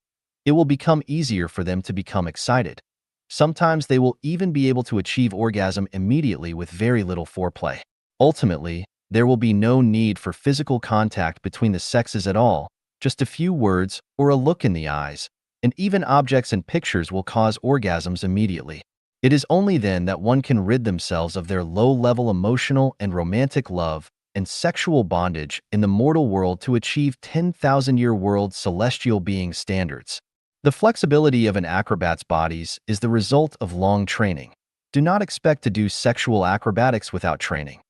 It will become easier for them to become excited. Sometimes they will even be able to achieve orgasm immediately with very little foreplay. Ultimately, there will be no need for physical contact between the sexes at all, just a few words or a look in the eyes, and even objects and pictures will cause orgasms immediately. It is only then that one can rid themselves of their low-level emotional and romantic love and sexual bondage in the mortal world to achieve 10,000-year world celestial being standards. The flexibility of an acrobat's bodies is the result of long training. Do not expect to do sexual acrobatics without training.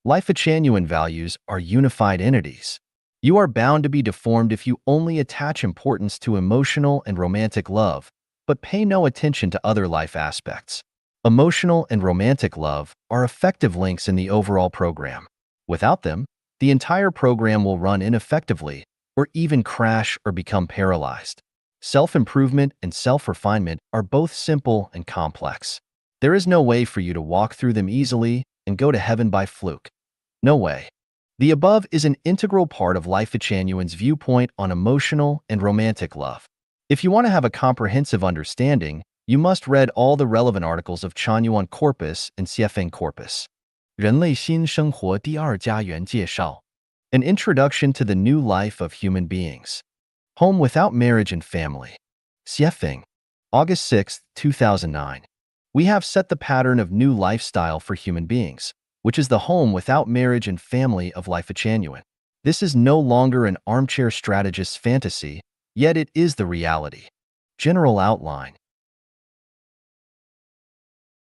Lifechanyuan values are unified entities. You are bound to be deformed if you only attach importance to emotional and romantic love, but pay no attention to other life aspects. Emotional and romantic love are effective links in the overall program. Without them, the entire program will run ineffectively, or even crash or become paralyzed. Self-improvement and self-refinement are both simple and complex. There is no way for you to walk through them easily and go to heaven by fluke. No way. The above is an integral part of Lifechanyuan's viewpoint on emotional and romantic love. If you want to have a comprehensive understanding, you must read all the relevant articles of Chanyuan Corpus and Xiefeng Corpus. 人类新生活第二家园介绍 An Introduction to the New Life of Human Beings. Home Without Marriage and Family. Xiefeng. August 6, 2009. We have set the pattern of new lifestyle for human beings, which is the home without marriage and family of Lifechanyuan. This is no longer an armchair strategist's fantasy, yet it is the reality. General outline.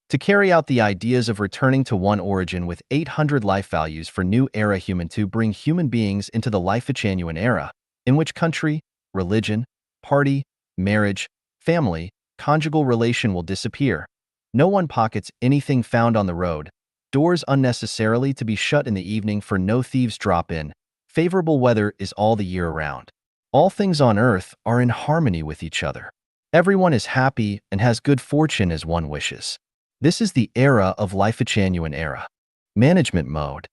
To carry out the ideas of returning to one origin with 800 life values for new era human to bring human beings into the Lifechanyuan era, in which country, religion, party, marriage, family, conjugal relation will disappear. No one pockets anything found on the road, doors unnecessarily to be shut in the evening for no thieves drop in, favorable weather is all the year around. All things on earth are in harmony with each other. Everyone is happy and has good fortune as one wishes. This is the era of Lifechanyuan era. Management mode.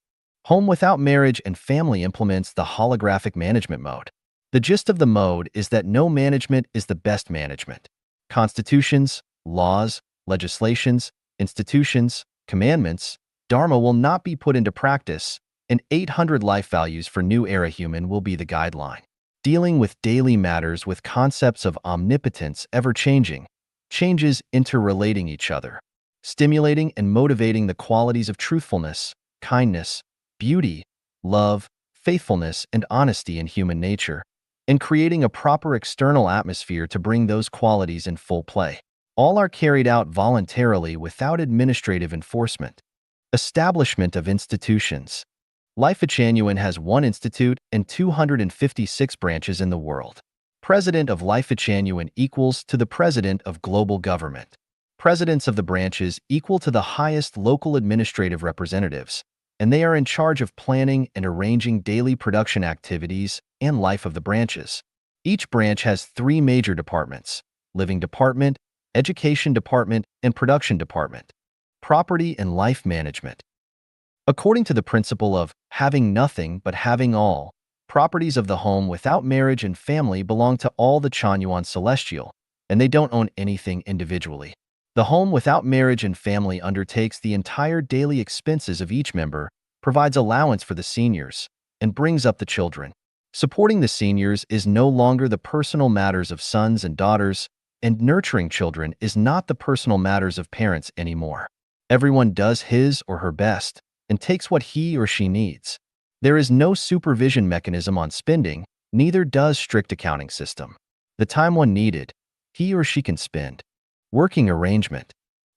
Home without marriage and family implements the holographic management mode. The gist of the mode is that no management is the best management. Constitutions, laws, legislations, institutions, commandments, dharma will not be put into practice, and 800 life values for new era human will be the guideline. Dealing with daily matters with concepts of omnipotence ever-changing, changes interrelating each other. Stimulating and motivating the qualities of truthfulness, kindness, beauty, love, faithfulness, and honesty in human nature, and creating a proper external atmosphere to bring those qualities in full play. All are carried out voluntarily without administrative enforcement. Establishment of institutions. Lifechanyuan has one institute and 256 branches in the world. President of Lifechanyuan equals to the President of Global Government. Presidents of the branches equal to the highest local administrative representatives, and they are in charge of planning and arranging daily production activities and life of the branches. Each branch has three major departments: Living Department, Education Department, and Production Department. Property and Life Management. According to the principle of having nothing but having all, properties of the home without marriage and family belong to all the Chanyuan Celestial, and they don't own anything individually. The home without marriage and family undertakes the entire daily expenses of each member, provides allowance for the seniors, and brings up the children. Supporting the seniors is no longer the personal matters of sons and daughters, and nurturing children is not the personal matters of parents anymore. Everyone does his or her best and takes what he or she needs. There is no supervision mechanism on spending, neither does strict accounting system. The time one needed, he or she can spend. Working arrangement.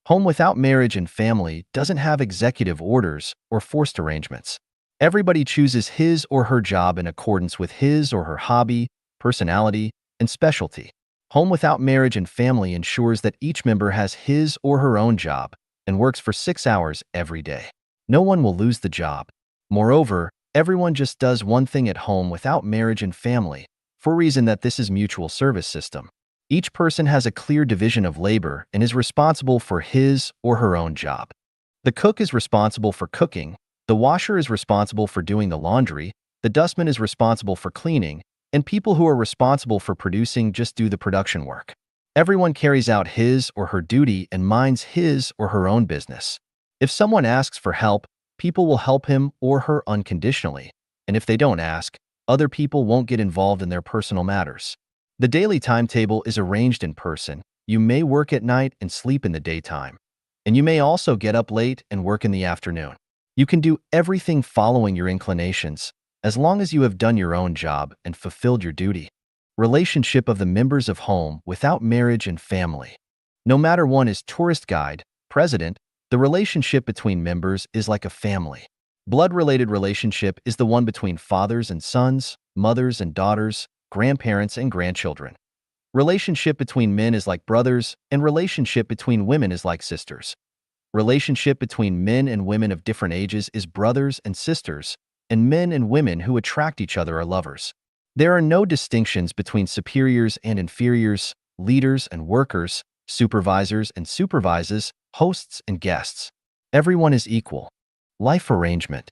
Home without marriage and family doesn't have executive orders or forced arrangements. Everybody chooses his or her job in accordance with his or her hobby, personality, and specialty. Home without marriage and family ensures that each member has his or her own job and works for 6 hours every day. No one will lose the job. Moreover, everyone just does one thing at home without marriage and family, for a reason that this is mutual service system. Each person has a clear division of labor and is responsible for his or her own job. The cook is responsible for cooking, the washer is responsible for doing the laundry, the dustman is responsible for cleaning, and people who are responsible for producing just do the production work. Everyone carries out his or her duty and minds his or her own business. If someone asks for help, people will help him or her unconditionally, and if they don't ask, other people won't get involved in their personal matters. The daily timetable is arranged in person. You may work at night and sleep in the daytime, and you may also get up late and work in the afternoon. You can do everything following your inclinations, as long as you have done your own job and fulfilled your duty. Relationship of the members of home without marriage and family. No matter one is tourist guide, president, the relationship between members is like a family. Blood-related relationship is the one between fathers and sons, mothers and daughters, grandparents and grandchildren. Relationship between men is like brothers, and relationship between women is like sisters. Relationship between men and women of different ages is brothers and sisters, and men and women who attract each other are lovers. There are no distinctions between superiors and inferiors, leaders and workers, supervisors and supervises, hosts and guests. Everyone is equal. Life arrangement.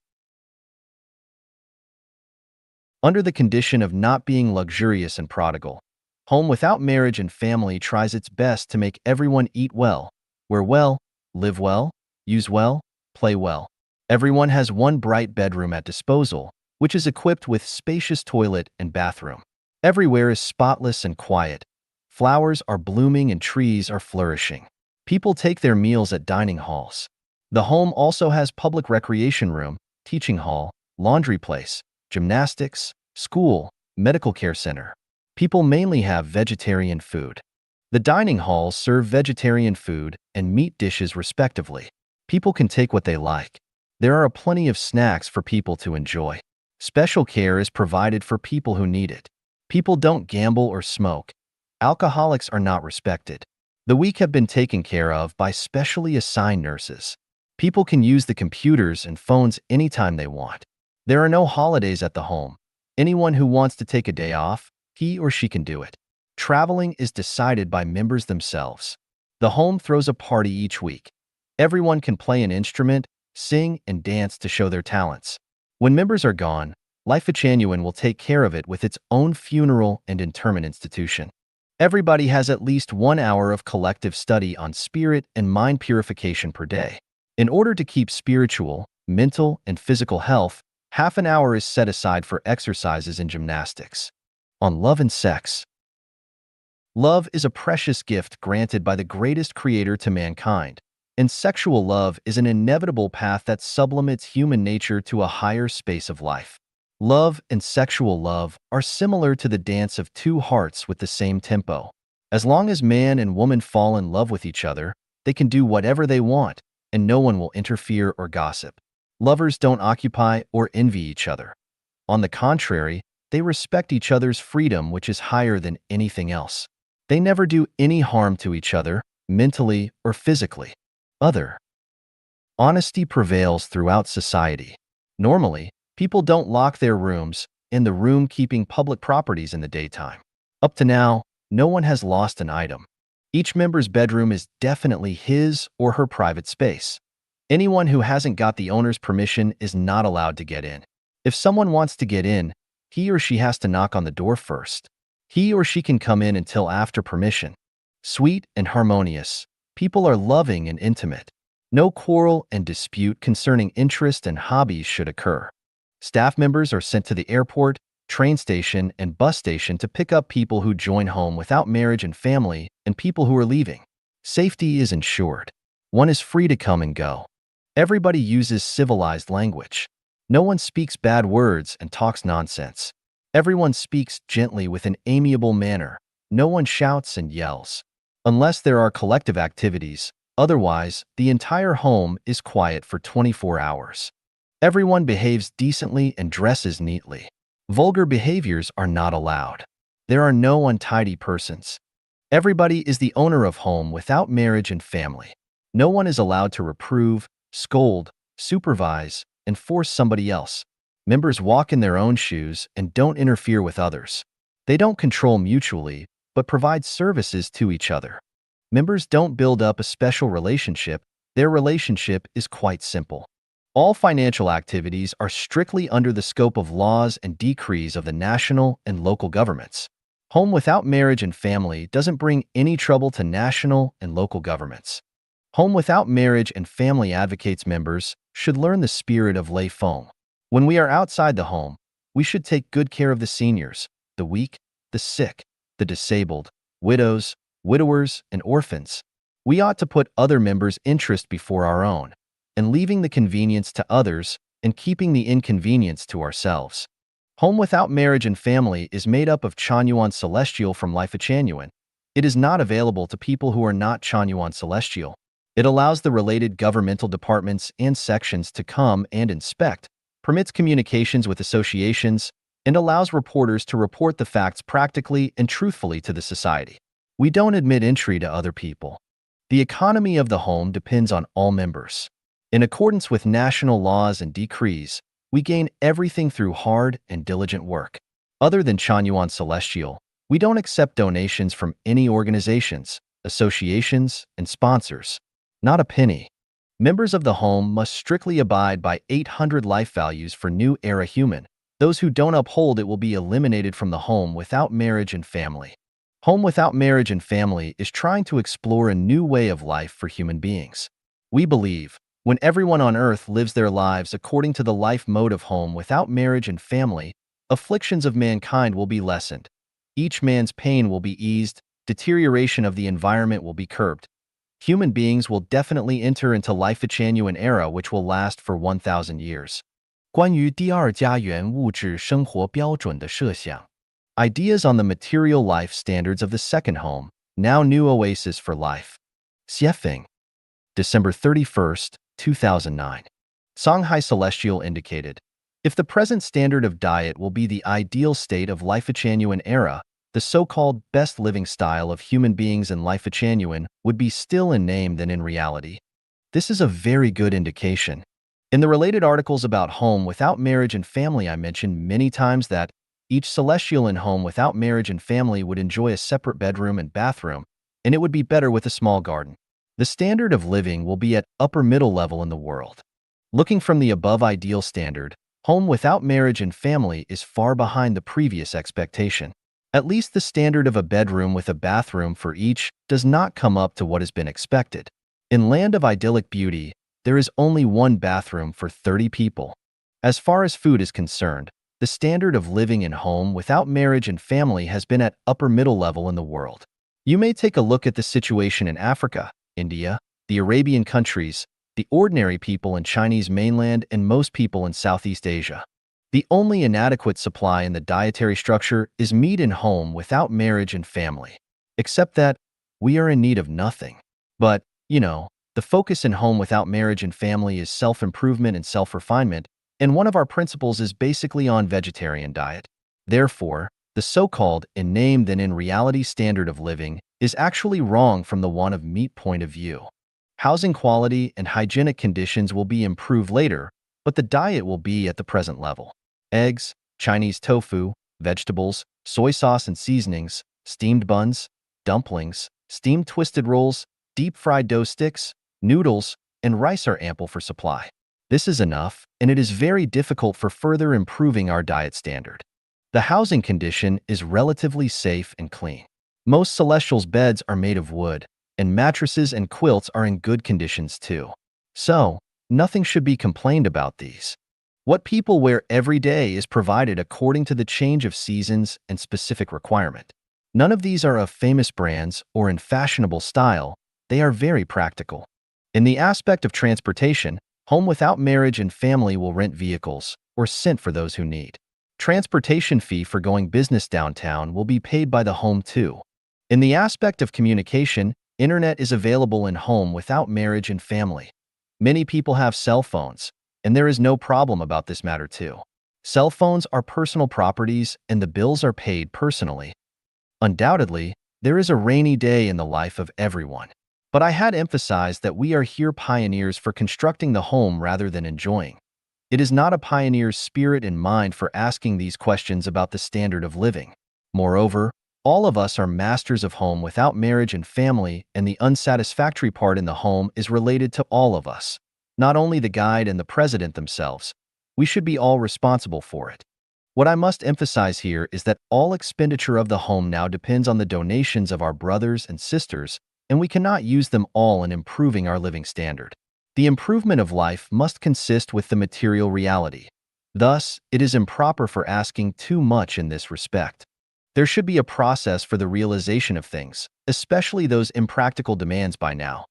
Under the condition of not being luxurious and prodigal, home without marriage and family tries its best to make everyone eat well, wear well, live well, use well, play well. Everyone has one bright bedroom at disposal, which is equipped with spacious toilet and bathroom. Everywhere is spotless and quiet. Flowers are blooming and trees are flourishing. People take their meals at dining halls. The home also has public recreation room, teaching hall, laundry place, gymnastics, school, medical care center. People mainly have vegetarian food. The dining halls serve vegetarian food and meat dishes respectively. People can take what they like. There are plenty of snacks for people to enjoy. Special care is provided for people who need it. People don't gamble or smoke. Alcoholics are not respected. The weak have been taken care of by specially assigned nurses. People can use the computers and phones anytime they want. There are no holidays at the home. Anyone who wants to take a day off, he or she can do it. Traveling is decided by members themselves. The home throws a party each week. Everyone can play an instrument, sing, and dance to show their talents. When members are gone, Lifechanyuan will take care of it with its own funeral and interment institution. Everybody has at least 1 hour of collective study on spirit and mind purification per day. In order to keep spiritual, mental, and physical health, half an hour is set aside for exercises and gymnastics. On love and sex. Love is a precious gift granted by the greatest creator to mankind, and sexual love is an inevitable path that sublimates human nature to a higher space of life. Love and sexual love are similar to the dance of two hearts with the same tempo. As long as man and woman fall in love with each other, they can do whatever they want, and no one will interfere or gossip. Lovers don't occupy or envy each other. On the contrary, they respect each other's freedom, which is higher than anything else. They never do any harm to each other, mentally or physically. Other honesty prevails throughout society. Normally, people don't lock their rooms in the room-keeping public properties in the daytime. Up to now, no one has lost an item. Each member's bedroom is definitely his or her private space. Anyone who hasn't got the owner's permission is not allowed to get in. If someone wants to get in, he or she has to knock on the door first. He or she can come in until after permission. Sweet and harmonious. People are loving and intimate. No quarrel and dispute concerning interest and hobbies should occur. Staff members are sent to the airport, train station, and bus station to pick up people who join home without marriage and family and people who are leaving. Safety is ensured. One is free to come and go. Everybody uses civilized language. No one speaks bad words and talks nonsense. Everyone speaks gently with an amiable manner. No one shouts and yells. Unless there are collective activities, otherwise, the entire home is quiet for 24 hours. Everyone behaves decently and dresses neatly. Vulgar behaviors are not allowed. There are no untidy persons. Everybody is the owner of home without marriage and family. No one is allowed to reprove, scold, supervise, and force somebody else. Members walk in their own shoes and don't interfere with others. They don't control mutually, but provide services to each other. Members don't build up a special relationship. Their relationship is quite simple. All financial activities are strictly under the scope of laws and decrees of the national and local governments. Home without marriage and family doesn't bring any trouble to national and local governments. Home without marriage and family advocates members should learn the spirit of Lifechanyuan. When we are outside the home, we should take good care of the seniors, the weak, the sick, the disabled, widows, widowers, and orphans. We ought to put other members' interest before our own, and leaving the convenience to others and keeping the inconvenience to ourselves. Home without marriage and family is made up of Chanyuan Celestial from Lifechanyuan. It is not available to people who are not Chanyuan Celestial. It allows the related governmental departments and sections to come and inspect, permits communications with associations, and allows reporters to report the facts practically and truthfully to the society. We don't admit entry to other people. The economy of the home depends on all members. In accordance with national laws and decrees, we gain everything through hard and diligent work. Other than Chanyuan Celestial, we don't accept donations from any organizations, associations, and sponsors. Not a penny. Members of the home must strictly abide by 800 life values for New Era Human. Those who don't uphold it will be eliminated from the home without marriage and family. Home without marriage and family is trying to explore a new way of life for human beings. We believe, when everyone on earth lives their lives according to the life mode of home without marriage and family, afflictions of mankind will be lessened. Each man's pain will be eased, deterioration of the environment will be curbed. Human beings will definitely enter into Lifechanyuan era which will last for 1,000 years. 关于第二家园物质生活标准的设想 Ideas on the material life standards of the second home, now new oasis for life. Xiefeng. December 31st, 2009. Shanghai Celestial indicated, if the present standard of diet will be the ideal state of Lifechanyuan era, the so-called best living style of human beings in Lifechanyuan would be still in name than in reality. This is a very good indication. In the related articles about home without marriage and family, I mentioned many times that each celestial in home without marriage and family would enjoy a separate bedroom and bathroom, and it would be better with a small garden. The standard of living will be at upper middle level in the world. Looking from the above ideal standard, home without marriage and family is far behind the previous expectation. At least the standard of a bedroom with a bathroom for each does not come up to what has been expected. In land of idyllic beauty, there is only one bathroom for 30 people. As far as food is concerned, the standard of living in home without marriage and family has been at upper middle level in the world. You may take a look at the situation in Africa, India, the Arabian countries, the ordinary people in Chinese mainland, and most people in Southeast Asia. The only inadequate supply in the dietary structure is meat and home without marriage and family. Except that we are in need of nothing. But, the focus in home without marriage and family is self-improvement and self-refinement, and one of our principles is basically on vegetarian diet. Therefore, the so-called in name than in reality standard of living is actually wrong from the one of meat point of view. Housing quality and hygienic conditions will be improved later, but the diet will be at the present level. Eggs, Chinese tofu, vegetables, soy sauce and seasonings, steamed buns, dumplings, steamed twisted rolls, deep-fried dough sticks, noodles, and rice are ample for supply. This is enough, and it is very difficult for further improving our diet standard. The housing condition is relatively safe and clean. Most Celestials' beds are made of wood, and mattresses and quilts are in good conditions too. So, nothing should be complained about these. What people wear every day is provided according to the change of seasons and specific requirement. None of these are of famous brands or in fashionable style. They are very practical. In the aspect of transportation, home without marriage and family will rent vehicles or sent for those who need. Transportation fee for going business downtown will be paid by the home too. In the aspect of communication, internet is available in home without marriage and family. Many people have cell phones, and there is no problem about this matter too. Cell phones are personal properties and the bills are paid personally. Undoubtedly, there is a rainy day in the life of everyone. But I had emphasized that we are here pioneers for constructing the home rather than enjoying. It is not a pioneer's spirit and mind for asking these questions about the standard of living. Moreover, all of us are masters of home without marriage and family, and the unsatisfactory part in the home is related to all of us, not only the guide and the president themselves. We should be all responsible for it. What I must emphasize here is that all expenditure of the home now depends on the donations of our brothers and sisters, and we cannot use them all in improving our living standard. The improvement of life must consist with the material reality. Thus, it is improper for asking too much in this respect. There should be a process for the realization of things, especially those impractical demands by now.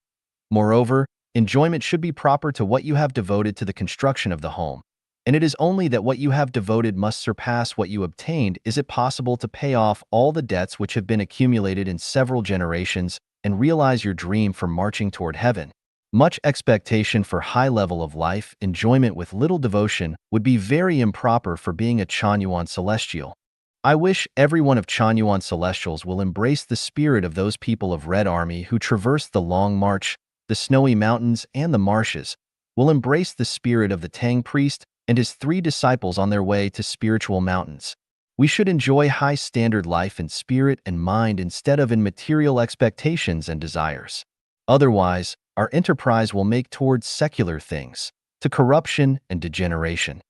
Moreover, enjoyment should be proper to what you have devoted to the construction of the home, and it is only that what you have devoted must surpass what you obtained is it possible to pay off all the debts which have been accumulated in several generations and realize your dream for marching toward heaven. Much expectation for high level of life, enjoyment with little devotion would be very improper for being a Chanyuan Celestial. I wish every one of Chanyuan Celestials will embrace the spirit of those people of Red Army who traversed the long march, the snowy mountains, and the marshes, will embrace the spirit of the Tang priest and his 3 disciples on their way to spiritual mountains. We should enjoy high standard life in spirit and mind instead of in material expectations and desires. Otherwise, our enterprise will make towards secular things, to corruption and degeneration.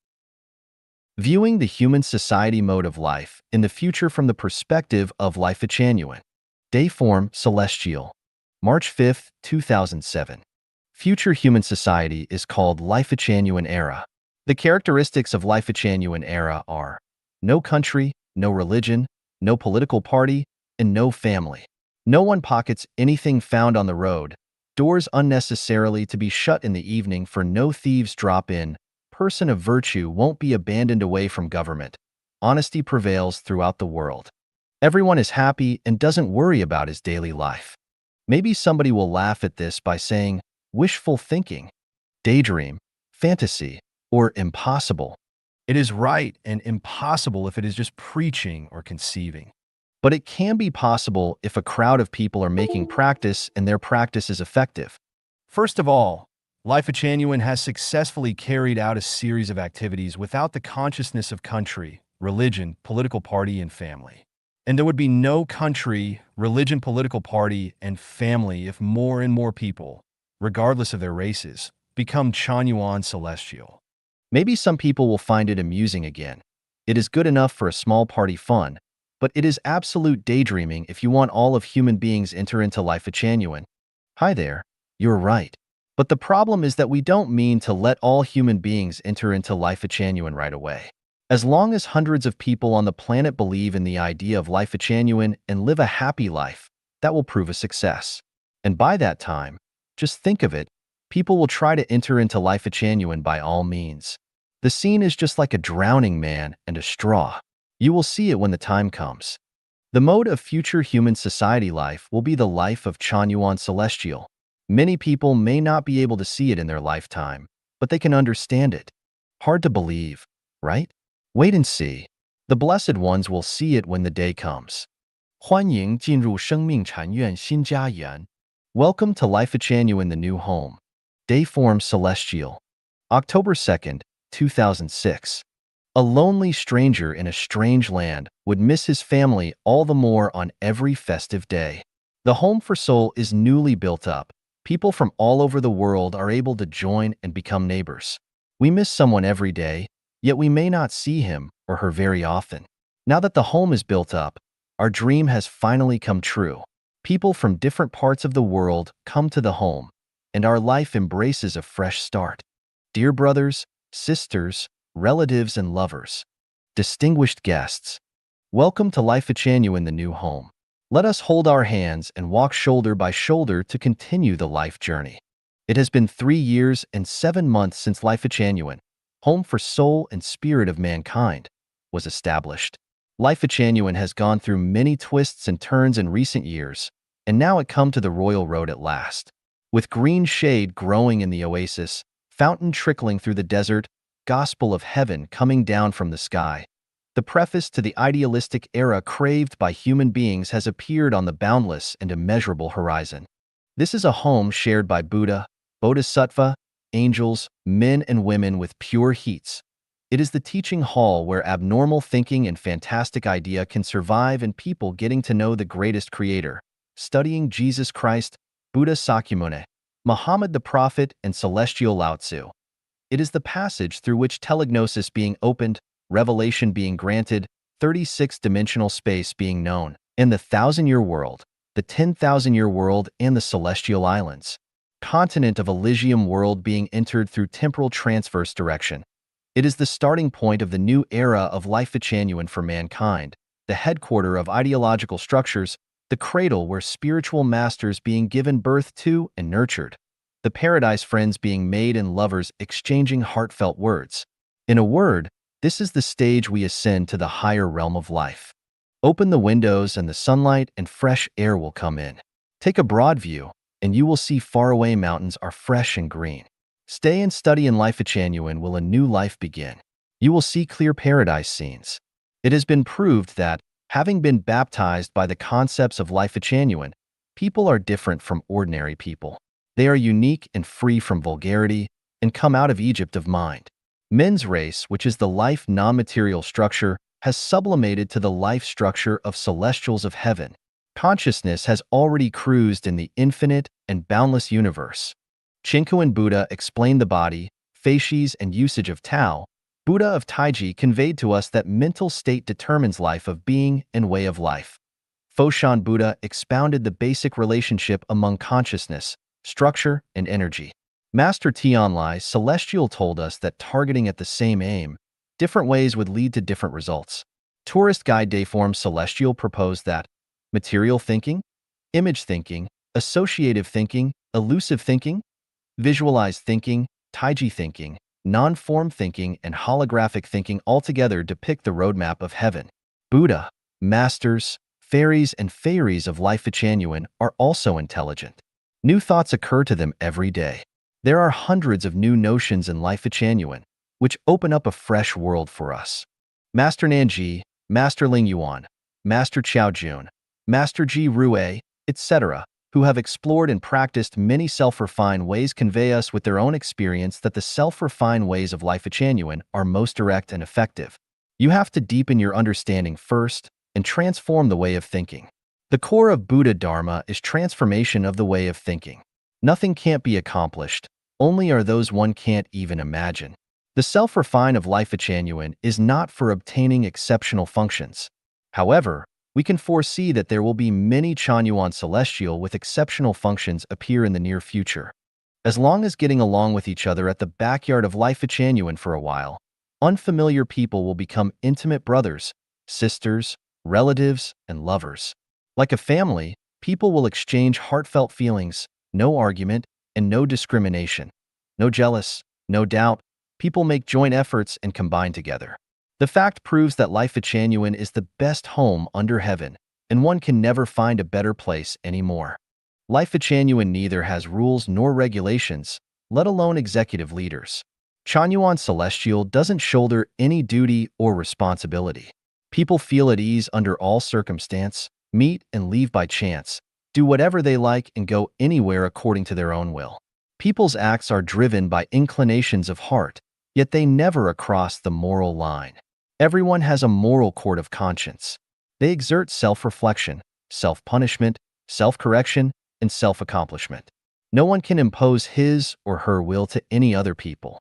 Viewing the human society mode of life in the future from the perspective of Lifechanyuan. Dayform Celestial. March 5, 2007. Future human society is called Lifechanyuan era. The characteristics of Lifechanyuan era are no country, no religion, no political party, and no family. No one pockets anything found on the road. Doors unnecessarily to be shut in the evening for no thieves drop in. Person of virtue won't be abandoned away from government. Honesty prevails throughout the world. Everyone is happy and doesn't worry about his daily life. Maybe somebody will laugh at this by saying, wishful thinking, daydream, fantasy, or impossible. It is right and impossible if it is just preaching or conceiving. But it can be possible if a crowd of people are making practice and their practice is effective. First of all, Lifechanyuan has successfully carried out a series of activities without the consciousness of country, religion, political party, and family. And there would be no country, religion, political party, and family if more and more people, regardless of their races, become Chanyuan Celestial. Maybe some people will find it amusing again. It is good enough for a small party fun, but it is absolute daydreaming if you want all of human beings enter into Lifechanyuan. Hi there, you're right. But the problem is that we don't mean to let all human beings enter into Lifechanyuan right away. As long as hundreds of people on the planet believe in the idea of Lifechanyuan and live a happy life, that will prove a success. And by that time, just think of it, people will try to enter into Lifechanyuan by all means. The scene is just like a drowning man and a straw. You will see it when the time comes. The mode of future human society life will be the life of Chanyuan Celestial. Many people may not be able to see it in their lifetime, but they can understand it. Hard to believe, right? Wait and see. The blessed ones will see it when the day comes. 欢迎进入生命禅院新家园. Welcome to Lifechanyuan, the new home. Dayform Celestial. October 2nd, 2006. A lonely stranger in a strange land would miss his family all the more on every festive day. The Home for Soul is newly built up. People from all over the world are able to join and become neighbors. We miss someone every day, yet we may not see him or her very often. Now that the home is built up, our dream has finally come true. People from different parts of the world come to the home, and our life embraces a fresh start. Dear brothers, sisters, relatives, and lovers, distinguished guests, welcome to Lifechanyuan, the new home. Let us hold our hands and walk shoulder by shoulder to continue the life journey. It has been 3 years and 7 months since Lifechanyuan, home for soul and spirit of mankind, was established. Lifechanyuan has gone through many twists and turns in recent years, and now it come to the royal road at last. With green shade growing in the oasis, fountain trickling through the desert, gospel of heaven coming down from the sky, the preface to the idealistic era craved by human beings has appeared on the boundless and immeasurable horizon. This is a home shared by Buddha, Bodhisattva, angels, men and women with pure heats. It is the teaching hall where abnormal thinking and fantastic idea can survive and people getting to know the greatest creator, studying Jesus Christ, Buddha Sakyamuni, Muhammad the Prophet, and celestial Lao Tzu. It is the passage through which telegnosis being opened, revelation being granted, 36-dimensional space being known, and the 1,000-year world, the 10,000-year world, and the celestial islands. Continent of Elysium world being entered through temporal transverse direction. It is the starting point of the new era of Lifechanyuan for mankind, the headquarter of ideological structures, the cradle where spiritual masters being given birth to and nurtured, the paradise friends being made and lovers exchanging heartfelt words. In a word, this is the stage we ascend to the higher realm of life. Open the windows and the sunlight and fresh air will come in. Take a broad view, and you will see faraway mountains are fresh and green. Stay and study in Lifechanyuan will a new life begin. You will see clear paradise scenes. It has been proved that, having been baptized by the concepts of Lifechanyuan, people are different from ordinary people. They are unique and free from vulgarity, and come out of Egypt of mind. Men's race, which is the life non-material structure, has sublimated to the life structure of celestials of heaven. Consciousness has already cruised in the infinite and boundless universe. Chinkuan Buddha explained the body, facies, and usage of Tao. Buddha of Taiji conveyed to us that mental state determines life of being and way of life. Foshan Buddha expounded the basic relationship among consciousness, structure, and energy. Master Tianlai Celestial told us that targeting at the same aim, different ways would lead to different results. Tourist Guide Dayform Celestial proposed that material thinking, image thinking, associative thinking, elusive thinking, visualized thinking, Taiji thinking, non-form thinking, and holographic thinking altogether depict the roadmap of heaven. Buddha, masters, fairies, and fairies of Lifechanyuan are also intelligent. New thoughts occur to them every day. There are hundreds of new notions in Lifechanyuan, which open up a fresh world for us. Master Nanji, Master Ling Yuan, Master Chao Jun, Master Ji Rue, etc., who have explored and practiced many self-refined ways convey us with their own experience that the self-refined ways of Lifechanyuan are most direct and effective. You have to deepen your understanding first and transform the way of thinking. The core of Buddha Dharma is transformation of the way of thinking. Nothing can't be accomplished, only are those one can't even imagine. The self-refine of Lifechanyuan is not for obtaining exceptional functions. However, we can foresee that there will be many Chanyuan Celestial with exceptional functions appear in the near future. As long as getting along with each other at the backyard of Lifechanyuan for a while, unfamiliar people will become intimate brothers, sisters, relatives, and lovers. Like a family, people will exchange heartfelt feelings, no argument, and no discrimination. No jealous, no doubt. People make joint efforts and combine together. The fact proves that Lifechanyuan is the best home under heaven, and one can never find a better place anymore. Lifechanyuan neither has rules nor regulations, let alone executive leaders. Chanyuan Celestial doesn't shoulder any duty or responsibility. People feel at ease under all circumstance, meet and leave by chance, do whatever they like and go anywhere according to their own will. People's acts are driven by inclinations of heart, yet they never cross the moral line. Everyone has a moral court of conscience. They exert self-reflection, self-punishment, self-correction, and self-accomplishment. No one can impose his or her will to any other people.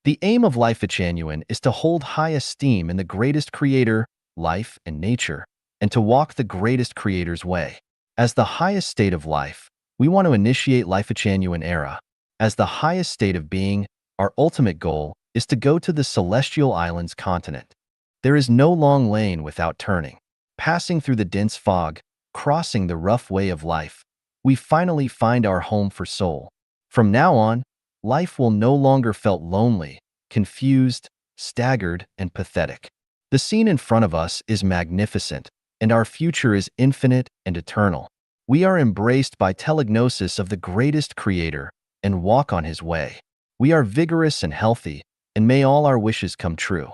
The aim of Lifechanyuan is to hold high esteem in the greatest creator, life, and nature, and to walk the greatest creator's way. As the highest state of life, we want to initiate Lifechanyuan era. As the highest state of being, our ultimate goal is to go to the celestial islands continent. There is no long lane without turning. Passing through the dense fog, crossing the rough way of life, we finally find our home for soul. From now on, life will no longer felt lonely, confused, staggered, and pathetic. The scene in front of us is magnificent, and our future is infinite and eternal. We are embraced by telegnosis of the greatest creator and walk on his way. We are vigorous and healthy, and may all our wishes come true.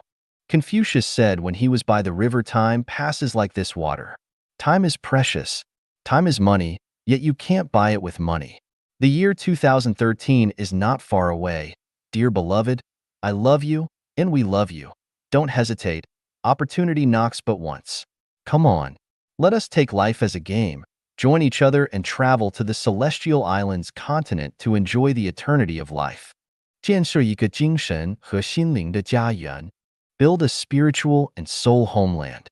Confucius said when he was by the river, time passes like this water. Time is precious. Time is money, yet you can't buy it with money. The year 2013 is not far away. Dear beloved, I love you, and we love you. Don't hesitate. Opportunity knocks but once. Come on. Let us take life as a game, join each other and travel to the celestial islands continent to enjoy the eternity of life. 建设一个精神和心灵的家园. Build a spiritual and soul homeland.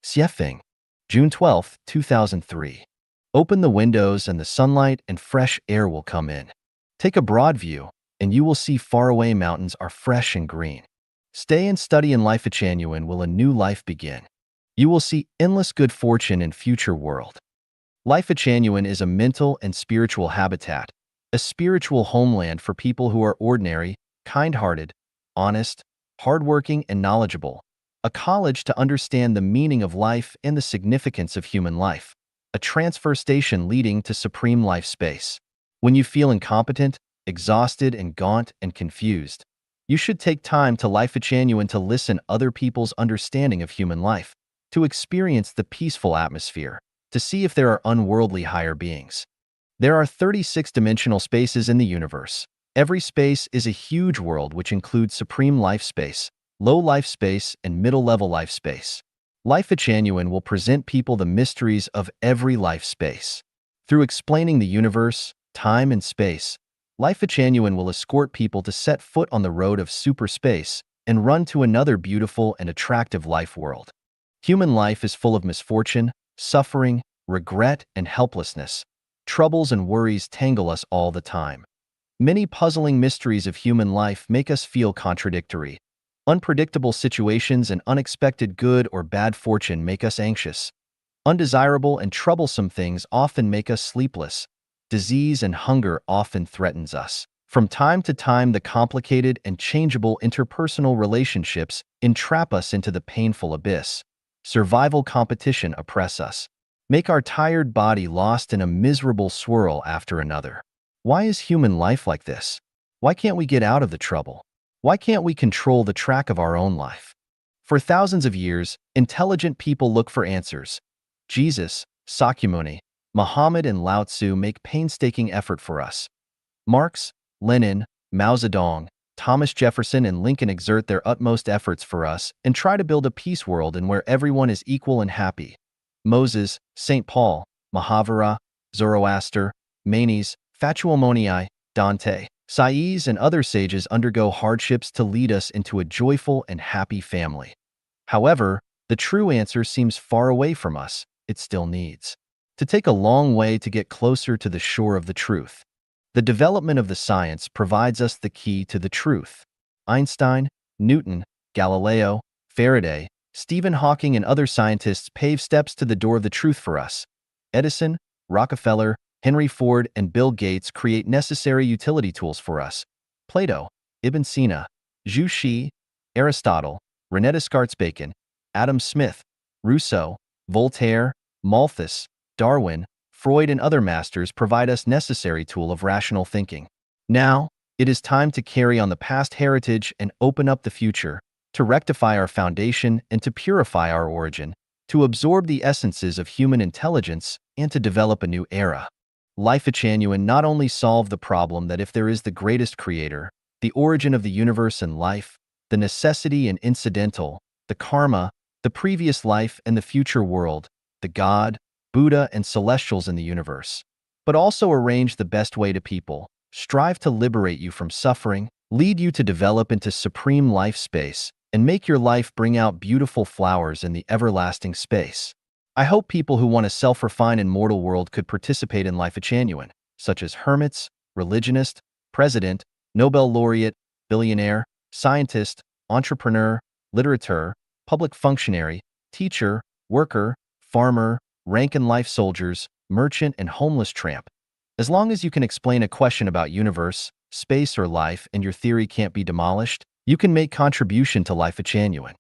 Xiefeng, June 12, 2003. Open the windows and the sunlight and fresh air will come in. Take a broad view, and you will see faraway mountains are fresh and green. Stay and study in Lifechanyuan will a new life begin. You will see endless good fortune in future world. Lifechanyuan is a mental and spiritual habitat, a spiritual homeland for people who are ordinary, kind-hearted, honest, hardworking, and knowledgeable, a college to understand the meaning of life and the significance of human life, a transfer station leading to supreme life space. When you feel incompetent, exhausted, and gaunt and confused, you should take time to Lifechanyuan to listen other people's understanding of human life, to experience the peaceful atmosphere, to see if there are unworldly higher beings. There are 36 dimensional spaces in the universe. Every space is a huge world which includes supreme life space, low life space, and middle-level life space. Lifechanyuan will present people the mysteries of every life space. Through explaining the universe, time, and space, Lifechanyuan will escort people to set foot on the road of super space and run to another beautiful and attractive life world. Human life is full of misfortune, suffering, regret, and helplessness. Troubles and worries tangle us all the time. Many puzzling mysteries of human life make us feel contradictory. Unpredictable situations and unexpected good or bad fortune make us anxious. Undesirable and troublesome things often make us sleepless. Disease and hunger often threatens us. From time to time, the complicated and changeable interpersonal relationships entrap us into the painful abyss. Survival competition oppress us, make our tired body lost in a miserable swirl after another. Why is human life like this? Why can't we get out of the trouble? Why can't we control the track of our own life? For thousands of years, intelligent people look for answers. Jesus, Sakyamuni, Muhammad, and Lao Tzu make painstaking effort for us. Marx, Lenin, Mao Zedong, Thomas Jefferson, and Lincoln exert their utmost efforts for us and try to build a peace world in where everyone is equal and happy. Moses, St. Paul, Mahavira, Zoroaster, Manes, Fatuomonii, Dante, Sais, and other sages undergo hardships to lead us into a joyful and happy family. However, the true answer seems far away from us. It still needs to take a long way to get closer to the shore of the truth. The development of the science provides us the key to the truth. Einstein, Newton, Galileo, Faraday, Stephen Hawking, and other scientists pave steps to the door of the truth for us. Edison, Rockefeller, Henry Ford, and Bill Gates create necessary utility tools for us. Plato, Ibn Sina, Zhu Xi, Aristotle, René Descartes-Bacon, Adam Smith, Rousseau, Voltaire, Malthus, Darwin, Freud, and other masters provide us necessary tool of rational thinking. Now, it is time to carry on the past heritage and open up the future, to rectify our foundation and to purify our origin, to absorb the essences of human intelligence and to develop a new era. Lifechanyuan not only solved the problem that if there is the greatest creator, the origin of the universe and life, the necessity and incidental, the karma, the previous life and the future world, the God, Buddha, and celestials in the universe, but also arrange the best way to people, strive to liberate you from suffering, lead you to develop into supreme life space, and make your life bring out beautiful flowers in the everlasting space. I hope people who want to self-refine in mortal world could participate in Lifechanyuan, such as hermits, religionist, president, Nobel laureate, billionaire, scientist, entrepreneur, literateur, public functionary, teacher, worker, farmer, rank-and-life soldiers, merchant, and homeless tramp. As long as you can explain a question about universe, space, or life and your theory can't be demolished, you can make contribution to Lifechanyuan.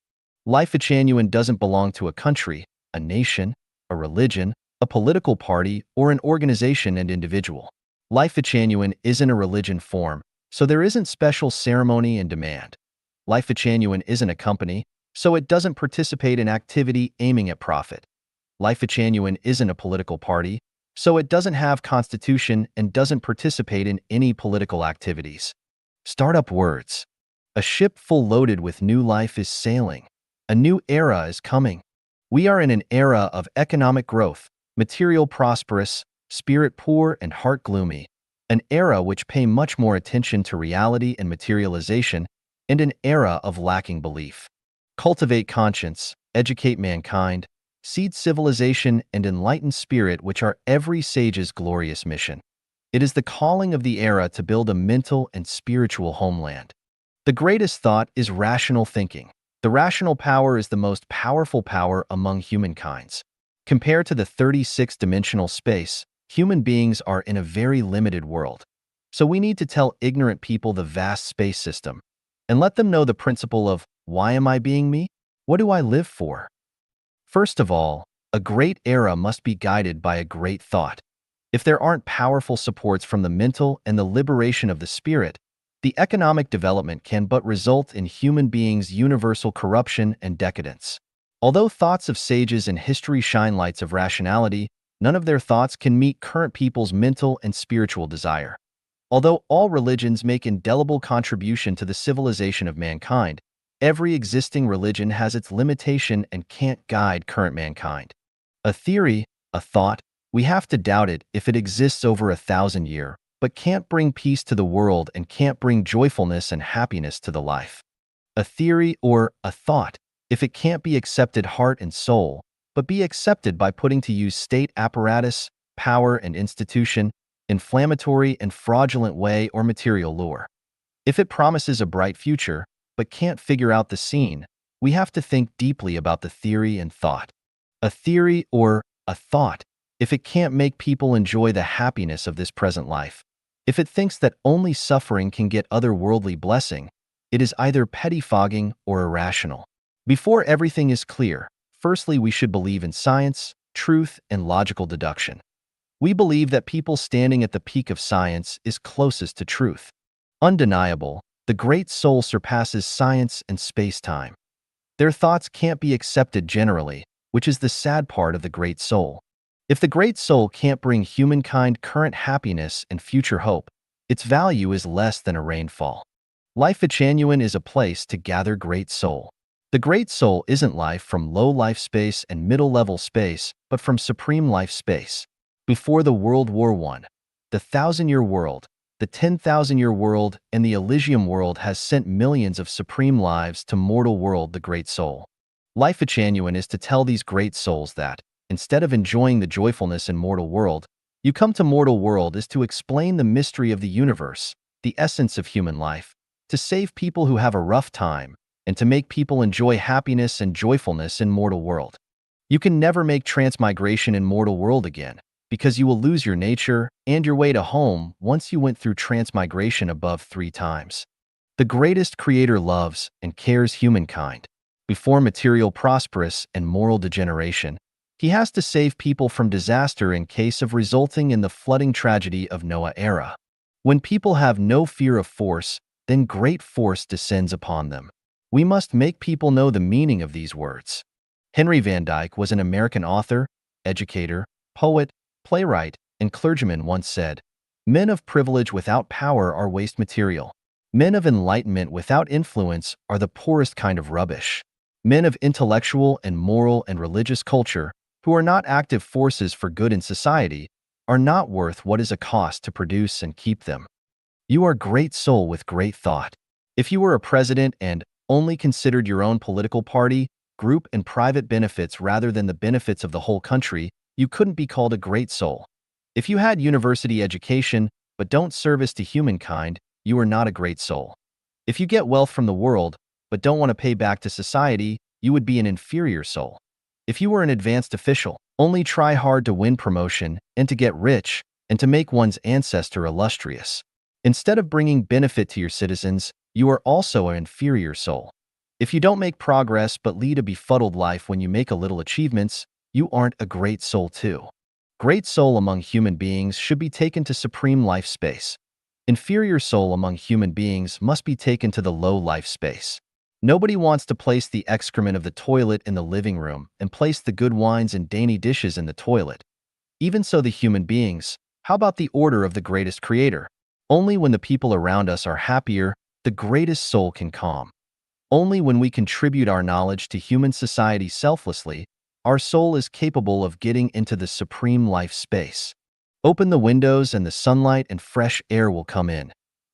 Lifechanyuan doesn't belong to a country, a nation, a religion, a political party, or an organization and individual. Lifechanyuan isn't a religion form, so there isn't special ceremony and demand. Lifechanyuan isn't a company, so it doesn't participate in activity aiming at profit. Lifechanyuan isn't a political party, so it doesn't have constitution and doesn't participate in any political activities. Startup words. A ship full loaded with new life is sailing. A new era is coming. We are in an era of economic growth, material prosperous, spirit poor, and heart gloomy, an era which pay much more attention to reality and materialization, and an era of lacking belief. Cultivate conscience, educate mankind, seed civilization, and enlighten spirit, which are every sage's glorious mission. It is the calling of the era to build a mental and spiritual homeland. The greatest thought is rational thinking. The rational power is the most powerful power among humankinds. Compared to the 36-dimensional space, human beings are in a very limited world. So we need to tell ignorant people the vast space system and let them know the principle of, why am I being me? What do I live for? First of all, a great era must be guided by a great thought. If there aren't powerful supports from the mental and the liberation of the spirit, the economic development can but result in human beings' universal corruption and decadence. Although thoughts of sages in history shine lights of rationality, none of their thoughts can meet current people's mental and spiritual desire. Although all religions make indelible contribution to the civilization of mankind, every existing religion has its limitation and can't guide current mankind. A theory, a thought, we have to doubt it if it exists over 1,000 years, but can't bring peace to the world and can't bring joyfulness and happiness to the life. A theory or a thought, if it can't be accepted heart and soul, but be accepted by putting to use state apparatus, power and institution, inflammatory and fraudulent way or material lure. If it promises a bright future, but can't figure out the scene, we have to think deeply about the theory and thought. A theory or a thought, if it can't make people enjoy the happiness of this present life, if it thinks that only suffering can get otherworldly blessing, it is either pettifogging or irrational. Before everything is clear, firstly we should believe in science, truth, and logical deduction. We believe that people standing at the peak of science is closest to truth. Undeniable, the great soul surpasses science and space-time. Their thoughts can't be accepted generally, which is the sad part of the great soul. If the great soul can't bring humankind current happiness and future hope, its value is less than a rainfall. Lifechanyuan is a place to gather great soul. The great soul isn't life from low life space and middle level space, but from supreme life space. Before the World War I, the 1,000-year world, the 10,000-year world, and the Elysium world has sent millions of supreme lives to mortal world, the great soul. Lifechanyuan is to tell these great souls that, instead of enjoying the joyfulness in mortal world, you come to mortal world is to explain the mystery of the universe, the essence of human life, to save people who have a rough time, and to make people enjoy happiness and joyfulness in mortal world. You can never make transmigration in mortal world again, because you will lose your nature and your way to home once you went through transmigration above 3 times. The greatest creator loves and cares humankind. Before material prosperous and moral degeneration, he has to save people from disaster in case of resulting in the flooding tragedy of Noah era. When people have no fear of force, then great force descends upon them. We must make people know the meaning of these words. Henry Van Dyke was an American author, educator, poet, playwright, and clergyman once said, "Men of privilege without power are waste material. Men of enlightenment without influence are the poorest kind of rubbish. Men of intellectual and moral and religious culture, who are not active forces for good in society, are not worth what is a cost to produce and keep them." You are great soul with great thought. If you were a president and only considered your own political party, group, and private benefits rather than the benefits of the whole country, you couldn't be called a great soul. If you had university education but don't service to humankind, you are not a great soul. If you get wealth from the world but don't want to pay back to society, you would be an inferior soul. If you were an advanced official, only try hard to win promotion and to get rich and to make one's ancestor illustrious, instead of bringing benefit to your citizens, you are also an inferior soul. If you don't make progress but lead a befuddled life when you make a little achievements, you aren't a great soul too. Great soul among human beings should be taken to supreme life space. Inferior soul among human beings must be taken to the low life space. Nobody wants to place the excrement of the toilet in the living room and place the good wines and dainty dishes in the toilet. Even so, the human beings, how about the order of the greatest creator? Only when the people around us are happier, the greatest soul can calm. Only when we contribute our knowledge to human society selflessly, our soul is capable of getting into the supreme life space. Open the windows and the sunlight and fresh air will come in.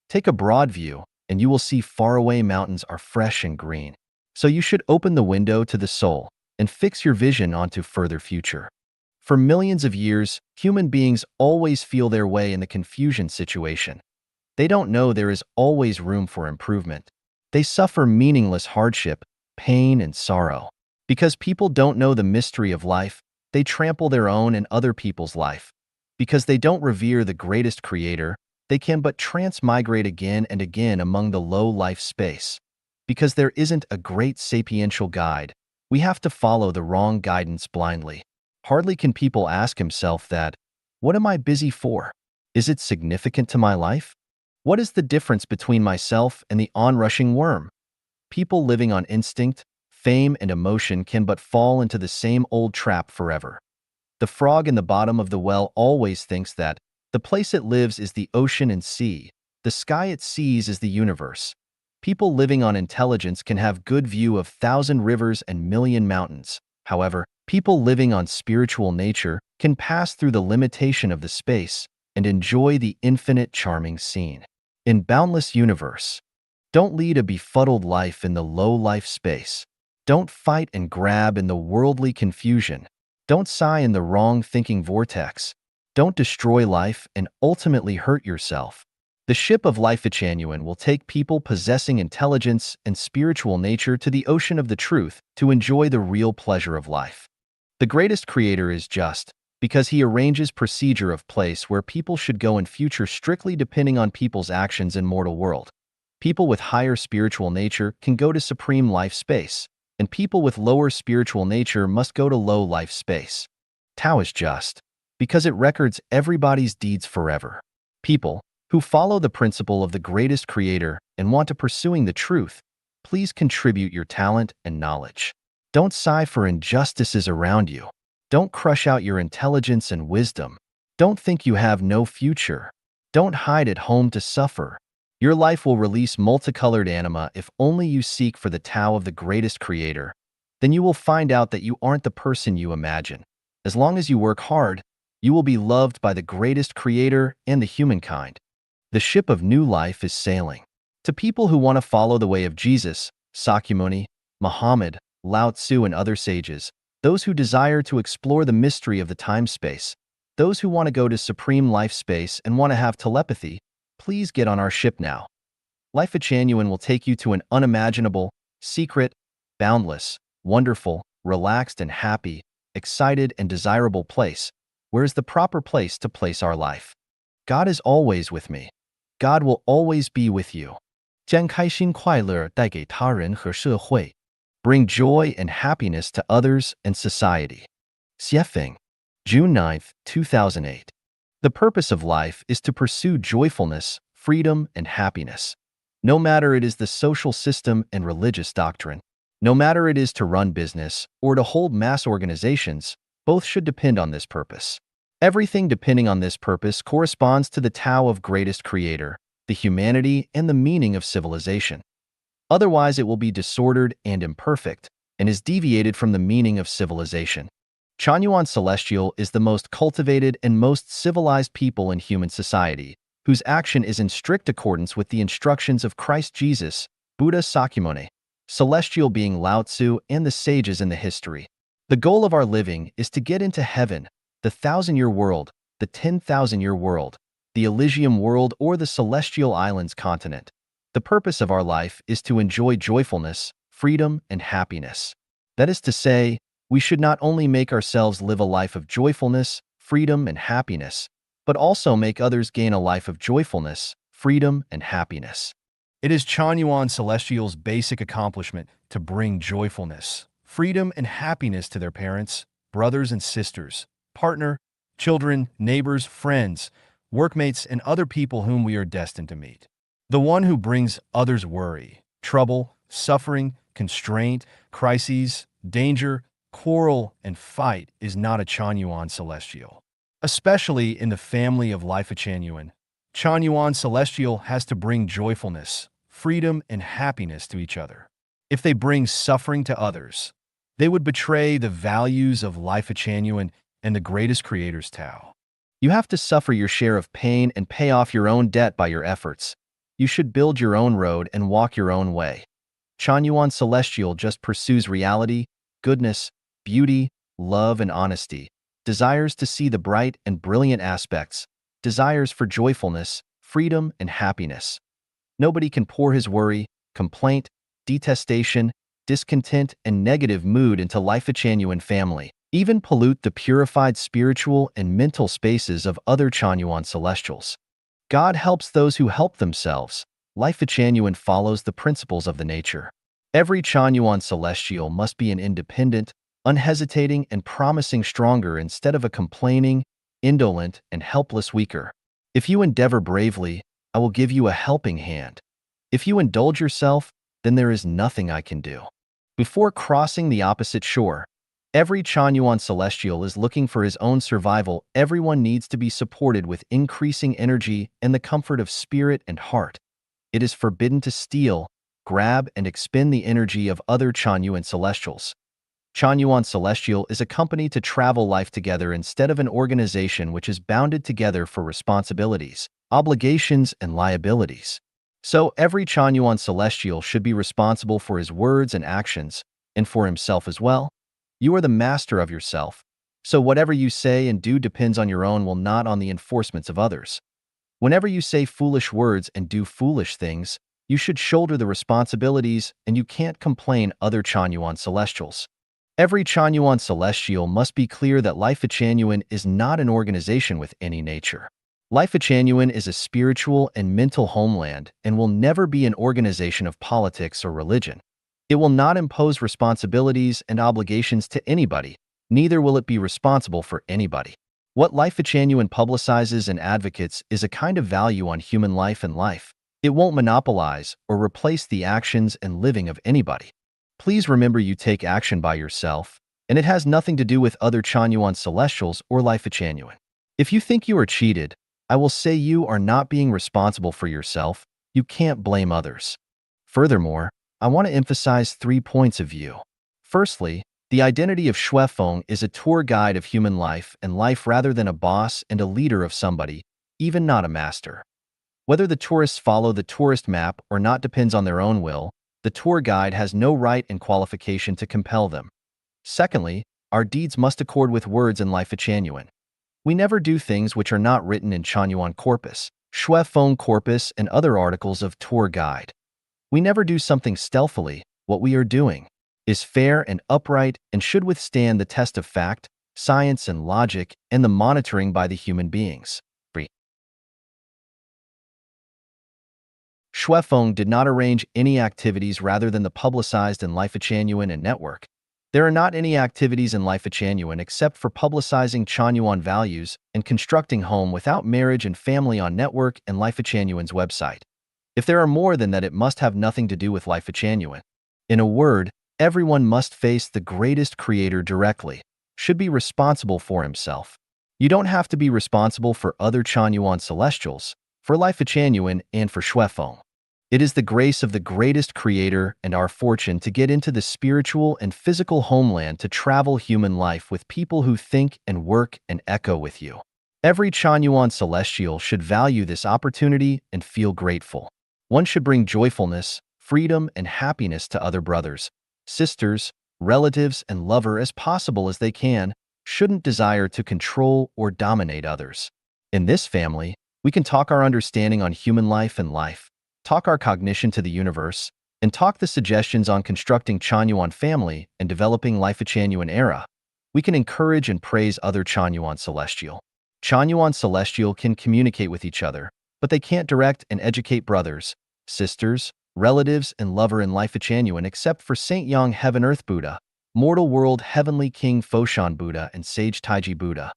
Take a broad view, and you will see faraway mountains are fresh and green. So you should open the window to the soul and fix your vision onto further future. For millions of years, human beings always feel their way in the confusion situation. They don't know there is always room for improvement. They suffer meaningless hardship, pain, and sorrow. Because people don't know the mystery of life, they trample their own and other people's life. Because they don't revere the greatest creator, they can but transmigrate again and again among the low life space. Because there isn't a great sapiential guide, we have to follow the wrong guidance blindly. Hardly can people ask himself that, what am I busy for? Is it significant to my life? What is the difference between myself and the onrushing worm? People living on instinct, fame, and emotion can but fall into the same old trap forever. The frog in the bottom of the well always thinks that the place it lives is the ocean and sea, the sky it sees is the universe. People living on intelligence can have good view of 1,000 rivers and million mountains. However, people living on spiritual nature can pass through the limitation of the space and enjoy the infinite charming scene. In boundless universe, don't lead a befuddled life in the low life space. Don't fight and grab in the worldly confusion. Don't sigh in the wrong thinking vortex. Don't destroy life and ultimately hurt yourself. The ship of Lifechanyuan will take people possessing intelligence and spiritual nature to the ocean of the truth to enjoy the real pleasure of life. The greatest creator is just, because he arranges procedure of place where people should go in future strictly depending on people's actions in mortal world. People with higher spiritual nature can go to supreme life space, and people with lower spiritual nature must go to low life space. Tao is just, because it records everybody's deeds forever. People who follow the principle of the greatest creator and want to pursuing the truth, please contribute your talent and knowledge. Don't sigh for injustices around you. Don't crush out your intelligence and wisdom. Don't think you have no future. Don't hide at home to suffer. Your life will release multicolored anima if only you seek for the Tao of the greatest creator. Then you will find out that you aren't the person you imagine. As long as you work hard, you will be loved by the greatest creator and the humankind. The ship of new life is sailing. To people who want to follow the way of Jesus, Sakyamuni, Muhammad, Lao Tzu, and other sages, those who desire to explore the mystery of the time-space, those who want to go to supreme life space and want to have telepathy, please get on our ship now. Lifechanyuan will take you to an unimaginable, secret, boundless, wonderful, relaxed and happy, excited and desirable place, where is the proper place to place our life. God is always with me. God will always be with you. 将开心快乐带给他人和社会 bring joy and happiness to others and society. Xiefeng, June 9th, 2008. The purpose of life is to pursue joyfulness, freedom, and happiness. No matter it is the social system and religious doctrine, no matter it is to run business or to hold mass organizations, both should depend on this purpose. Everything depending on this purpose corresponds to the Tao of greatest creator, the humanity, and the meaning of civilization. Otherwise, it will be disordered and imperfect, and is deviated from the meaning of civilization. Chanyuan Celestial is the most cultivated and most civilized people in human society, whose action is in strict accordance with the instructions of Christ Jesus, Buddha Sakyamuni, Celestial being Lao Tzu, and the sages in the history. The goal of our living is to get into heaven, the 1,000-year world, the 10,000-year world, the Elysium world, or the Celestial Islands continent. The purpose of our life is to enjoy joyfulness, freedom, and happiness. That is to say, we should not only make ourselves live a life of joyfulness, freedom, and happiness, but also make others gain a life of joyfulness, freedom, and happiness. It is Chanyuan Celestial's basic accomplishment to bring joyfulness, freedom, and happiness to their parents, brothers and sisters, partner, children, neighbors, friends, workmates, and other people whom we are destined to meet. The one who brings others worry, trouble, suffering, constraint, crises, danger, quarrel, and fight is not a Chanyuan Celestial. Especially in the family of Lifechanyuan, Chanyuan Celestial has to bring joyfulness, freedom, and happiness to each other. If they bring suffering to others, they would betray the values of Lifechanyuan and the greatest creator's Tao. You have to suffer your share of pain and pay off your own debt by your efforts. You should build your own road and walk your own way. Chanyuan Celestial just pursues reality, goodness, beauty, love, and honesty, desires to see the bright and brilliant aspects, desires for joyfulness, freedom, and happiness. Nobody can pour his worry, complaint, detestation, discontent, and negative mood into Lifechanyuan family, even pollute the purified spiritual and mental spaces of other Chanyuan Celestials. God helps those who help themselves. Lifechanyuan follows the principles of the nature. Every Chanyuan Celestial must be an independent, unhesitating, and promising stronger instead of a complaining, indolent, and helpless weaker. If you endeavor bravely, I will give you a helping hand. If you indulge yourself, then there is nothing I can do. Before crossing the opposite shore, every Chanyuan Celestial is looking for his own survival. Everyone needs to be supported with increasing energy and the comfort of spirit and heart. It is forbidden to steal, grab, and expend the energy of other Chanyuan Celestials. Chanyuan Celestial is a company to travel life together instead of an organization which is bounded together for responsibilities, obligations, and liabilities. So every Chanyuan Celestial should be responsible for his words and actions, and for himself as well. You are the master of yourself, so whatever you say and do depends on your own will, not on the enforcements of others. Whenever you say foolish words and do foolish things, you should shoulder the responsibilities, and you can't complain other Chanyuan Celestials. Every Chanyuan Celestial must be clear that Lifechanyuan is not an organization with any nature. Lifechanyuan is a spiritual and mental homeland and will never be an organization of politics or religion. It will not impose responsibilities and obligations to anybody, neither will it be responsible for anybody. What Lifechanyuan publicizes and advocates is a kind of value on human life and life. It won't monopolize or replace the actions and living of anybody. Please remember you take action by yourself, and it has nothing to do with other Chanyuan Celestials or Lifechanyuan. If you think you are cheated, I will say you are not being responsible for yourself. You can't blame others. Furthermore, I want to emphasize 3 points of view. Firstly, the identity of Shuefeng is a tour guide of human life and life rather than a boss and a leader of somebody, even not a master. Whether the tourists follow the tourist map or not depends on their own will. The tour guide has no right and qualification to compel them. Secondly, our deeds must accord with words in Lifechanyuan. We never do things which are not written in Chanyuan corpus, Shuefeng corpus, and other articles of tour guide. We never do something stealthily. What we are doing is fair and upright and should withstand the test of fact, science, and logic, and the monitoring by the human beings. Shuefeng did not arrange any activities rather than the publicized in Lifechanyuan and network. There are not any activities in Lifechanyuan except for publicizing Chanyuan values and constructing home without marriage and family on network and Lifechanyuan's website. If there are more than that, it must have nothing to do with Lifechanyuan. In a word, everyone must face the greatest creator directly, should be responsible for himself. You don't have to be responsible for other Chanyuan celestials, for Lifechanyuan and for Shuefeng. It is the grace of the greatest creator and our fortune to get into the spiritual and physical homeland to travel human life with people who think and work and echo with you. Every Chanyuan celestial should value this opportunity and feel grateful. One should bring joyfulness, freedom, and happiness to other brothers, sisters, relatives, and lover as possible as they can, shouldn't desire to control or dominate others. In this family, we can talk our understanding on human life and life, talk our cognition to the universe, and talk the suggestions on constructing Chanyuan family and developing Lifechanyuan era. We can encourage and praise other Chanyuan celestial. Chanyuan celestial can communicate with each other, but they can't direct and educate brothers, sisters, relatives, and lover in Lifechanyuan except for Saint Yang Heaven Earth Buddha, Mortal World Heavenly King Foshan Buddha, and Sage Taiji Buddha.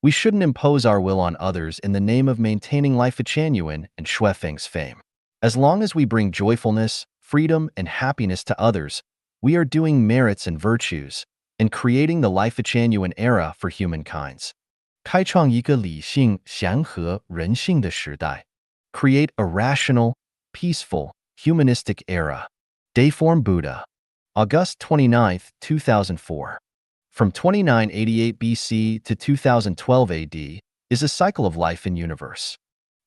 We shouldn't impose our will on others in the name of maintaining Lifechanyuan and Shuefeng's fame. As long as we bring joyfulness, freedom, and happiness to others, we are doing merits and virtues, and creating the Lifechanyuan era for humankinds. 开创一个理性、祥和、人性的时代. Create a rational, peaceful, humanistic era. Dayform Buddha. August 29, 2004. From 2988 BC to 2012 AD is a cycle of life in universe.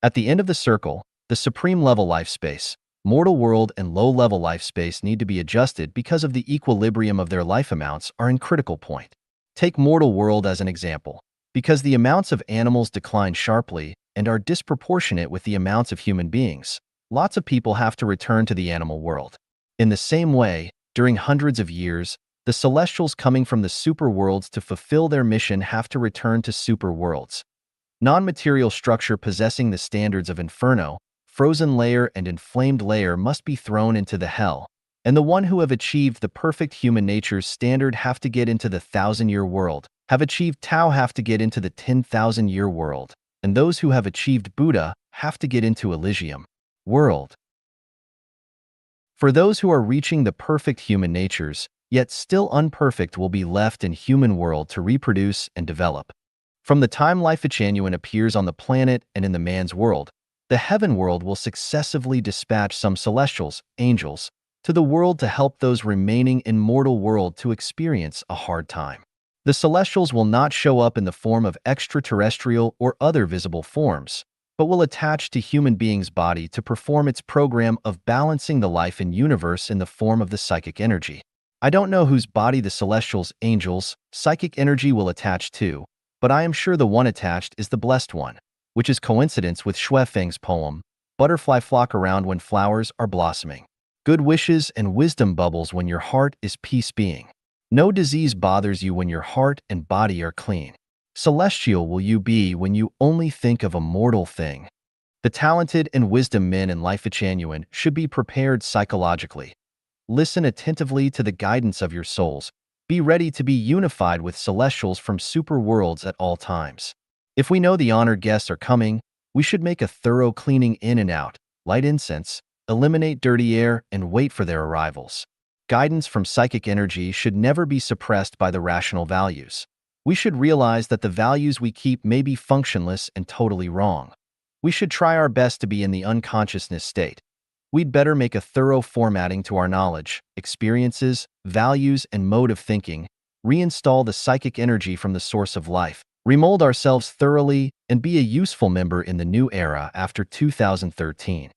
At the end of the circle, the supreme level life space, mortal world, and low-level life space need to be adjusted because of the equilibrium of their life amounts are in critical point. Take mortal world as an example. Because the amounts of animals decline sharply and are disproportionate with the amounts of human beings, lots of people have to return to the animal world. In the same way, during hundreds of years, the celestials coming from the super worlds to fulfill their mission have to return to super worlds. Non-material structure possessing the standards of inferno, frozen layer, and inflamed layer must be thrown into the hell, and the one who have achieved the perfect human nature's standard have to get into the 1,000-year world, have achieved Tao have to get into the 10,000-year world, and those who have achieved Buddha have to get into Elysium world. For those who are reaching the perfect human natures, yet still unperfect, will be left in human world to reproduce and develop. From the time Lifechanyuan appears on the planet and in the man's world, the heaven world will successively dispatch some celestials, angels, to the world to help those remaining in mortal world to experience a hard time. The celestials will not show up in the form of extraterrestrial or other visible forms, but will attach to human being's body to perform its program of balancing the life in universe in the form of the psychic energy. I don't know whose body the celestials, angels, psychic energy will attach to, but I am sure the one attached is the blessed one, which is coincidence with Shuefeng's poem, Butterfly flock around when flowers are blossoming. Good wishes and wisdom bubbles when your heart is peace being. No disease bothers you when your heart and body are clean. Celestial will you be when you only think of a mortal thing. The talented and wisdom men in Lifechanyuan should be prepared psychologically. Listen attentively to the guidance of your souls. Be ready to be unified with celestials from super worlds at all times. If we know the honored guests are coming, we should make a thorough cleaning in and out, light incense, eliminate dirty air, and wait for their arrivals. Guidance from psychic energy should never be suppressed by the rational values. We should realize that the values we keep may be functionless and totally wrong. We should try our best to be in the unconsciousness state. We'd better make a thorough formatting to our knowledge, experiences, values, and mode of thinking, reinstall the psychic energy from the source of life, remold ourselves thoroughly, and be a useful member in the new era after 2013.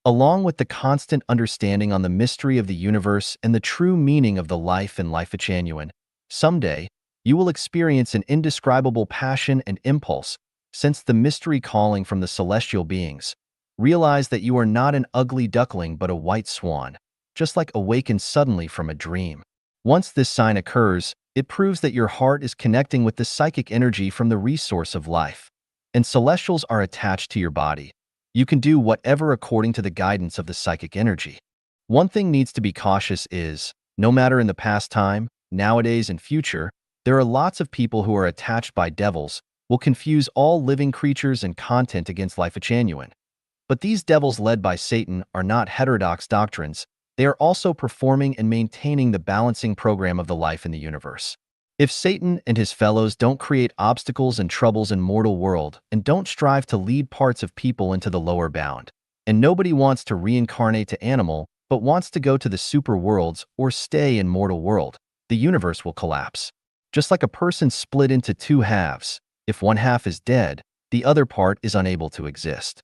Along with the constant understanding on the mystery of the universe and the true meaning of the life in Lifechanyuan, someday, you will experience an indescribable passion and impulse, sense the mystery calling from the celestial beings. Realize that you are not an ugly duckling but a white swan, just like awakened suddenly from a dream. Once this sign occurs, it proves that your heart is connecting with the psychic energy from the resource of life, and celestials are attached to your body. You can do whatever according to the guidance of the psychic energy. One thing needs to be cautious is, no matter in the past time, nowadays, and future, there are lots of people who are attached by devils, will confuse all living creatures and content against Lifechanyuan. But these devils led by Satan are not heterodox doctrines, they are also performing and maintaining the balancing program of the life in the universe. If Satan and his fellows don't create obstacles and troubles in mortal world and don't strive to lead parts of people into the lower bound, and nobody wants to reincarnate to animal but wants to go to the super worlds or stay in mortal world, the universe will collapse. Just like a person split into two halves, if one half is dead, the other part is unable to exist.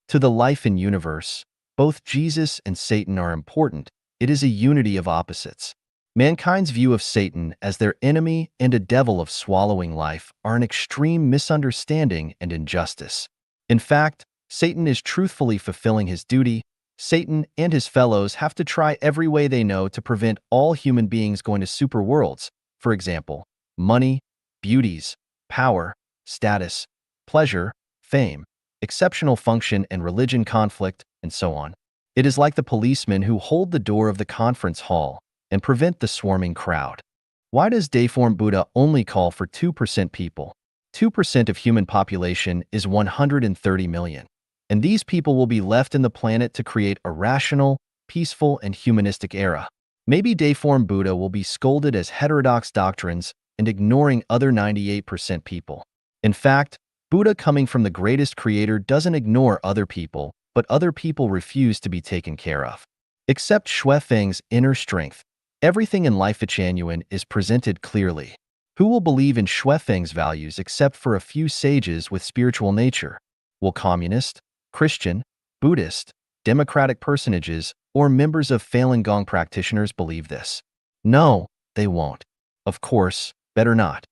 To the life in universe, both Jesus and Satan are important. It is a unity of opposites. Mankind's view of Satan as their enemy and a devil of swallowing life are an extreme misunderstanding and injustice. In fact, Satan is truthfully fulfilling his duty. Satan and his fellows have to try every way they know to prevent all human beings going to super worlds, for example, money, beauties, power, status, pleasure, fame, exceptional function and religion conflict, and so on. It is like the policemen who hold the door of the conference hall and prevent the swarming crowd. Why does Dayform Buddha only call for 2% people? 2% of human population is 130 million. And these people will be left in the planet to create a rational, peaceful, and humanistic era. Maybe Dayform Buddha will be scolded as heterodox doctrines and ignoring other 98% people. In fact, Buddha coming from the greatest creator doesn't ignore other people, but other people refuse to be taken care of. Except Xue Feng's inner strength, everything in Lifechanyuan is presented clearly. Who will believe in Xue Feng's values except for a few sages with spiritual nature? Will communist, Christian, Buddhist, democratic personages, or members of Falun Gong practitioners believe this? No, they won't. Of course, better not.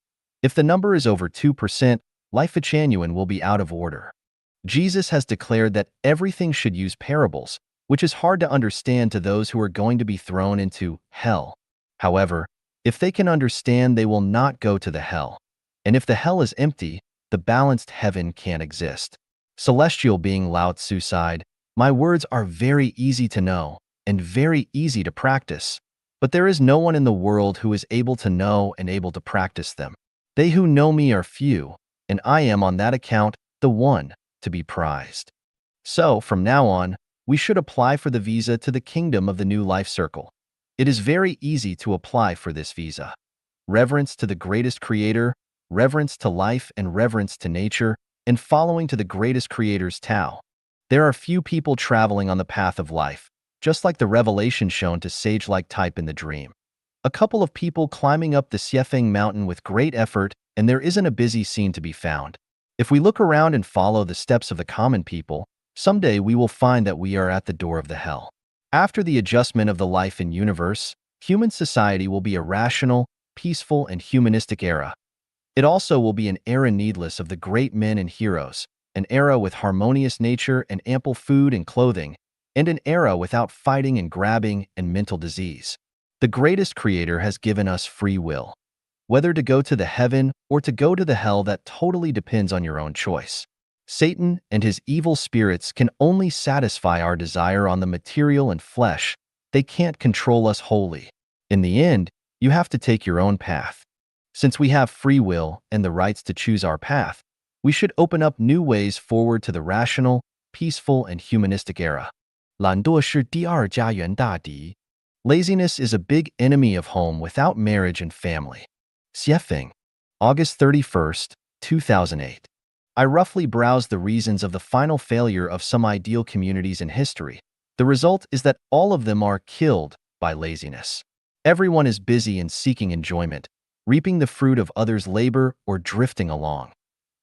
If the number is over 2%, Lifechanyuan will be out of order. Jesus has declared that everything should use parables, which is hard to understand to those who are going to be thrown into hell. However, if they can understand, they will not go to the hell. And if the hell is empty, the balanced heaven can't exist. Celestial being Lao Tzu sighed, "My words are very easy to know and very easy to practice, but there is no one in the world who is able to know and able to practice them. They who know me are few, and I am on that account the one to be prized." So, from now on, we should apply for the visa to the kingdom of the new life circle. It is very easy to apply for this visa. Reverence to the greatest creator, reverence to life and reverence to nature, and following to the greatest creator's Tao. There are few people traveling on the path of life, just like the revelation shown to sage-like type in the dream. A couple of people climbing up the Xiefeng mountain with great effort, and there isn't a busy scene to be found. If we look around and follow the steps of the common people, someday we will find that we are at the door of the hell. After the adjustment of the life in universe, human society will be a rational, peaceful, and humanistic era. It also will be an era needless of the great men and heroes, an era with harmonious nature and ample food and clothing, and an era without fighting and grabbing and mental disease. The greatest creator has given us free will. Whether to go to the heaven or to go to the hell, that totally depends on your own choice. Satan and his evil spirits can only satisfy our desire on the material and flesh. They can't control us wholly. In the end, you have to take your own path. Since we have free will and the rights to choose our path, we should open up new ways forward to the rational, peaceful, and humanistic era. 懒惰是第二家园大敌. Laziness is a big enemy of home without marriage and family. Xiefeng, August 31st, 2008. I roughly browsed the reasons of the final failure of some ideal communities in history. The result is that all of them are killed by laziness. Everyone is busy in seeking enjoyment, reaping the fruit of others' labor, or drifting along.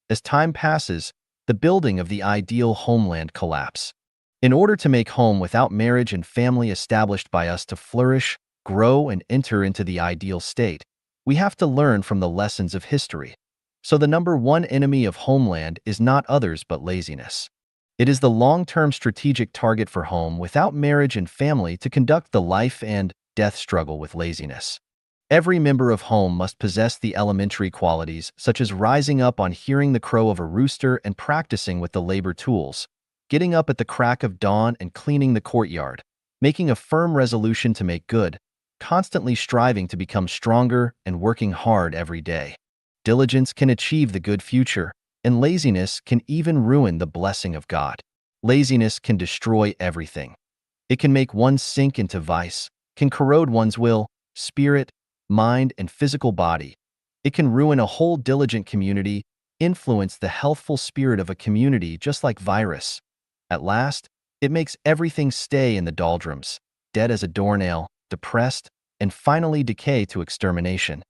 As time passes, the building of the ideal homeland collapses. In order to make home without marriage and family established by us to flourish, grow, and enter into the ideal state, we have to learn from the lessons of history. So the number one enemy of homeland is not others but laziness. It is the long-term strategic target for home without marriage and family to conduct the life and death struggle with laziness. Every member of home must possess the elementary qualities such as rising up on hearing the crow of a rooster and practicing with the labor tools, getting up at the crack of dawn and cleaning the courtyard, making a firm resolution to make good, constantly striving to become stronger and working hard every day. Diligence can achieve the good future, and laziness can even ruin the blessing of God. Laziness can destroy everything. It can make one sink into vice, can corrode one's will, spirit, mind, and physical body. It can ruin a whole diligent community, influence the healthful spirit of a community just like virus. At last, it makes everything stay in the doldrums, dead as a doornail, depressed, and finally decay to extermination.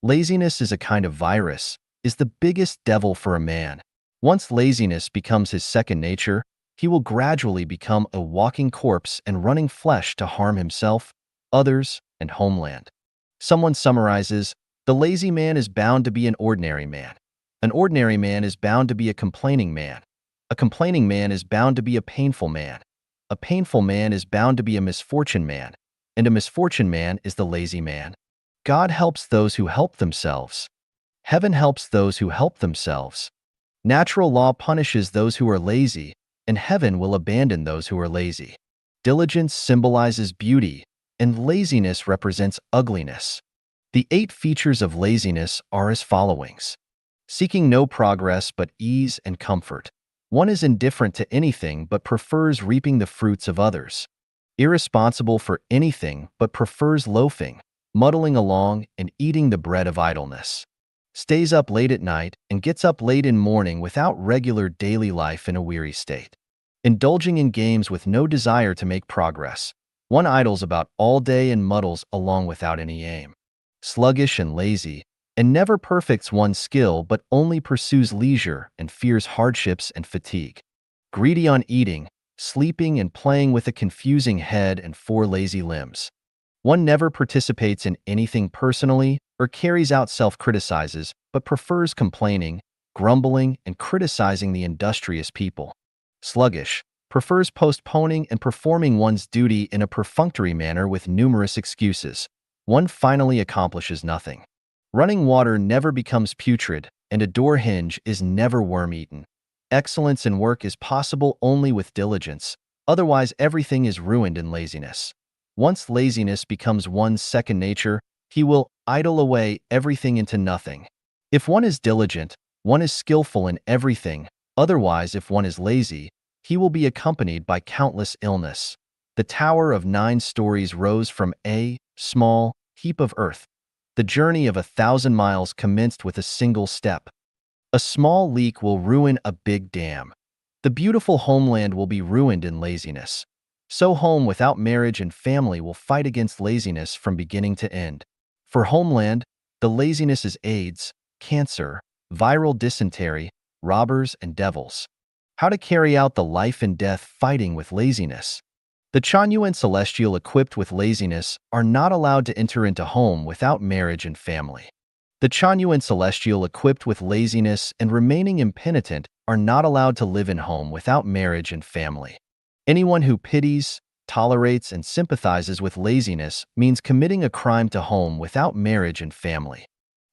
Laziness is a kind of virus, is the biggest devil for a man. Once laziness becomes his second nature, he will gradually become a walking corpse and running flesh to harm himself, others, and homeland. Someone summarizes, the lazy man is bound to be an ordinary man. An ordinary man is bound to be a complaining man. A complaining man is bound to be a painful man. A painful man is bound to be a misfortune man. And a misfortune man is the lazy man. God helps those who help themselves. Heaven helps those who help themselves. Natural law punishes those who are lazy, and heaven will abandon those who are lazy. Diligence symbolizes beauty, and laziness represents ugliness. The 8 features of laziness are as followings. Seeking no progress but ease and comfort. One is indifferent to anything but prefers reaping the fruits of others. Irresponsible for anything but prefers loafing, muddling along, and eating the bread of idleness. Stays up late at night and gets up late in morning without regular daily life in a weary state. Indulging in games with no desire to make progress. One idles about all day and muddles along without any aim. Sluggish and lazy, and never perfects one's skill but only pursues leisure and fears hardships and fatigue. Greedy on eating, sleeping, and playing with a confusing head and 4 lazy limbs. One never participates in anything personally or carries out self-criticizes, but prefers complaining, grumbling, and criticizing the industrious people. Sluggish, prefers postponing and performing one's duty in a perfunctory manner with numerous excuses. One finally accomplishes nothing. Running water never becomes putrid, and a door hinge is never worm-eaten. Excellence in work is possible only with diligence, otherwise everything is ruined in laziness. Once laziness becomes one's second nature, he will idle away everything into nothing. If one is diligent, one is skillful in everything, otherwise if one is lazy, he will be accompanied by countless illness. The tower of 9 stories rose from a small heap of earth. The journey of 1,000 miles commenced with a single step. A small leak will ruin a big dam. The beautiful homeland will be ruined in laziness. So home without marriage and family will fight against laziness from beginning to end. For homeland, the laziness is AIDS, cancer, viral dysentery, robbers, and devils. How to carry out the life and death fighting with laziness. The Chanyuan celestial equipped with laziness are not allowed to enter into home without marriage and family. The Chanyuan celestial equipped with laziness and remaining impenitent are not allowed to live in home without marriage and family. Anyone who pities, tolerates, and sympathizes with laziness means committing a crime to home without marriage and family.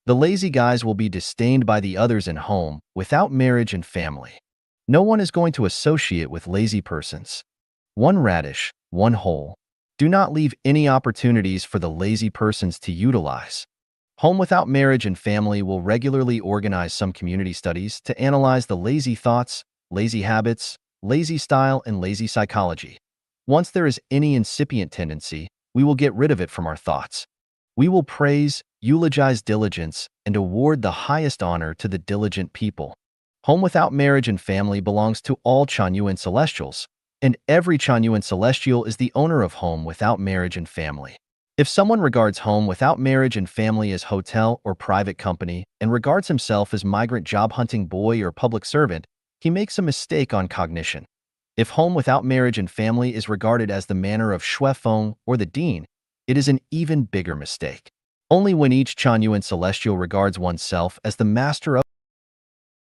The lazy guys will be disdained by the others in home without marriage and family. No one is going to associate with lazy persons. One radish, one hole. Do not leave any opportunities for the lazy persons to utilize. Home without marriage and family will regularly organize some community studies to analyze the lazy thoughts, lazy habits, lazy style, and lazy psychology. Once there is any incipient tendency, we will get rid of it from our thoughts. We will praise, eulogize diligence, and award the highest honor to the diligent people. Home without marriage and family belongs to all Chanyuan celestials, and every Chanyuan celestial is the owner of home without marriage and family. If someone regards home without marriage and family as hotel or private company and regards himself as migrant job-hunting boy or public servant, he makes a mistake on cognition. If home without marriage and family is regarded as the manner of Shui Feng or the Dean, it is an even bigger mistake. Only when each Chanyuan celestial regards oneself as the master of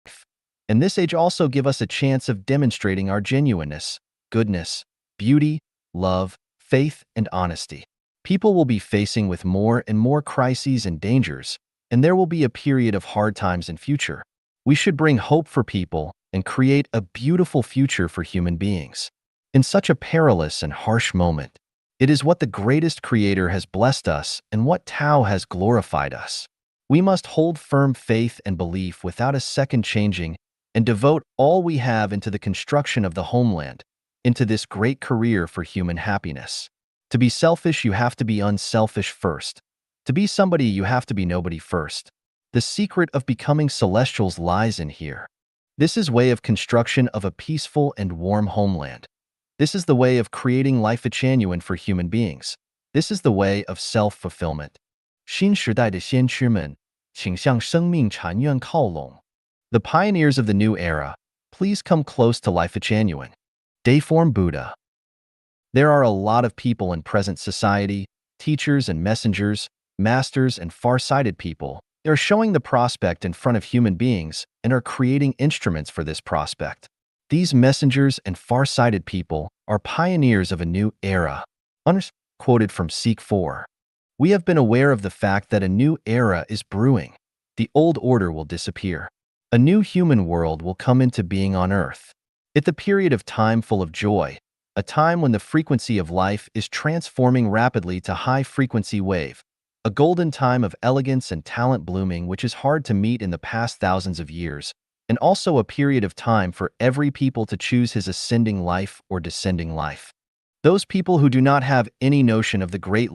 life. And this age also give us a chance of demonstrating our genuineness, goodness, beauty, love, faith, and honesty. People will be facing with more and more crises and dangers, and there will be a period of hard times in future. We should bring hope for people and create a beautiful future for human beings. In such a perilous and harsh moment, it is what the greatest creator has blessed us and what Tao has glorified us. We must hold firm faith and belief without a second changing and devote all we have into the construction of the homeland, into this great career for human happiness. To be selfish, you have to be unselfish first. To be somebody, you have to be nobody first. The secret of becoming celestials lies in here. This is way of construction of a peaceful and warm homeland. This is the way of creating Lifechanyuan for human beings. This is the way of self-fulfillment. 新时代的先驱们，请向生命禅院靠拢. The pioneers of the new era, please come close to Lifechanyuan. Dayform Buddha. There are a lot of people in present society, teachers and messengers, masters and far-sighted people. They are showing the prospect in front of human beings and are creating instruments for this prospect. These messengers and far-sighted people are pioneers of a new era. Quoted from Seek 4. We have been aware of the fact that a new era is brewing. The old order will disappear. A new human world will come into being on Earth. It's a period of time full of joy, a time when the frequency of life is transforming rapidly to high-frequency wave, a golden time of elegance and talent blooming which is hard to meet in the past thousands of years, and also a period of time for every people to choose his ascending life or descending life. Those people who do not have any notion of the great